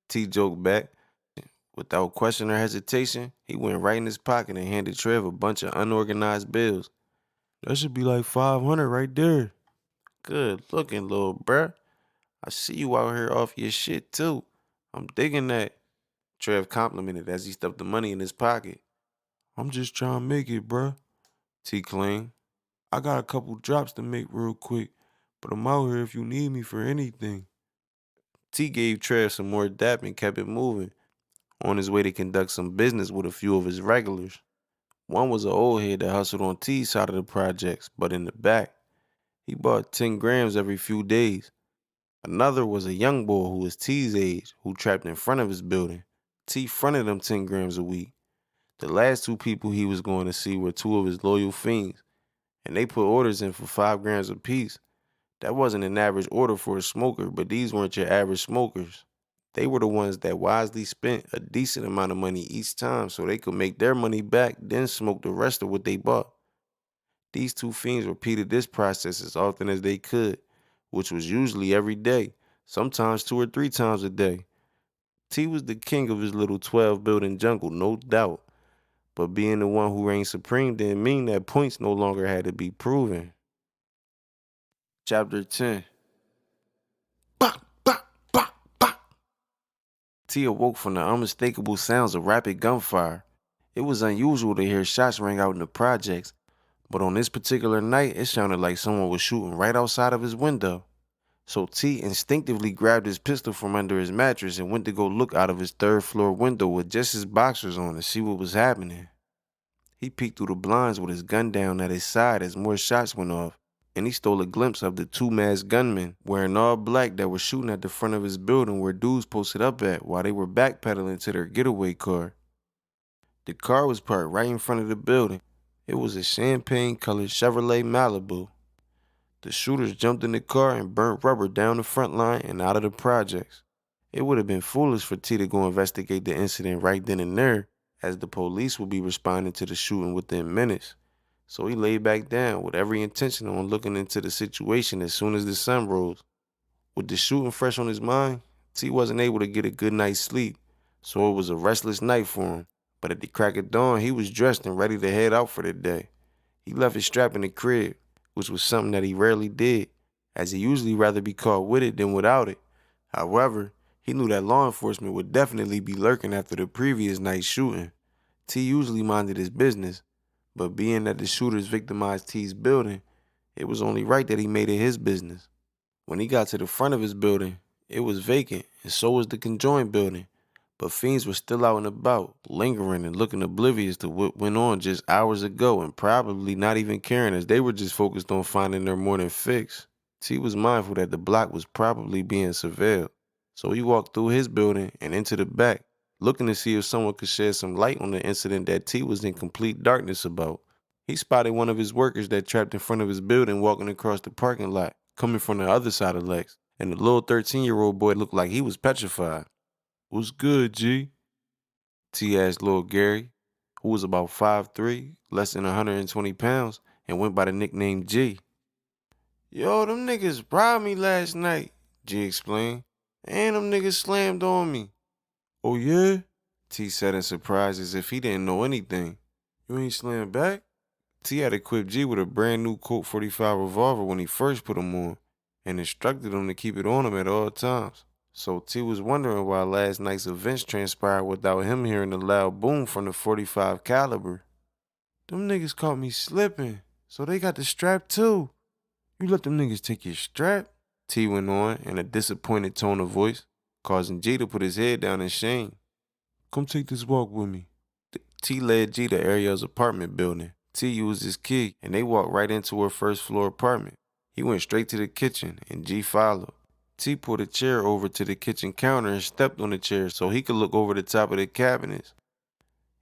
T joked back. Without question or hesitation, he went right in his pocket and handed Trev a bunch of unorganized bills. "That should be like 500 right there." "Good looking, little bruh. I see you out here off your shit too. I'm digging that," Trev complimented as he stuffed the money in his pocket. "I'm just trying to make it, bruh," T claimed. "I got a couple drops to make real quick, but I'm out here if you need me for anything." T gave Trev some more dap and kept it moving, on his way to conduct some business with a few of his regulars. One was an old head that hustled on T's side of the projects, but in the back. He bought 10 grams every few days. Another was a young boy who was T's age, who trapped in front of his building. T fronted him 10 grams a week. The last two people he was going to see were two of his loyal fiends, and they put orders in for 5 grams apiece. That wasn't an average order for a smoker, but these weren't your average smokers. They were the ones that wisely spent a decent amount of money each time so they could make their money back, then smoke the rest of what they bought. These two fiends repeated this process as often as they could, which was usually every day, sometimes 2 or 3 times a day. T was the king of his little 12 building jungle, no doubt. But being the one who reigned supreme didn't mean that points no longer had to be proven. Chapter 10. Bop, bop, bop, bop. T awoke from the unmistakable sounds of rapid gunfire. It was unusual to hear shots ring out in the projects, but on this particular night, it sounded like someone was shooting right outside of his window. So T instinctively grabbed his pistol from under his mattress and went to go look out of his third floor window with just his boxers on to see what was happening. He peeked through the blinds with his gun down at his side as more shots went off, and he stole a glimpse of the two masked gunmen wearing all black that were shooting at the front of his building where dudes posted up at while they were backpedaling to their getaway car. The car was parked right in front of the building. It was a champagne-colored Chevrolet Malibu. The shooters jumped in the car and burnt rubber down the front line and out of the projects. It would have been foolish for T to go investigate the incident right then and there, as the police would be responding to the shooting within minutes. So he laid back down with every intention on looking into the situation as soon as the sun rose. With the shooting fresh on his mind, T wasn't able to get a good night's sleep, so it was a restless night for him. But at the crack of dawn, he was dressed and ready to head out for the day. He left his strap in the crib, which was something that he rarely did, as he usually rather be caught with it than without it. However, he knew that law enforcement would definitely be lurking after the previous night's shooting. T usually minded his business, but being that the shooters victimized T's building, it was only right that he made it his business. When he got to the front of his building, it was vacant, and so was the conjoined building. But fiends were still out and about, lingering and looking oblivious to what went on just hours ago and probably not even caring as they were just focused on finding their morning fix. T was mindful that the block was probably being surveilled, so he walked through his building and into the back, looking to see if someone could shed some light on the incident that T was in complete darkness about. He spotted one of his workers that trapped in front of his building walking across the parking lot, coming from the other side of Lex, and the little 13-year-old boy looked like he was petrified. "What's good, G?" T asked Lil Gary, who was about 5'3", less than 120 pounds, and went by the nickname G. "Yo, them niggas robbed me last night," G explained, "and them niggas slammed on me." "Oh yeah?" T said in surprise as if he didn't know anything. "You ain't slammed back?" T had equipped G with a brand new Colt 45 revolver when he first put him on, and instructed him to keep it on him at all times. So T was wondering why last night's events transpired without him hearing the loud boom from the 45 caliber. "Them niggas caught me slipping, so they got the strap too. You let them niggas take your strap?" T went on in a disappointed tone of voice, causing G to put his head down in shame. "Come take this walk with me." T led G to Ariel's apartment building. T used his key, and they walked right into her first floor apartment. He went straight to the kitchen, and G followed. T pulled a chair over to the kitchen counter and stepped on the chair so he could look over the top of the cabinets.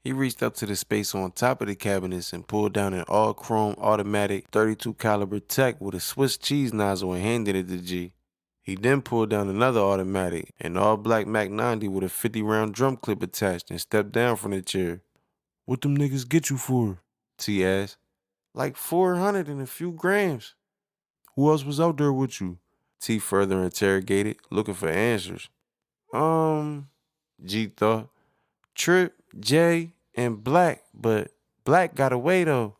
He reached up to the space on top of the cabinets and pulled down an all-chrome automatic 32 caliber tech with a Swiss cheese nozzle and handed it to G. He then pulled down another automatic, an all-black Mac 90 with a 50-round drum clip attached, and stepped down from the chair. "What them niggas get you for?" T asked. "Like 400 and a few grams." "Who else was out there with you?" T further interrogated, looking for answers. G thought. "Trip, Jay, and Black, but Black got away though."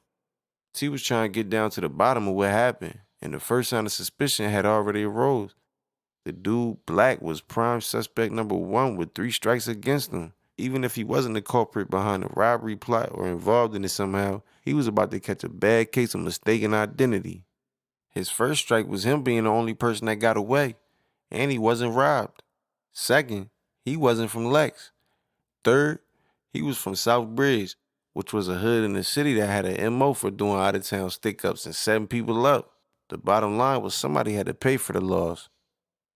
T was trying to get down to the bottom of what happened, and the first sign of suspicion had already arose. The dude, Black, was prime suspect number one with 3 strikes against him. Even if he wasn't the culprit behind the robbery plot or involved in it somehow, he was about to catch a bad case of mistaken identity. His first strike was him being the only person that got away, and he wasn't robbed. Second, he wasn't from Lex. Third, he was from South Bridge, which was a hood in the city that had an MO for doing out-of-town stick-ups and setting people up. The bottom line was somebody had to pay for the loss.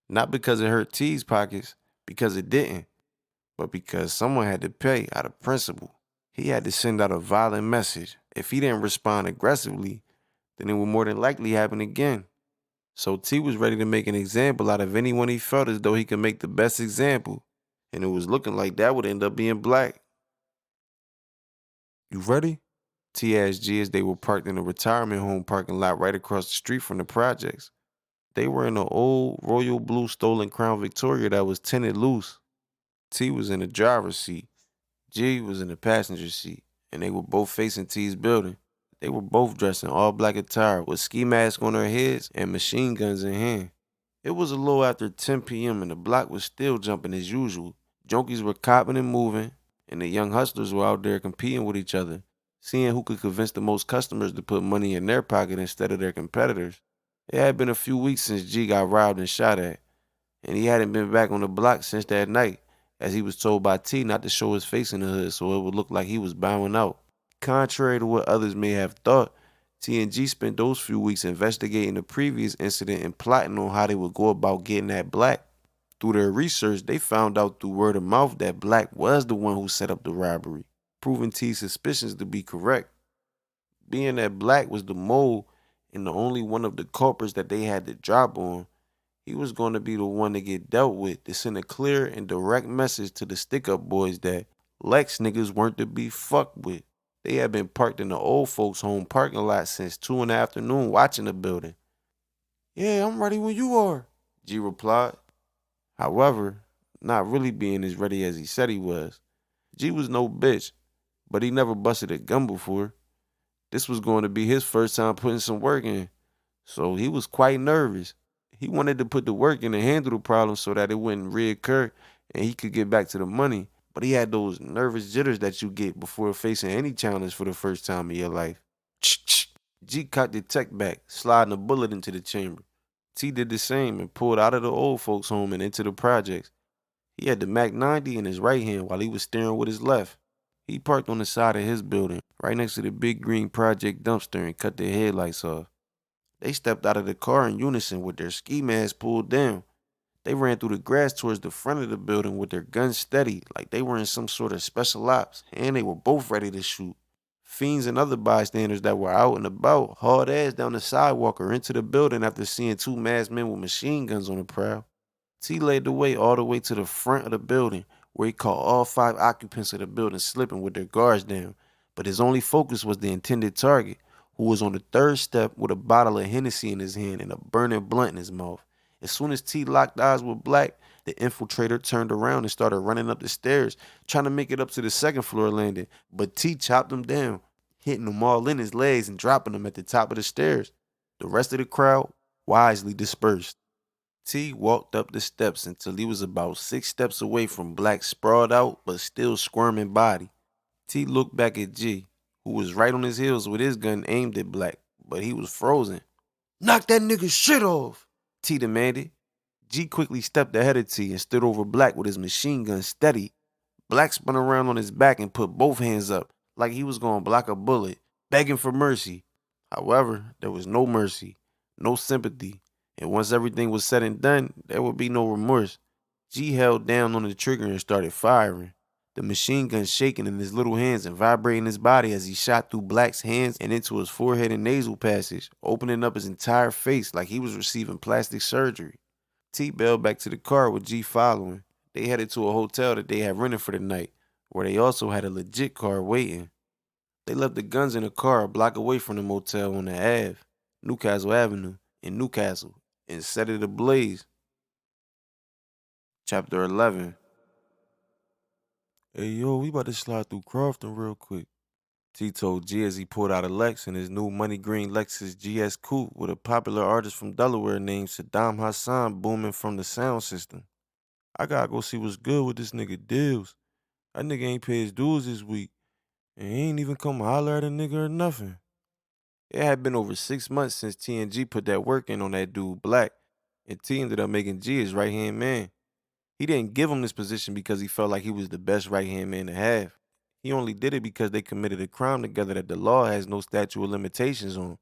Not because it hurt T's pockets, because it didn't, but because someone had to pay out of principle. He had to send out a violent message. If he didn't respond aggressively, then it would more than likely happen again. So T was ready to make an example out of anyone he felt as though he could make the best example, and it was looking like that would end up being Black. "You ready?" T asked G as they were parked in a retirement home parking lot right across the street from the projects. They were in an old royal blue stolen Crown Victoria that was tinted loose. T was in the driver's seat. G was in the passenger seat, and they were both facing T's building. They were both dressed in all black attire with ski masks on their heads and machine guns in hand. It was a little after 10 p.m. and the block was still jumping as usual. Junkies were copping and moving, and the young hustlers were out there competing with each other, seeing who could convince the most customers to put money in their pocket instead of their competitors. It had been a few weeks since G got robbed and shot at, and he hadn't been back on the block since that night, as he was told by T not to show his face in the hood so it would look like he was bowing out. Contrary to what others may have thought, T and G spent those few weeks investigating the previous incident and plotting on how they would go about getting at Black. Through their research, they found out through word of mouth that Black was the one who set up the robbery, proving T's suspicions to be correct. Being that Black was the mole and the only one of the culprits that they had to drop on, he was going to be the one to get dealt with to send a clear and direct message to the stick-up boys that Lex niggas weren't to be fucked with. They had been parked in the old folks' home parking lot since 2 in the afternoon watching the building. "Yeah, I'm ready when you are," G replied. However, not really being as ready as he said he was. G was no bitch, but he never busted a gun before. This was going to be his first time putting some work in, so he was quite nervous. He wanted to put the work in and handle the problem so that it wouldn't reoccur and he could get back to the money. But he had those nervous jitters that you get before facing any challenge for the first time in your life. G cocked the tech back, sliding a bullet into the chamber. T did the same and pulled out of the old folks' home and into the projects. He had the Mac 90 in his right hand while he was steering with his left. He parked on the side of his building, right next to the big green project dumpster, and cut their headlights off. They stepped out of the car in unison with their ski masks pulled down. They ran through the grass towards the front of the building with their guns steady, like they were in some sort of special ops, and they were both ready to shoot. Fiends and other bystanders that were out and about hauled ass down the sidewalk or into the building after seeing two masked men with machine guns on the prowl. T led the way all the way to the front of the building, where he caught all 5 occupants of the building slipping with their guards down. But his only focus was the intended target, who was on the 3rd step with a bottle of Hennessy in his hand and a burning blunt in his mouth. As soon as T locked eyes with Black, the infiltrator turned around and started running up the stairs, trying to make it up to the 2nd floor landing. But T chopped him down, hitting them all in his legs and dropping them at the top of the stairs. The rest of the crowd wisely dispersed. T walked up the steps until he was about 6 steps away from Black's sprawled out but still squirming body. T looked back at G, who was right on his heels with his gun aimed at Black, but he was frozen. "Knock that nigga's shit off," T demanded. G quickly stepped ahead of T and stood over Black with his machine gun steady. Black spun around on his back and put both hands up like he was going to block a bullet, begging for mercy. However, there was no mercy, no sympathy, and once everything was said and done, there would be no remorse. G held down on the trigger and started firing, the machine gun shaking in his little hands and vibrating his body as he shot through Black's hands and into his forehead and nasal passage, opening up his entire face like he was receiving plastic surgery. T bailed back to the car with G following. They headed to a hotel that they had rented for the night, where they also had a legit car waiting. They left the guns in a car a block away from the motel on the Ave, Newcastle Avenue, in Newcastle, and set it ablaze. Chapter 11. "Hey yo, we about to slide through Crofton real quick," T told G as he pulled out a Lex in his new money green Lexus GS Coupe with a popular artist from Delaware named Saddam Hassan booming from the sound system. "I gotta go see what's good with this nigga Deals. That nigga ain't pay his dues this week, and he ain't even come holler at a nigga or nothing." It had been over 6 months since T and G put that work in on that dude Black, and T ended up making G his right-hand man. He didn't give him this position because he felt like he was the best right-hand man to have. He only did it because they committed a crime together that the law has no statute of limitations on.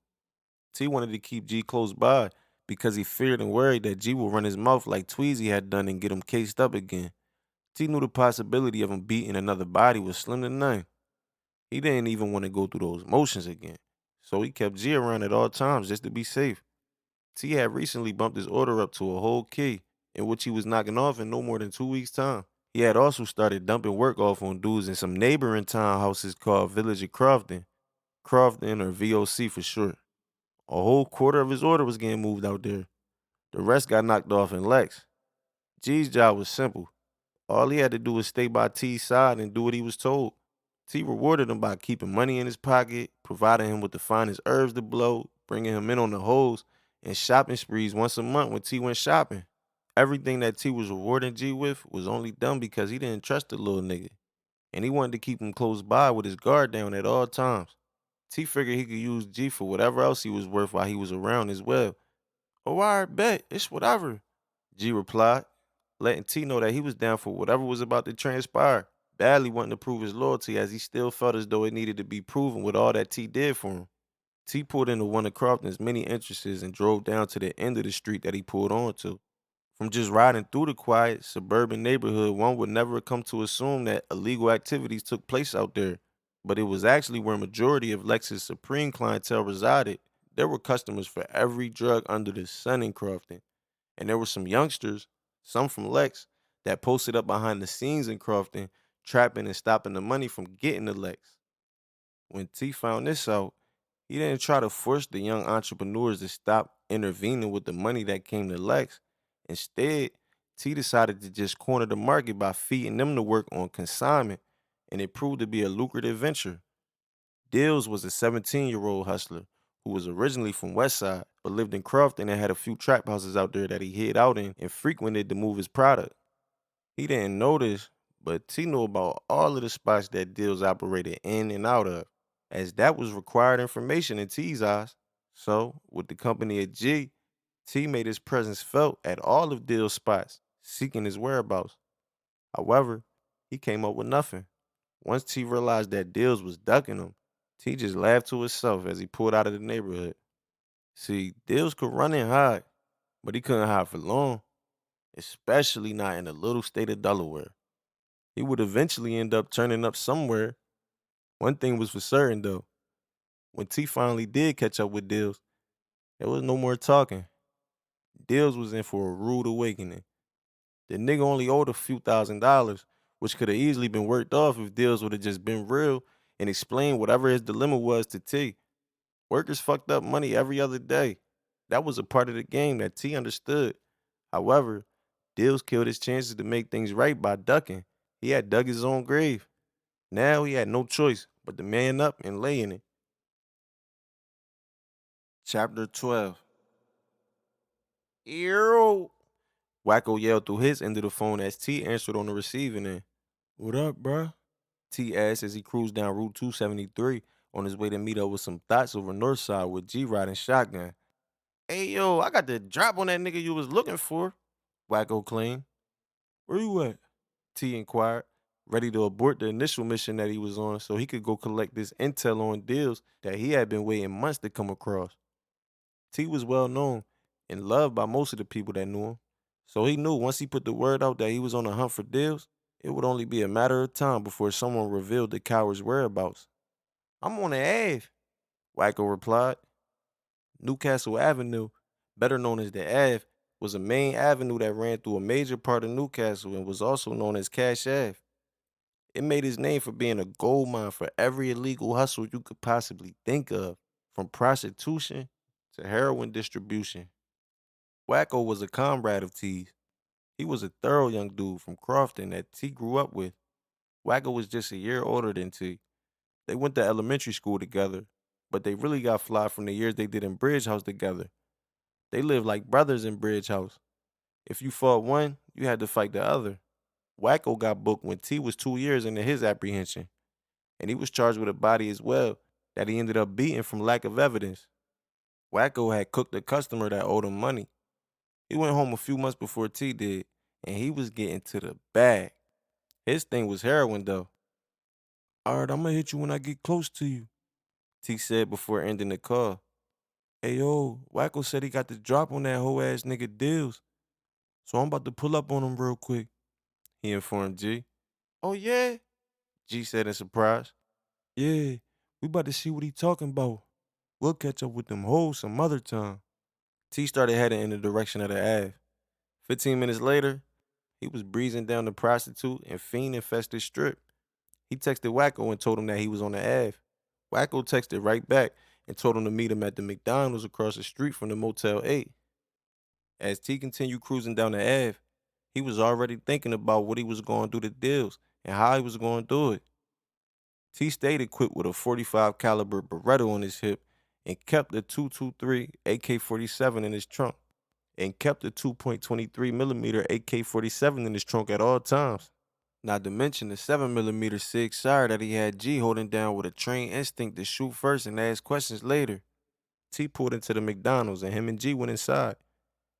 T wanted to keep G close by because he feared and worried that G would run his mouth like Tweezy had done and get him cased up again. T knew the possibility of him beating another body was slim to none. He didn't even want to go through those motions again, so he kept G around at all times just to be safe. T had recently bumped his order up to a whole key, in which he was knocking off in no more than 2 weeks' time. He had also started dumping work off on dudes in some neighboring townhouses called Village of Crofton, Crofton or VOC for short. A whole quarter of his order was getting moved out there. The rest got knocked off in Lex. G's job was simple. All he had to do was stay by T's side and do what he was told. T rewarded him by keeping money in his pocket, providing him with the finest herbs to blow, bringing him in on the hoes, and shopping sprees once a month when T went shopping. Everything that T was rewarding G with was only done because he didn't trust the little nigga, and he wanted to keep him close by with his guard down at all times. T figured he could use G for whatever else he was worth while he was around as well. Oh, all right, bet. It's whatever. G replied, letting T know that he was down for whatever was about to transpire, badly wanting to prove his loyalty as he still felt as though it needed to be proven with all that T did for him. T pulled into one of Crofton's many entrances and drove down to the end of the street that he pulled onto. From just riding through the quiet, suburban neighborhood, one would never come to assume that illegal activities took place out there. But it was actually where majority of Lex's supreme clientele resided. There were customers for every drug under the sun in Crofton. And there were some youngsters, some from Lex, that posted up behind the scenes in Crofton, trapping and stopping the money from getting to Lex. When T found this out, he didn't try to force the young entrepreneurs to stop intervening with the money that came to Lex. Instead, T decided to just corner the market by feeding them to work on consignment, and it proved to be a lucrative venture. Dills was a 17-year-old hustler who was originally from Westside, but lived in Crofton and had a few trap houses out there that he hid out in and frequented to move his product. He didn't know this, but T knew about all of the spots that Dills operated in and out of, as that was required information in T's eyes. So, with the company of G, T made his presence felt at all of Dill's spots, seeking his whereabouts. However, he came up with nothing. Once T realized that Dills was ducking him, T just laughed to himself as he pulled out of the neighborhood. See, Dills could run and hide, but he couldn't hide for long, especially not in the little state of Delaware. He would eventually end up turning up somewhere. One thing was for certain though. When T finally did catch up with Dills, there was no more talking. Dills was in for a rude awakening. The nigga only owed a few $1,000s, which could have easily been worked off if Dills would have just been real and explained whatever his dilemma was to T. Workers fucked up money every other day. That was a part of the game that T understood. However, Dills killed his chances to make things right by ducking. He had dug his own grave. Now he had no choice but to man up and lay in it. Chapter 12. Ew. Wacko yelled through his end of the phone as T answered on the receiving end. What up, bruh? T asked as he cruised down Route 273 on his way to meet up with some thoughts over Northside with G riding shotgun. Hey yo, I got the drop on that nigga you was looking for, Wacko claimed. Where you at? T inquired, ready to abort the initial mission that he was on so he could go collect this intel on deals that he had been waiting months to come across. T was well known and loved by most of the people that knew him, so he knew once he put the word out that he was on the hunt for deals, it would only be a matter of time before someone revealed the coward's whereabouts. I'm on the Ave, Wacko replied. Newcastle Avenue, better known as the Ave, was a main avenue that ran through a major part of Newcastle and was also known as Cash Ave. It made his name for being a gold mine for every illegal hustle you could possibly think of, from prostitution to heroin distribution. Wacko was a comrade of T's. He was a thorough young dude from Crofton that T grew up with. Wacko was just a year older than T. They went to elementary school together, but they really got fly from the years they did in Bridge House together. They lived like brothers in Bridge House. If you fought one, you had to fight the other. Wacko got booked when T was 2 years into his apprehension, and he was charged with a body as well that he ended up beating from lack of evidence. Wacko had cooked a customer that owed him money. He went home a few months before T did, and he was getting to the bag. His thing was heroin though. All right, I'm gonna hit you when I get close to you, T said before ending the call. Hey yo, Wacko said he got the drop on that whole ass nigga Deals, so I'm about to pull up on him real quick, he informed G. Oh yeah? G said in surprise. Yeah, we about to see what he talking about. We'll catch up with them hoes some other time. T started heading in the direction of the Ave. 15 minutes later, he was breezing down the prostitute and fiend infested strip. He texted Wacko and told him that he was on the Ave. Wacko texted right back and told him to meet him at the McDonald's across the street from the Motel 8. As T continued cruising down the Ave, he was already thinking about what he was going to do to Deals and how he was going to do it. T stayed equipped with a 45 caliber Beretta on his hip and kept the 223 AK-47 in his trunk and kept the 2.23 millimeter AK-47 in his trunk at all times. Not to mention the 7mm Sig Sauer that he had G holding down with a trained instinct to shoot first and ask questions later. T pulled into the McDonald's and him and G went inside.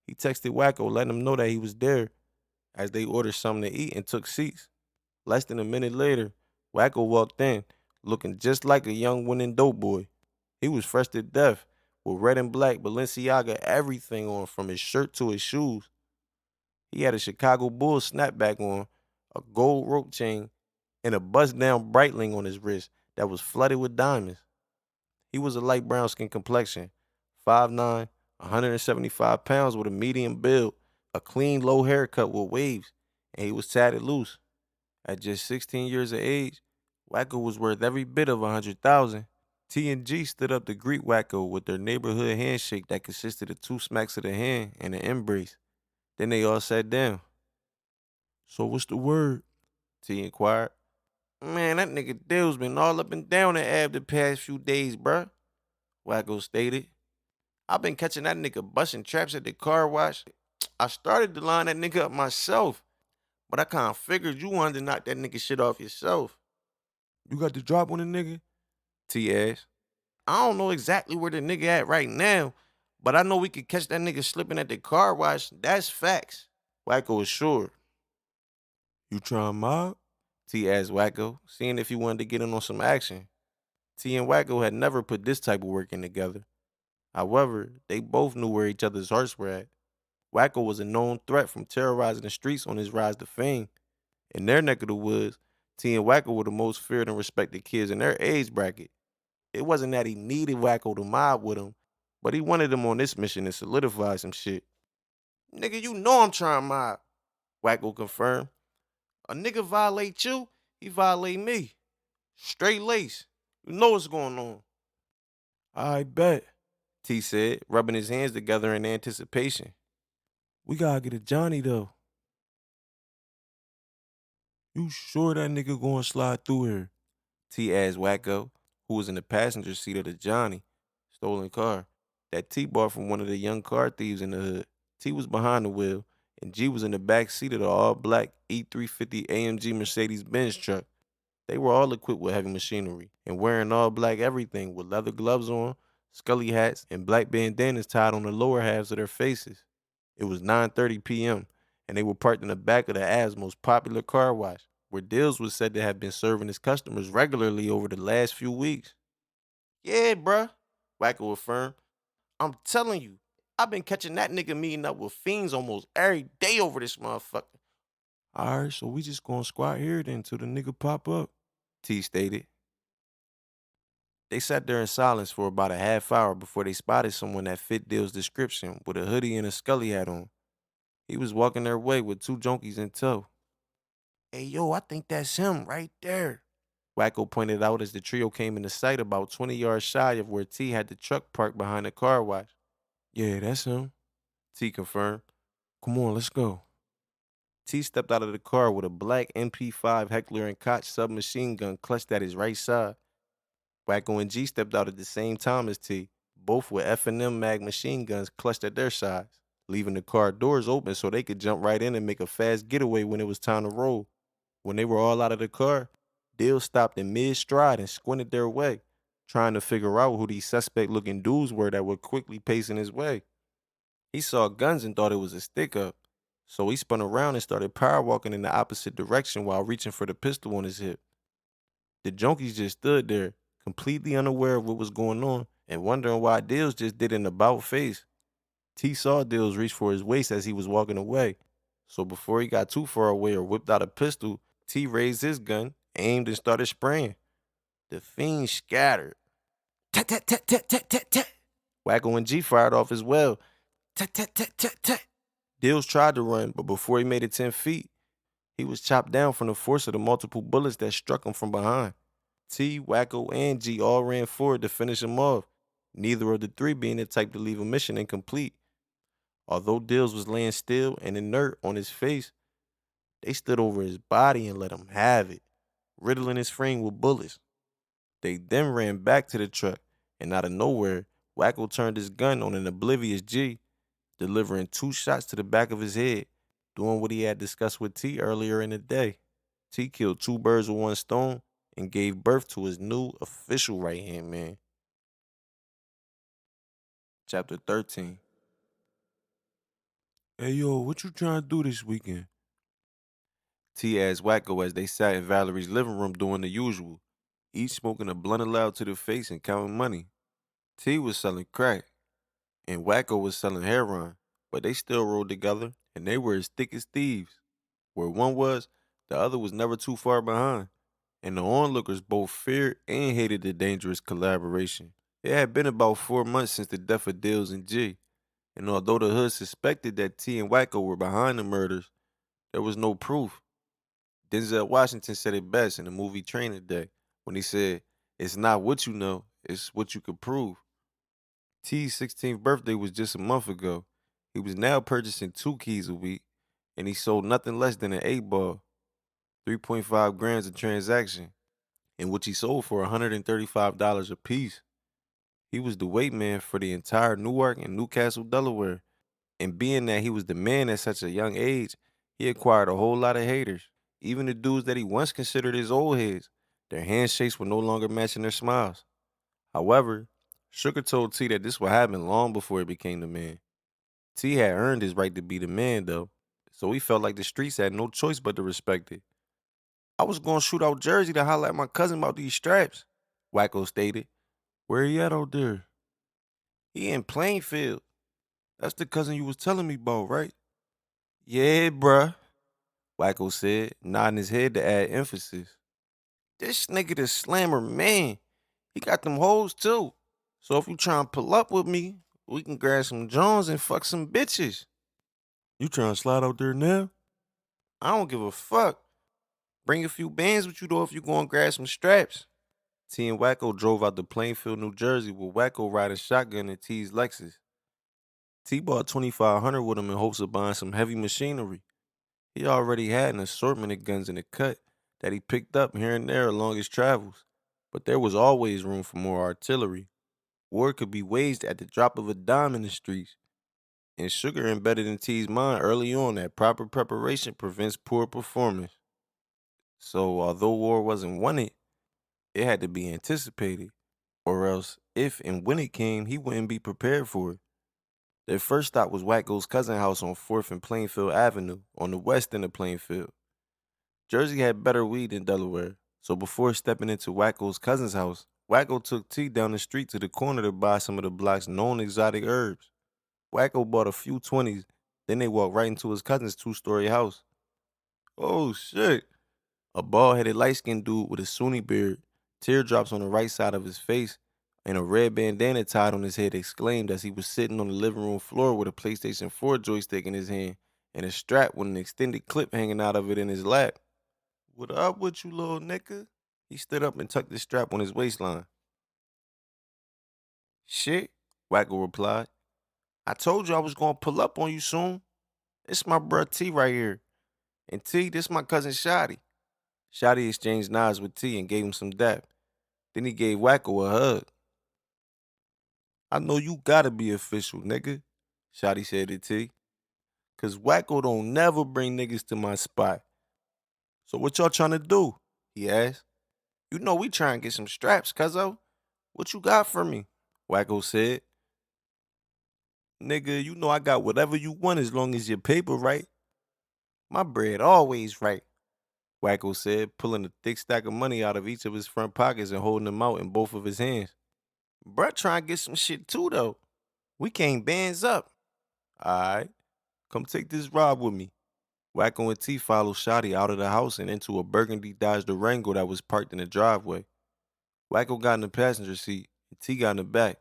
He texted Wacko letting him know that he was there as they ordered something to eat and took seats. Less than a minute later, Wacko walked in, looking just like a young winning dope boy. He was fresh to death, with red and black Balenciaga everything on from his shirt to his shoes. He had a Chicago Bulls snapback on, a gold rope chain, and a bust-down Breitling on his wrist that was flooded with diamonds. He was a light brown skin complexion, 5'9", 175 pounds with a medium build, a clean low haircut with waves, and he was tatted loose. At just 16 years of age, Wacko was worth every bit of 100,000. T and G stood up to greet Wacko with their neighborhood handshake that consisted of 2 smacks of the hand and an embrace. Then they all sat down. "So what's the word?" T inquired. "Man, that nigga Dill's been all up and down the Ave the past few days, bruh," Wacko stated. "I've been catching that nigga busting traps at the car wash. I started to line that nigga up myself, but I kinda figured you wanted to knock that nigga shit off yourself." "You got the drop on the nigga?" T asked. "I don't know exactly where the nigga at right now, but I know we could catch that nigga slipping at the car wash. That's facts," Wacko assured. "You trying mob?" T asked Wacko, seeing if he wanted to get in on some action. T and Wacko had never put this type of work in together. However, they both knew where each other's hearts were at. Wacko was a known threat from terrorizing the streets on his rise to fame. In their neck of the woods, T and Wacko were the most feared and respected kids in their age bracket. It wasn't that he needed Wacko to mob with him, but he wanted him on this mission to solidify some shit. "Nigga, you know I'm trying to mob," Wacko confirmed. "A nigga violate you, he violate me. Straight lace. You know what's going on." "I bet," T said, rubbing his hands together in anticipation. "We gotta get a Johnny though." "You sure that nigga gonna slide through here?" T asked Wacko, who was in the passenger seat of the Johnny, stolen car, that T bought from one of the young car thieves in the hood. T was behind the wheel, and G was in the back seat of the all-black E350 AMG Mercedes-Benz truck. They were all equipped with heavy machinery and wearing all black everything with leather gloves on, scully hats, and black bandanas tied on the lower halves of their faces. It was 9:30 p.m., and they were parked in the back of the Av's most popular car wash, where Dills was said to have been serving his customers regularly over the last few weeks. "Yeah, bruh," Wacko affirmed. "I'm telling you, I've been catching that nigga meeting up with fiends almost every day over this motherfucker." "All right, so we just gonna squat here then till the nigga pop up," T stated. They sat there in silence for about a half hour before they spotted someone that fit Dill's description with a hoodie and a scully hat on. He was walking their way with 2 junkies in tow. "Hey, yo, I think that's him right there," Wacko pointed out as the trio came into sight about 20 yards shy of where T had the truck parked behind the car wash. "Yeah, that's him," T confirmed. "Come on, let's go." T stepped out of the car with a black MP5 Heckler and Koch submachine gun clutched at his right side. Wacko and G stepped out at the same time as T, both with F&M mag machine guns clutched at their sides, leaving the car doors open so they could jump right in and make a fast getaway when it was time to roll. When they were all out of the car, Dill stopped in mid-stride and squinted their way, trying to figure out who these suspect-looking dudes were that were quickly pacing his way. He saw guns and thought it was a stick-up, so he spun around and started power walking in the opposite direction while reaching for the pistol on his hip. The junkies just stood there, completely unaware of what was going on and wondering why Dills just did an about face. T saw Dills reach for his waist as he was walking away, so before he got too far away or whipped out a pistol, T raised his gun, aimed, and started spraying. The fiend scattered. Tat tat tat tat tat tat tat. Wacko and G fired off as well. Tat tat tat tat tat. Dills tried to run, but before he made it 10 feet, he was chopped down from the force of the multiple bullets that struck him from behind. T, Wacko, and G all ran forward to finish him off, neither of the three being the type to leave a mission incomplete. Although Dills was laying still and inert on his face, they stood over his body and let him have it, riddling his frame with bullets. They then ran back to the truck, and out of nowhere, Wacko turned his gun on an oblivious G, delivering 2 shots to the back of his head, doing what he had discussed with T earlier in the day. T killed 2 birds with 1 stone and gave birth to his new official right hand man. Chapter 13. Hey yo, what you trying to do this weekend? T asked Wacko as they sat in Valerie's living room doing the usual, each smoking a blunt aloud to the face and counting money. T was selling crack, and Wacko was selling heroin, but they still rode together, and they were as thick as thieves. Where one was, the other was never too far behind, and the onlookers both feared and hated the dangerous collaboration. It had been about 4 months since the death of Dills and G, and although the hood suspected that T and Wacko were behind the murders, there was no proof. Denzel Washington said it best in the movie Training Day when he said, "It's not what you know, it's what you can prove." T's 16th birthday was just a month ago. He was now purchasing 2 keys a week, and he sold nothing less than an 8 ball, 3.5 grams a transaction, in which he sold for $135 a piece. He was the weight man for the entire Newark and Newcastle, Delaware, and being that he was the man at such a young age, he acquired a whole lot of haters. Even the dudes that he once considered his old heads, their handshakes were no longer matching their smiles. However, Sugar told T that this would happen long before he became the man. T had earned his right to be the man, though, so he felt like the streets had no choice but to respect it. "I was going to shoot out Jersey to holler at my cousin about these straps," Wacko stated. "Where he at out there?" "He in Plainfield." "That's the cousin you was telling me about, right?" "Yeah, bruh," Wacko said, nodding his head to add emphasis. "This nigga the slammer, man. He got them hoes too. So if you trying to pull up with me, we can grab some Jones and fuck some bitches." "You trying to slide out there now?" "I don't give a fuck. Bring a few bands with you though if you going to grab some straps." T and Wacko drove out to Plainfield, New Jersey with Wacko riding shotgun in T's Lexus. T bought 2,500 with him in hopes of buying some heavy machinery. He already had an assortment of guns in the cut that he picked up here and there along his travels, but there was always room for more artillery. War could be waged at the drop of a dime in the streets, and Sugar embedded in T's mind early on that proper preparation prevents poor performance. So although war wasn't wanted, it had to be anticipated, or else if and when it came, he wouldn't be prepared for it. Their first stop was Wacko's cousin house on 4th and Plainfield Avenue, on the west end of Plainfield. Jersey had better weed than Delaware, so before stepping into Wacko's cousin's house, Wacko took T down the street to the corner to buy some of the block's known exotic herbs. Wacko bought a few 20s, then they walked right into his cousin's 2-story house. "Oh shit." A bald-headed light-skinned dude with a Sunni beard, teardrops on the right side of his face, and a red bandana tied on his head exclaimed as he was sitting on the living room floor with a PlayStation 4 joystick in his hand and a strap with an extended clip hanging out of it in his lap. "What up with you, little nigga?" He stood up and tucked the strap on his waistline. "Shit," Wacko replied. "I told you I was gonna pull up on you soon. It's my bruh T right here. And T, this my cousin Shotty." Shotty exchanged nods with T and gave him some dap. Then he gave Wacko a hug. "I know you gotta be official, nigga," Shotty said to T. "Cause Wacko don't never bring niggas to my spot." "So what y'all trying to do?" he asked. "You know we trying to get some straps, cuzzo. What you got for me?" Wacko said. "Nigga, you know I got whatever you want as long as your paper right." "My bread always right," Wacko said, pulling a thick stack of money out of each of his front pockets and holding them out in both of his hands. "Bruh trying to get some shit too, though. We came bands up." "Alright, come take this ride with me." Wacko and T followed Shotty out of the house and into a burgundy Dodge Durango that was parked in the driveway. Wacko got in the passenger seat, and T got in the back.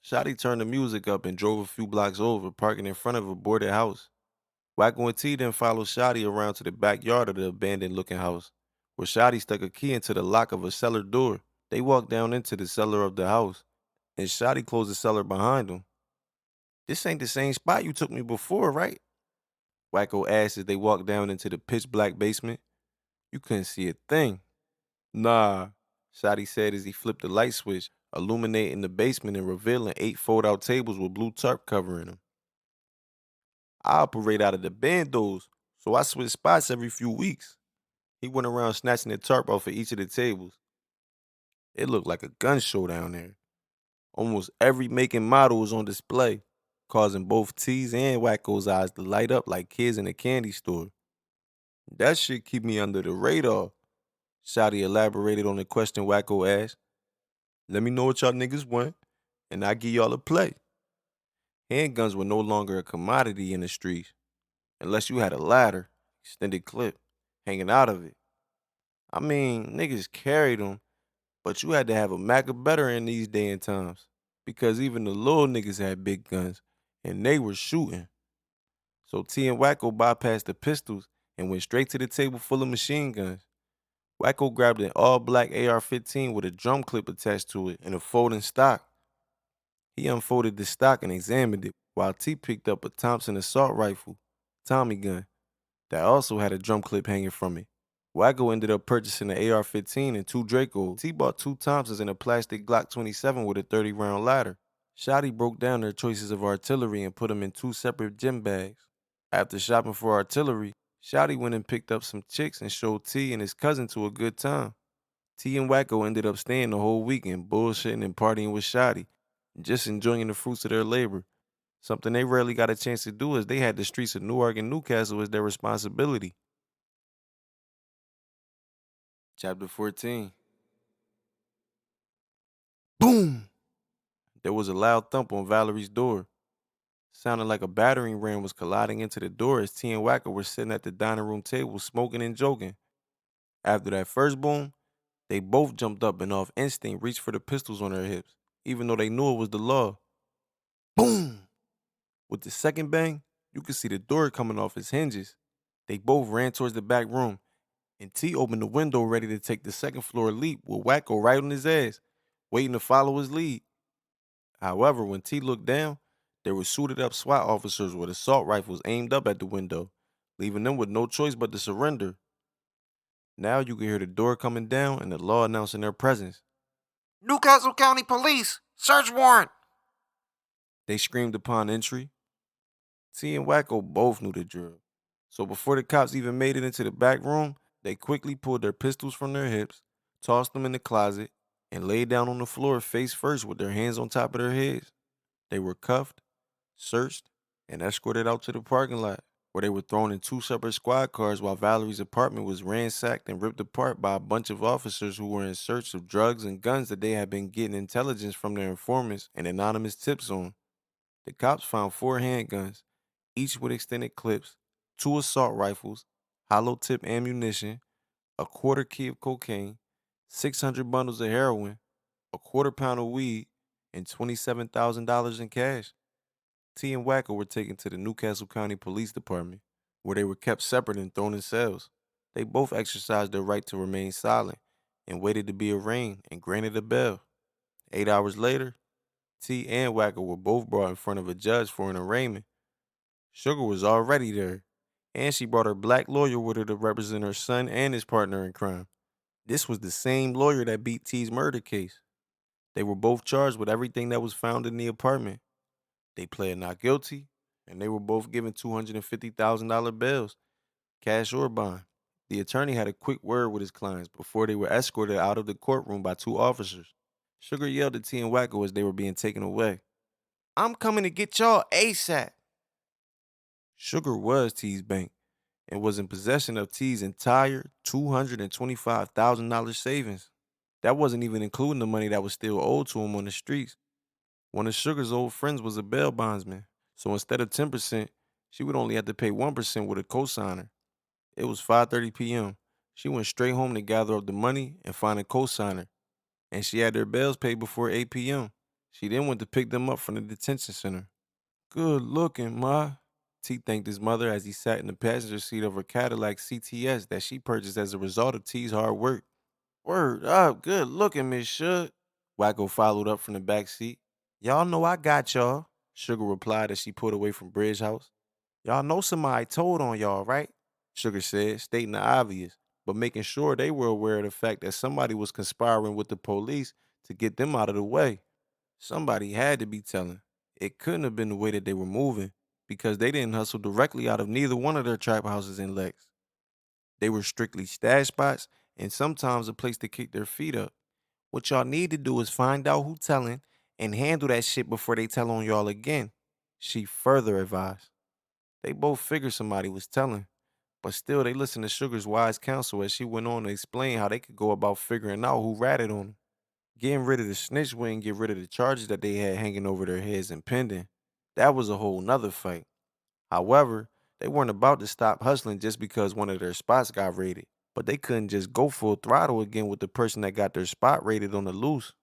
Shotty turned the music up and drove a few blocks over, parking in front of a boarded house. Wacko and T then followed Shotty around to the backyard of the abandoned-looking house, where Shotty stuck a key into the lock of a cellar door. They walked down into the cellar of the house, and Shotty closed the cellar behind them. "This ain't the same spot you took me before, right?" Wacko asked as they walked down into the pitch-black basement. "You couldn't see a thing." "Nah," Shotty said as he flipped the light switch, illuminating the basement and revealing 8 fold-out tables with blue tarp covering them. I operate out of the bandos, so I switch spots every few weeks. He went around snatching the tarp off of each of the tables. It looked like a gun show down there. Almost every make and model was on display, causing both T's and Wacko's eyes to light up like kids in a candy store. That shit keep me under the radar. Shotty elaborated on the question Wacko asked. Let me know what y'all niggas want, and I give y'all a play. Handguns were no longer a commodity in the streets, unless you had a ladder, extended clip, hanging out of it. I mean, niggas carried them, but you had to have a Mac or better in these day and times, because even the little niggas had big guns, and they were shooting. So T and Wacko bypassed the pistols and went straight to the table full of machine guns. Wacko grabbed an all-black AR-15 with a drum clip attached to it and a folding stock. He unfolded the stock and examined it, while T picked up a Thompson assault rifle, Tommy gun, that also had a drum clip hanging from it. Wacko ended up purchasing an AR-15 and 2 Dracos. T bought 2 Thompsons and a plastic Glock 27 with a 30-round ladder. Shotty broke down their choices of artillery and put them in 2 separate gym bags. After shopping for artillery, Shotty went and picked up some chicks and showed T and his cousin to a good time. T and Wacko ended up staying the whole weekend, bullshitting and partying with Shotty, just enjoying the fruits of their labor. Something they rarely got a chance to do as they had the streets of Newark and Newcastle as their responsibility. Chapter 14. Boom! There was a loud thump on Valerie's door. Sounded like a battering ram was colliding into the door as T and Wacko were sitting at the dining room table smoking and joking. After that first boom, they both jumped up and off instinct reached for the pistols on their hips, even though they knew it was the law. Boom! With the second bang, you could see the door coming off its hinges. They both ran towards the back room, and T opened the window ready to take the second floor leap with Wacko right on his ass, waiting to follow his lead. However, when T looked down, there were suited up SWAT officers with assault rifles aimed up at the window, leaving them with no choice but to surrender. Now you could hear the door coming down and the law announcing their presence. Newcastle County Police! Search warrant! They screamed upon entry. T and Wacko both knew the drill. So before the cops even made it into the back room, they quickly pulled their pistols from their hips, tossed them in the closet, and laid down on the floor face first with their hands on top of their heads. They were cuffed, searched, and escorted out to the parking lot, where they were thrown in 2 separate squad cars while Valerie's apartment was ransacked and ripped apart by a bunch of officers who were in search of drugs and guns that they had been getting intelligence from their informants and anonymous tips on. The cops found 4 handguns, each with extended clips, 2 assault rifles, hollow tip ammunition, a quarter key of cocaine, 600 bundles of heroin, a quarter pound of weed, and $27,000 in cash. T and Wacko were taken to the Newcastle County Police Department, where they were kept separate and thrown in cells. They both exercised their right to remain silent and waited to be arraigned and granted a bail. 8 hours later, T and Wacko were both brought in front of a judge for an arraignment. Sugar was already there, and she brought her black lawyer with her to represent her son and his partner in crime. This was the same lawyer that beat T's murder case. They were both charged with everything that was found in the apartment. They pled not guilty, and they were both given $250,000 bails, cash or bond. The attorney had a quick word with his clients before they were escorted out of the courtroom by 2 officers. Sugar yelled at T and Wacko as they were being taken away. I'm coming to get y'all ASAP. Sugar was T's bank and was in possession of T's entire $225,000 savings. That wasn't even including the money that was still owed to him on the streets. One of Sugar's old friends was a bail bondsman, so instead of 10%, she would only have to pay 1% with a cosigner. It was 5:30 p.m. She went straight home to gather up the money and find a cosigner, and she had their bails paid before 8 p.m. She then went to pick them up from the detention center. Good looking, Ma. T thanked his mother as he sat in the passenger seat of her Cadillac CTS that she purchased as a result of T's hard work. Word up, good looking, Miss Shug. Wacko followed up from the back seat. Y'all know I got y'all, Sugar replied as she pulled away from Bridge House. Y'all know somebody told on y'all, right? Sugar said, stating the obvious. but making sure they were aware of the fact that somebody was conspiring with the police to get them out of the way. Somebody had to be telling. It couldn't have been the way that they were moving because they didn't hustle directly out of neither one of their trap houses in Lex. They were strictly stash spots and sometimes a place to kick their feet up. What y'all need to do is find out who telling and handle that shit before they tell on y'all again, she further advised. They both figured somebody was telling, but still they listened to Sugar's wise counsel as she went on to explain how they could go about figuring out who ratted on them. Getting rid of the snitch wouldn't get rid of the charges that they had hanging over their heads and pending. That was a whole nother fight. However, they weren't about to stop hustling just because one of their spots got raided, but they couldn't just go full throttle again with the person that got their spot raided on the loose.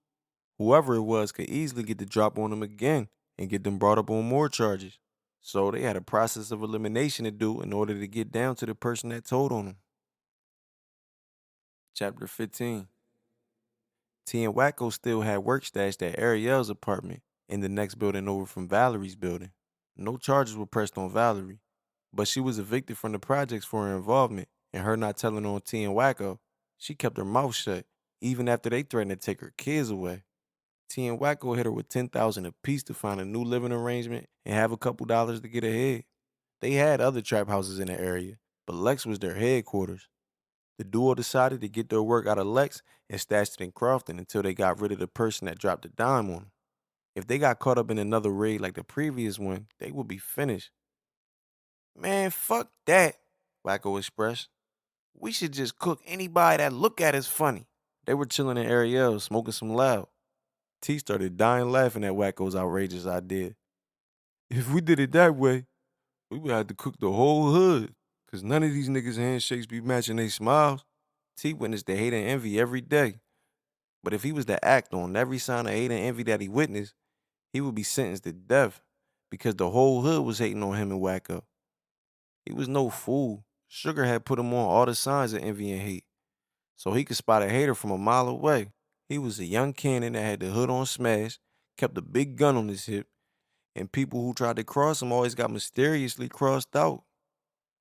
Whoever it was could easily get the drop on them again and get them brought up on more charges. So they had a process of elimination to do in order to get down to the person that told on them. Chapter 15. T and Wacko still had work stashed at Ariel's apartment in the next building over from Valerie's building. No charges were pressed on Valerie, but she was evicted from the projects for her involvement and her not telling on T and Wacko. She kept her mouth shut, even after they threatened to take her kids away. T and Wacko hit her with $10,000 apiece to find a new living arrangement and have a couple dollars to get ahead. They had other trap houses in the area, but Lex was their headquarters. The duo decided to get their work out of Lex and stashed it in Crofton until they got rid of the person that dropped the dime on them. If they got caught up in another raid like the previous one, they would be finished. Man, fuck that, Wacko expressed. We should just cook anybody that look at us funny. They were chilling in Ariel, smoking some loud. T started dying laughing at Wacko's outrageous idea. If we did it that way, we would have to cook the whole hood, cause none of these niggas' handshakes be matching they smiles. T witnessed the hate and envy every day. But if he was to act on every sign of hate and envy that he witnessed, he would be sentenced to death because the whole hood was hating on him and Wacko. He was no fool. Sugar had put him on all the signs of envy and hate, so he could spot a hater from a mile away. He was a young cannon that had the hood on smash, kept a big gun on his hip, and people who tried to cross him always got mysteriously crossed out.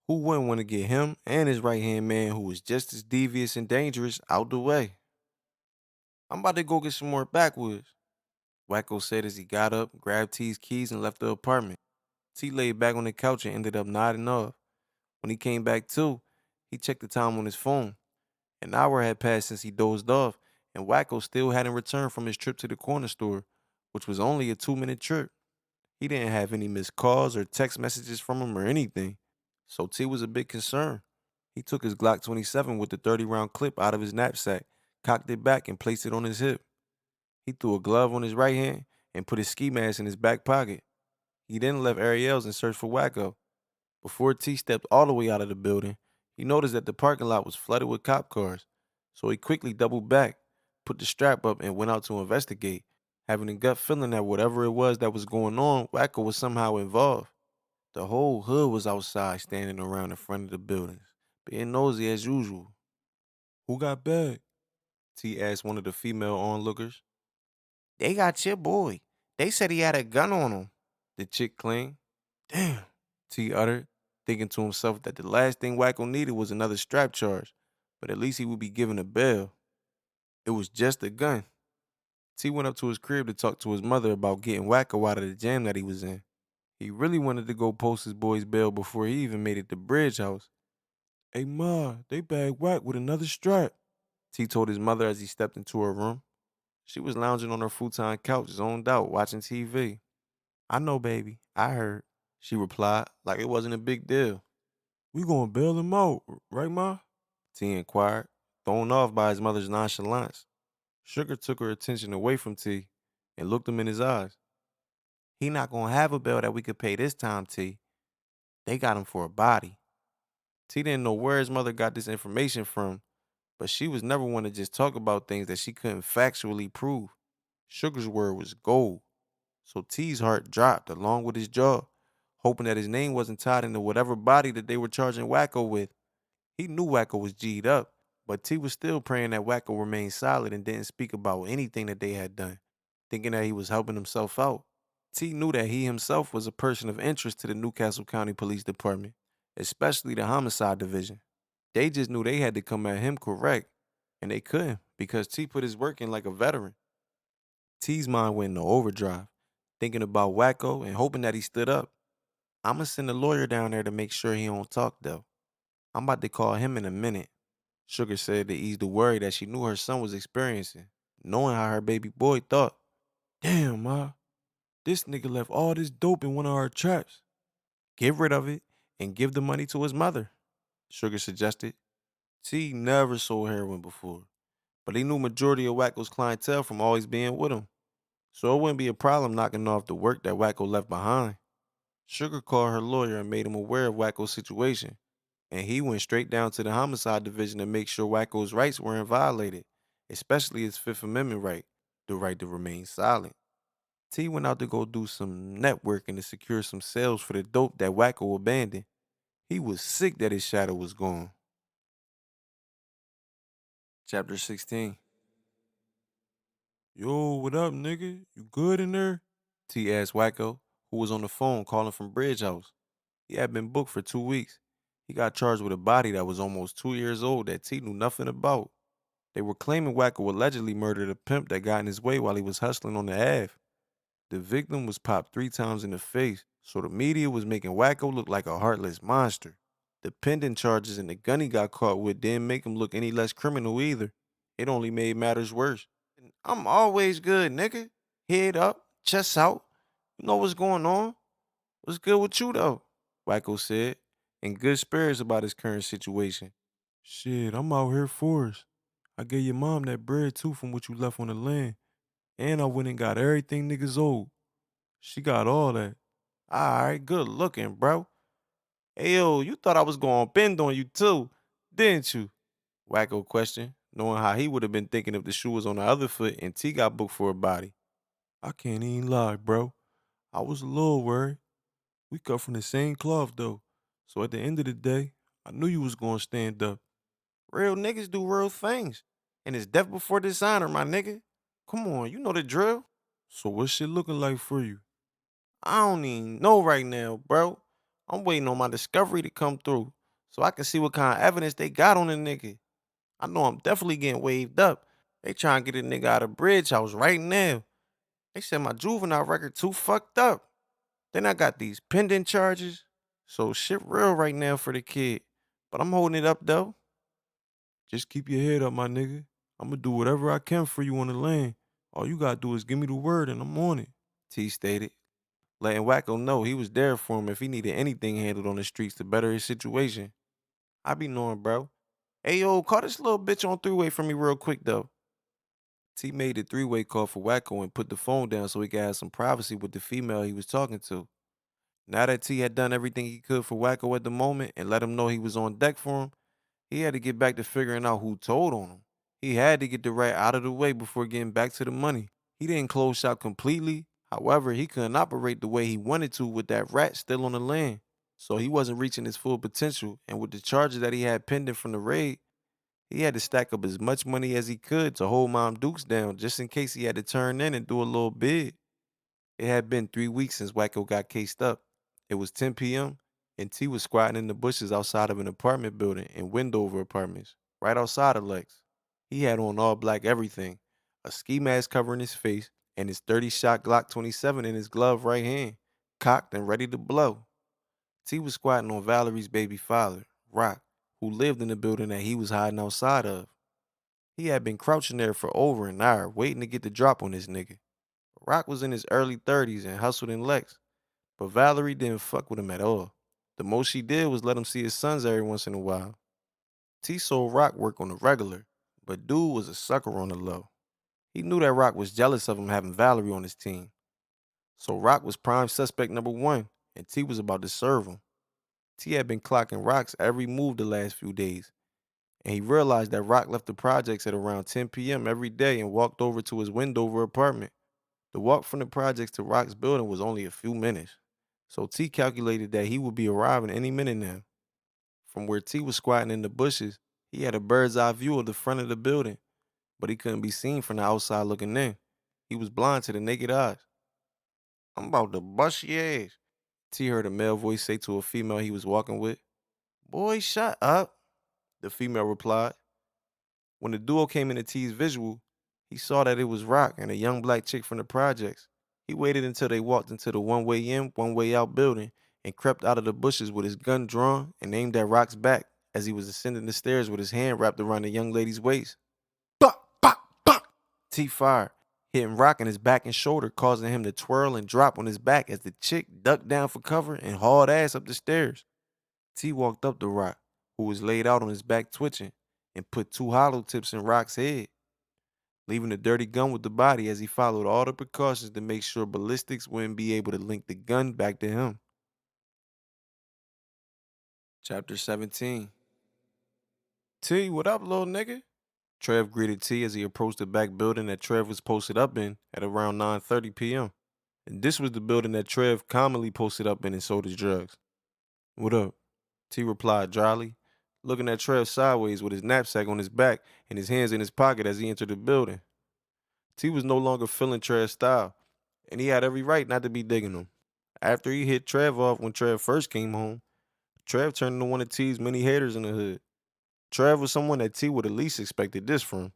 Who wouldn't want to get him and his right-hand man, who was just as devious and dangerous, out the way? I'm about to go get some more backwoods, Wacko said as he got up, grabbed T's keys, and left the apartment. T laid back on the couch and ended up nodding off. When he came back to, he checked the time on his phone. An hour had passed since he dozed off, and Wacko still hadn't returned from his trip to the corner store, which was only a 2-minute trip. He didn't have any missed calls or text messages from him or anything, so T was a bit concerned. He took his Glock 27 with the 30-round clip out of his knapsack, cocked it back, and placed it on his hip. He threw a glove on his right hand and put his ski mask in his back pocket. He then left Ariel's and searched for Wacko. Before T stepped all the way out of the building, he noticed that the parking lot was flooded with cop cars, so he quickly doubled back, put the strap up, and went out to investigate, having a gut feeling that whatever it was that was going on, Wacko was somehow involved. The whole hood was outside standing around in front of the buildings, being nosy as usual. Who got back? T asked one of the female onlookers. They got your boy. They said he had a gun on him, the chick claimed. Damn, T uttered, thinking to himself that the last thing Wacko needed was another strap charge, but at least he would be given a bail. It was just a gun. T went up to his crib to talk to his mother about getting Wacko out of the jam that he was in. He really wanted to go post his boy's bail before he even made it to Bridge House. Hey ma, they bagged Wack with another strap, T told his mother as he stepped into her room. She was lounging on her futon couch, zoned out, watching TV. I know, baby. I heard, she replied, like it wasn't a big deal. We gonna bail him out, right, ma? T inquired, thrown off by his mother's nonchalance. Sugar took her attention away from T and looked him in his eyes. He not gonna have a bail that we could pay this time, T. They got him for a body. T didn't know where his mother got this information from, but she was never one to just talk about things that she couldn't factually prove. Sugar's word was gold. So T's heart dropped along with his jaw, hoping that his name wasn't tied into whatever body that they were charging Wacko with. He knew Wacko was G'd up, but T was still praying that Wacko remained solid and didn't speak about anything that they had done, thinking that he was helping himself out. T knew that he himself was a person of interest to the Newcastle County Police Department, especially the Homicide Division. They just knew they had to come at him correct, and they couldn't because T put his work in like a veteran. T's mind went into overdrive, thinking about Wacko and hoping that he stood up. I'ma send a lawyer down there to make sure he don't talk though. I'm about to call him in a minute. Sugar said to ease the worry that she knew her son was experiencing, knowing how her baby boy thought. Damn, ma, this nigga left all this dope in one of our traps. Get rid of it and give the money to his mother, Sugar suggested. T never sold heroin before, but he knew majority of Wacko's clientele from always being with him, so it wouldn't be a problem knocking off the work that Wacko left behind. Sugar called her lawyer and made him aware of Wacko's situation, and he went straight down to the homicide division to make sure Wacko's rights weren't violated, especially his Fifth Amendment right, the right to remain silent. T went out to go do some networking to secure some sales for the dope that Wacko abandoned. He was sick that his shadow was gone. Chapter 16. Yo, what up, nigga? You good in there? T asked Wacko, who was on the phone calling from Bridge House. He had been booked for 2 weeks. He got charged with a body that was almost 2 years old that T knew nothing about. They were claiming Wacko allegedly murdered a pimp that got in his way while he was hustling on the Ave. The victim was popped 3 times in the face, so the media was making Wacko look like a heartless monster. The pending charges and the gun he got caught with didn't make him look any less criminal either. It only made matters worse. I'm always good, nigga. Head up, chest out. You know what's going on. What's good with you, though? Wacko said, in good spirits about his current situation. Shit, I'm out here for us. I gave your mom that bread, too, from what you left on the land. And I went and got everything niggas owed. She got all that. Alright, good looking, bro. Hey, yo, you thought I was going to bend on you, too, didn't you? Wacko questioned, knowing how he would have been thinking if the shoe was on the other foot and T got booked for a body. I can't even lie, bro. I was a little worried. We cut from the same cloth, though. So at the end of the day, I knew you was going to stand up. Real niggas do real things. And it's death before dishonor, my nigga. Come on, you know the drill. So what's shit looking like for you? I don't even know right now, bro. I'm waiting on my discovery to come through so I can see what kind of evidence they got on the nigga. I know I'm definitely getting waved up. They trying to get a nigga out of Bridge House right now. They said my juvenile record too fucked up. Then I got these pending charges. So shit real right now for the kid. But I'm holding it up though. Just keep your head up, my nigga. I'ma do whatever I can for you on the land. All you gotta do is give me the word and I'm on it, T stated, letting Wacko know he was there for him if he needed anything handled on the streets to better his situation. I be knowing, bro. Hey, yo, call this little bitch on three-way for me real quick, though. T made the three-way call for Wacko and put the phone down so he could have some privacy with the female he was talking to. Now that T had done everything he could for Wacko at the moment and let him know he was on deck for him, he had to get back to figuring out who told on him. He had to get the rat out of the way before getting back to the money. He didn't close shop completely. However, he couldn't operate the way he wanted to with that rat still on the land. So he wasn't reaching his full potential, and with the charges that he had pending from the raid, he had to stack up as much money as he could to hold Mom Dukes down just in case he had to turn in and do a little bid. It had been 3 weeks since Wacko got cased up. It was 10 p.m., and T was squatting in the bushes outside of an apartment building in Wendover Apartments, right outside of Lex. He had on all black everything, a ski mask covering his face, and his 30-shot Glock 27 in his glove right hand, cocked and ready to blow. T was squatting on Valerie's baby father, Rock, who lived in the building that he was hiding outside of. He had been crouching there for over an hour, waiting to get the drop on this nigga. Rock was in his early 30s and hustled in Lex, but Valerie didn't fuck with him at all. The most she did was let him see his sons every once in a while. T saw Rock work on the regular, but dude was a sucker on the low. He knew that Rock was jealous of him having Valerie on his team. So Rock was prime suspect number one, and T was about to serve him. T had been clocking Rock's every move the last few days, and he realized that Rock left the projects at around 10 p.m. every day and walked over to his Wendover apartment. The walk from the projects to Rock's building was only a few minutes, so T calculated that he would be arriving any minute now. From where T was squatting in the bushes, he had a bird's eye view of the front of the building, but he couldn't be seen from the outside looking in. He was blind to the naked eyes. I'm about to bust your ass, T heard a male voice say to a female he was walking with. Boy, shut up. the female replied. When the duo came into T's visual, he saw that it was Rock and a young black chick from the projects. He waited until they walked into the one-way in, one-way out building and crept out of the bushes with his gun drawn and aimed at Rock's back as he was ascending the stairs with his hand wrapped around the young lady's waist. Buck, buck, buck! T fired, hitting Rock in his back and shoulder, causing him to twirl and drop on his back as the chick ducked down for cover and hauled ass up the stairs. T walked up to Rock, who was laid out on his back twitching, and put two hollow tips in Rock's head, leaving the dirty gun with the body as he followed all the precautions to make sure ballistics wouldn't be able to link the gun back to him. Chapter 17. T, what up, little nigga? Trev greeted T as he approached the back building that Trev was posted up in at around 9:30 p.m. And this was the building that Trev commonly posted up in and sold his drugs. What up? T replied dryly, looking at Trev sideways with his knapsack on his back and his hands in his pocket as he entered the building. T was no longer feeling Trev's style, and he had every right not to be digging him. After he hit Trev off when Trev first came home, Trev turned into one of T's many haters in the hood. Trev was someone that T would at least expected this from.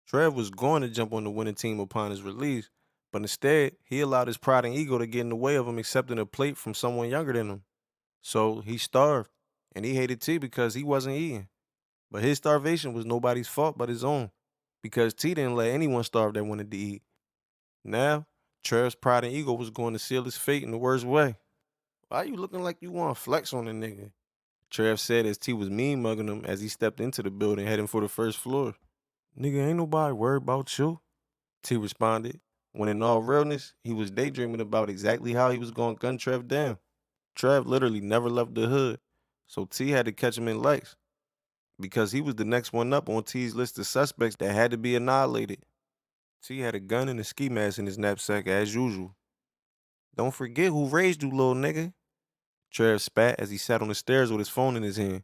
Trev was going to jump on the winning team upon his release, but instead, he allowed his pride and ego to get in the way of him accepting a plate from someone younger than him. So he starved, and he hated T because he wasn't eating. But his starvation was nobody's fault but his own, because T didn't let anyone starve that wanted to eat. Now, Trev's pride and ego was going to seal his fate in the worst way. Why you looking like you want to flex on a nigga? Trev said as T was mean mugging him as he stepped into the building heading for the first floor. Nigga, ain't nobody worried about you, T responded, when in all realness, he was daydreaming about exactly how he was going to gun Trev down. Trev literally never left the hood, so T had to catch him in lights, because he was the next one up on T's list of suspects that had to be annihilated. T had a gun and a ski mask in his knapsack as usual. Don't forget who raised you, little nigga. Trev spat as he sat on the stairs with his phone in his hand.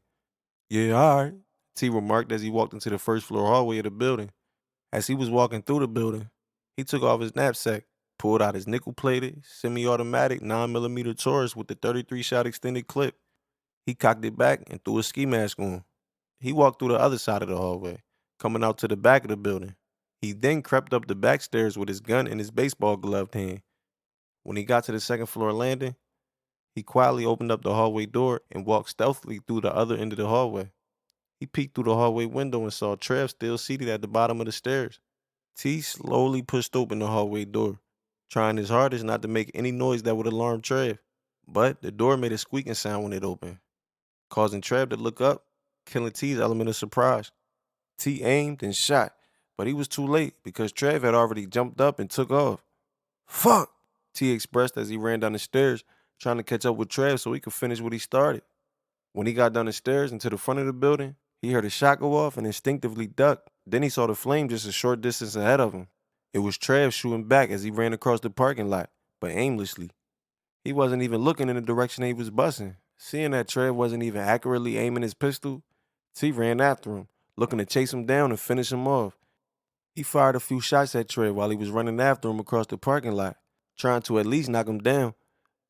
Yeah, all right, T remarked as he walked into the first floor hallway of the building. As he was walking through the building, he took off his knapsack, pulled out his nickel-plated, semi-automatic 9mm Taurus with the 33-shot extended clip. He cocked it back and threw a ski mask on. He walked through the other side of the hallway, coming out to the back of the building. He then crept up the back stairs with his gun in his baseball gloved hand. When he got to the second floor landing, he quietly opened up the hallway door and walked stealthily through the other end of the hallway. He peeked through the hallway window and saw Trev still seated at the bottom of the stairs. T slowly pushed open the hallway door, trying his hardest not to make any noise that would alarm Trev. But the door made a squeaking sound when it opened, causing Trev to look up, killing T's element of surprise. T aimed and shot, but he was too late because Trev had already jumped up and took off. Fuck, T expressed as he ran down the stairs, trying to catch up with Trev so he could finish what he started. When he got down the stairs and to the front of the building, he heard a shot go off and instinctively ducked. Then he saw the flame just a short distance ahead of him. It was Trev shooting back as he ran across the parking lot, but aimlessly. He wasn't even looking in the direction he was busting. Seeing that Trev wasn't even accurately aiming his pistol, T ran after him, looking to chase him down and finish him off. He fired a few shots at Trev while he was running after him across the parking lot, trying to at least knock him down.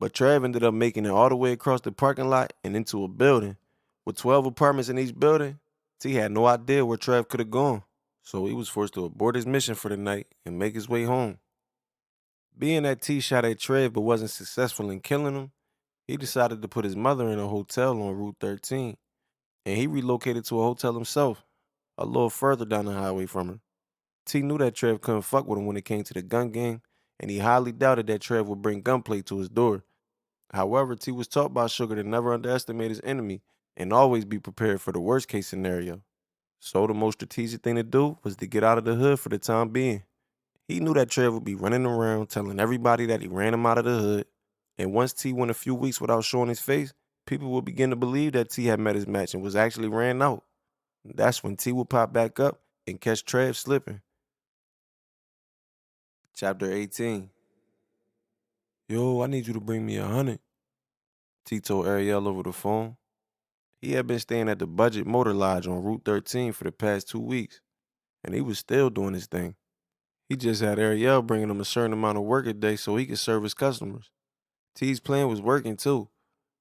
But Trev ended up making it all the way across the parking lot and into a building. With 12 apartments in each building, T had no idea where Trev could have gone. So he was forced to abort his mission for the night and make his way home. Being that T shot at Trev but wasn't successful in killing him, he decided to put his mother in a hotel on Route 13. And he relocated to a hotel himself, a little further down the highway from her. T knew that Trev couldn't fuck with him when it came to the gun game, and he highly doubted that Trev would bring gunplay to his door. However, T was taught by Sugar to never underestimate his enemy and always be prepared for the worst case scenario. So the most strategic thing to do was to get out of the hood for the time being. He knew that Trev would be running around telling everybody that he ran him out of the hood, and once T went a few weeks without showing his face, people would begin to believe that T had met his match and was actually ran out. That's when T would pop back up and catch Trev slipping. Chapter 18. Yo, I need you to bring me 100. T told Ariel over the phone. He had been staying at the Budget Motor Lodge on Route 13 for the past 2 weeks, and he was still doing his thing. He just had Ariel bringing him a certain amount of work a day so he could serve his customers. T's plan was working too.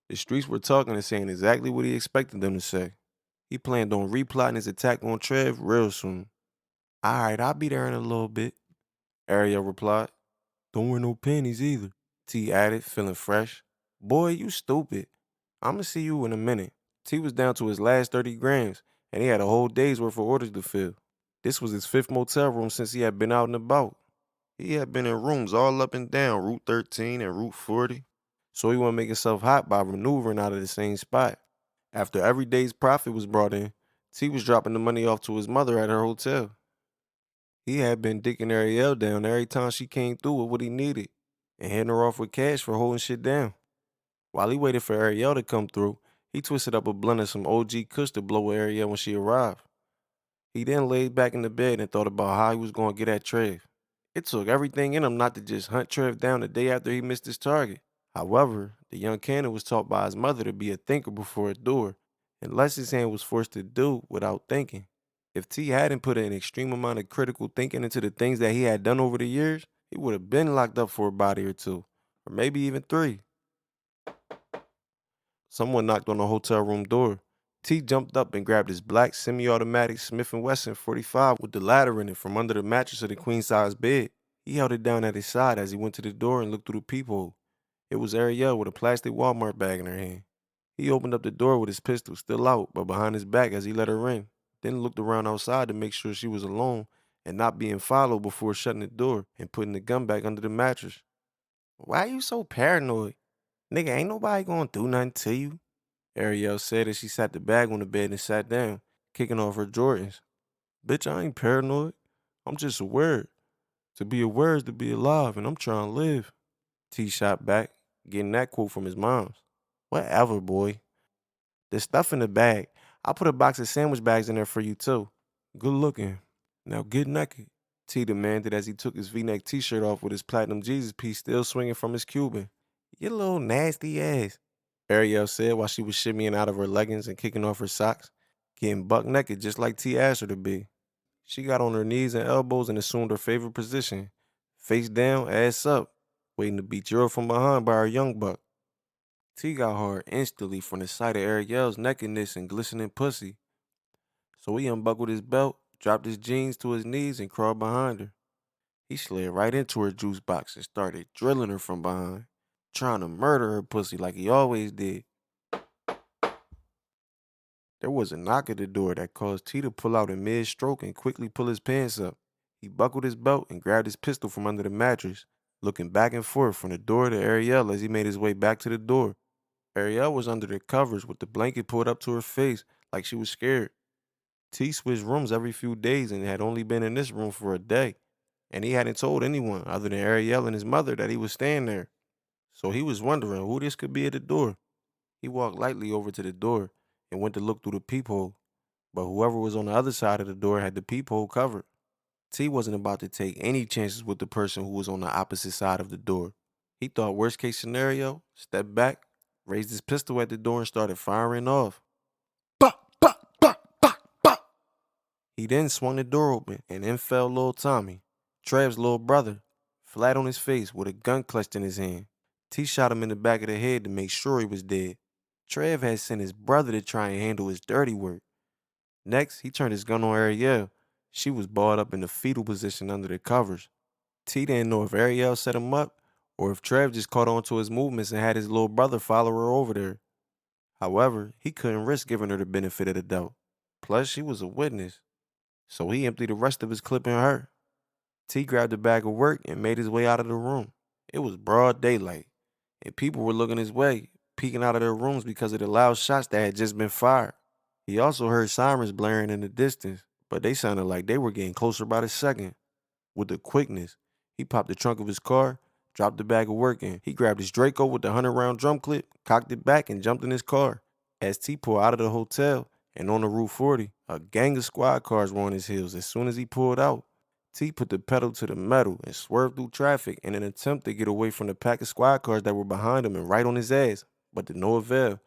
The streets were talking and saying exactly what he expected them to say. He planned on replotting his attack on Trev real soon. All right, I'll be there in a little bit, Ariel replied. Don't wear no panties either, T added, feeling fresh. Boy, you stupid. I'ma see you in a minute. T was down to his last 30 grams, and he had a whole day's worth of orders to fill. This was his fifth motel room since he had been out and about. He had been in rooms all up and down Route 13 and Route 40. So he wouldn't make himself hot by maneuvering out of the same spot. After every day's profit was brought in, T was dropping the money off to his mother at her hotel. He had been dicking Ariel down every time she came through with what he needed and hitting her off with cash for holding shit down. While he waited for Ariel to come through, he twisted up a blunt of some OG Kush to blow with Ariel when she arrived. He then laid back in the bed and thought about how he was going to get at Trev. It took everything in him not to just hunt Trev down the day after he missed his target. However, the young cannon was taught by his mother to be a thinker before a doer, unless his hand was forced to do without thinking. If T hadn't put an extreme amount of critical thinking into the things that he had done over the years, he would have been locked up for a body or two, or maybe even three. Someone knocked on the hotel room door. T jumped up and grabbed his black semi-automatic Smith & Wesson 45 with the ladder in it from under the mattress of the queen-size bed. He held it down at his side as he went to the door and looked through the peephole. It was Ariel with a plastic Walmart bag in her hand. He opened up the door with his pistol still out, but behind his back as he let her in, then looked around outside to make sure she was alone and not being followed before shutting the door and putting the gun back under the mattress. Why you so paranoid? Nigga, ain't nobody gonna do nothing to you, Ariel said as she sat the bag on the bed and sat down, kicking off her Jordans. Bitch, I ain't paranoid. I'm just aware. To be aware is to be alive, and I'm trying to live. T shot back, getting that quote from his mom's. Whatever, boy. There's stuff in the bag. I'll put a box of sandwich bags in there for you, too. Good looking. Now get naked, T demanded as he took his V-neck t-shirt off with his platinum Jesus piece still swinging from his Cuban. You little nasty ass, Ariel said while she was shimmying out of her leggings and kicking off her socks, getting buck naked just like T asked her to be. She got on her knees and elbows and assumed her favorite position, face down, ass up, waiting to be drilled from behind by her young buck. T got hard instantly from the sight of Ariel's nakedness and glistening pussy. So he unbuckled his belt, dropped his jeans to his knees, and crawled behind her. He slid right into her juice box and started drilling her from behind, trying to murder her pussy like he always did. There was a knock at the door that caused T to pull out in mid-stroke and quickly pull his pants up. He buckled his belt and grabbed his pistol from under the mattress, looking back and forth from the door to Ariel as he made his way back to the door. Ariel was under the covers with the blanket pulled up to her face like she was scared. T switched rooms every few days and had only been in this room for a day, and he hadn't told anyone other than Ariel and his mother that he was staying there. So he was wondering who this could be at the door. He walked lightly over to the door and went to look through the peephole, but whoever was on the other side of the door had the peephole covered. T wasn't about to take any chances with the person who was on the opposite side of the door. He thought worst case scenario, stepped back, raised his pistol at the door and started firing off. Bah, bah, bah, bah, bah. He then swung the door open and in fell little Tommy, Trev's little brother, flat on his face with a gun clutched in his hand. T shot him in the back of the head to make sure he was dead. Trev had sent his brother to try and handle his dirty work. Next, he turned his gun on Ariel. She was balled up in the fetal position under the covers. T didn't know if Ariel set him up or if Trev just caught on to his movements and had his little brother follow her over there. However, he couldn't risk giving her the benefit of the doubt. Plus, she was a witness. So he emptied the rest of his clip in her. T grabbed a bag of work and made his way out of the room. It was broad daylight, and people were looking his way, peeking out of their rooms because of the loud shots that had just been fired. He also heard sirens blaring in the distance, but they sounded like they were getting closer by the second. With the quickness, he popped the trunk of his car, dropped the bag of work in. He grabbed his Draco with the 100-round drum clip, cocked it back, and jumped in his car. As T pulled out of the hotel and on the Route 40, a gang of squad cars were on his heels as soon as he pulled out. T put the pedal to the metal and swerved through traffic in an attempt to get away from the pack of squad cars that were behind him and right on his ass, but to no avail,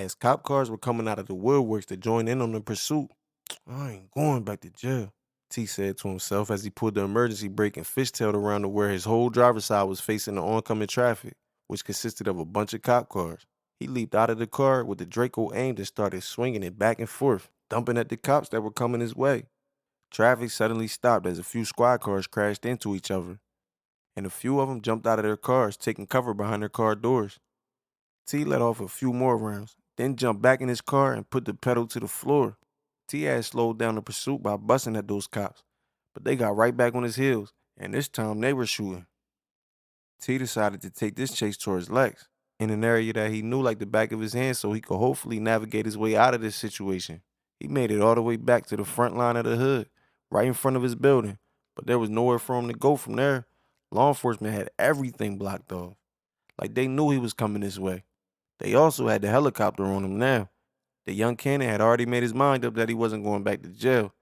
as cop cars were coming out of the woodworks to join in on the pursuit. I ain't going back to jail, T said to himself as he pulled the emergency brake and fishtailed around to where his whole driver's side was facing the oncoming traffic, which consisted of a bunch of cop cars. He leaped out of the car with the Draco aimed and started swinging it back and forth. dumping at the cops that were coming his way. Traffic suddenly stopped as a few squad cars crashed into each other, and a few of them jumped out of their cars, taking cover behind their car doors. T let off a few more rounds, then jumped back in his car and put the pedal to the floor. T had slowed down the pursuit by busting at those cops, but they got right back on his heels, and this time they were shooting. T decided to take this chase towards Lex, in an area that he knew like the back of his hand so he could hopefully navigate his way out of this situation. He made it all the way back to the front line of the hood, right in front of his building, but there was nowhere for him to go from there. Law enforcement had everything blocked off, like they knew he was coming this way. They also had the helicopter on him now. The young Cannon had already made his mind up that he wasn't going back to jail.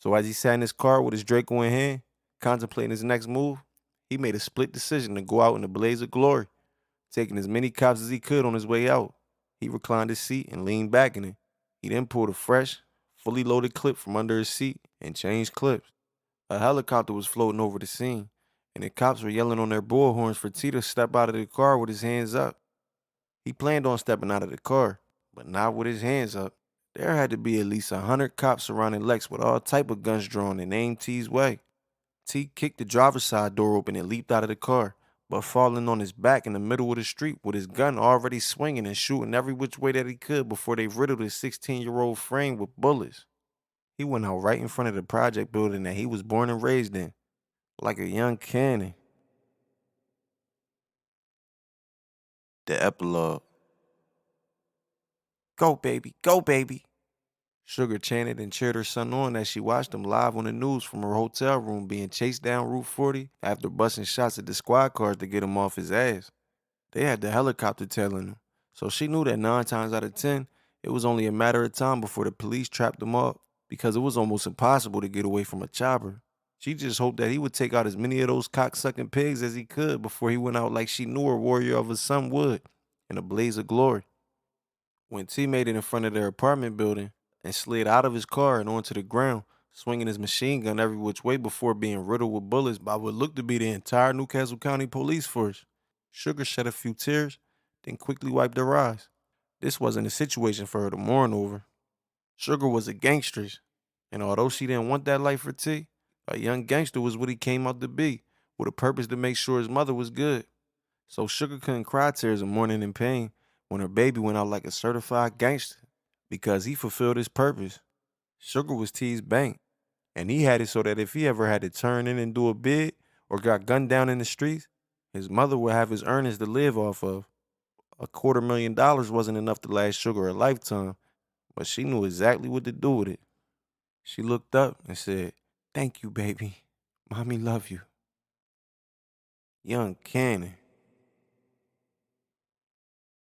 So as he sat in his car with his Draco in hand, contemplating his next move, he made a split decision to go out in a blaze of glory, taking as many cops as he could on his way out. He reclined his seat and leaned back in it. He then pulled a fresh, fully loaded clip from under his seat and changed clips. A helicopter was floating over the scene, and the cops were yelling on their bullhorns for T to step out of the car with his hands up. He planned on stepping out of the car, but not with his hands up. There had to be at least 100 cops surrounding Lex with all type of guns drawn and aimed T's way. T kicked the driver's side door open and leaped out of the car, but falling on his back in the middle of the street with his gun already swinging and shooting every which way that he could before they riddled his 16-year-old frame with bullets. He went out right in front of the project building that he was born and raised in, like a young cannon. The epilogue. Go, baby, go, baby. Sugar chanted and cheered her son on as she watched him live on the news from her hotel room being chased down Route 40 after busting shots at the squad cars to get him off his ass. They had the helicopter tailing him, so she knew that 9 times out of 10, it was only a matter of time before the police trapped him up because it was almost impossible to get away from a chopper. She just hoped that he would take out as many of those cocksucking pigs as he could before he went out like she knew a warrior of a son would, in a blaze of glory. When T made it in front of their apartment building and slid out of his car and onto the ground, swinging his machine gun every which way before being riddled with bullets by what looked to be the entire Newcastle County police force, Sugar shed a few tears, then quickly wiped her eyes. This wasn't a situation for her to mourn over. Sugar was a gangstress, and although she didn't want that life for T, a young gangster was what he came out to be, with a purpose to make sure his mother was good. So Sugar couldn't cry tears of mourning and pain when her baby went out like a certified gangster, because he fulfilled his purpose. Sugar was T's bank, and he had it so that if he ever had to turn in and do a bid or got gunned down in the streets, his mother would have his earnings to live off of. $250,000 wasn't enough to last Sugar a lifetime, but she knew exactly what to do with it. She looked up and said, "Thank you, baby. Mommy love you." Young Cannon.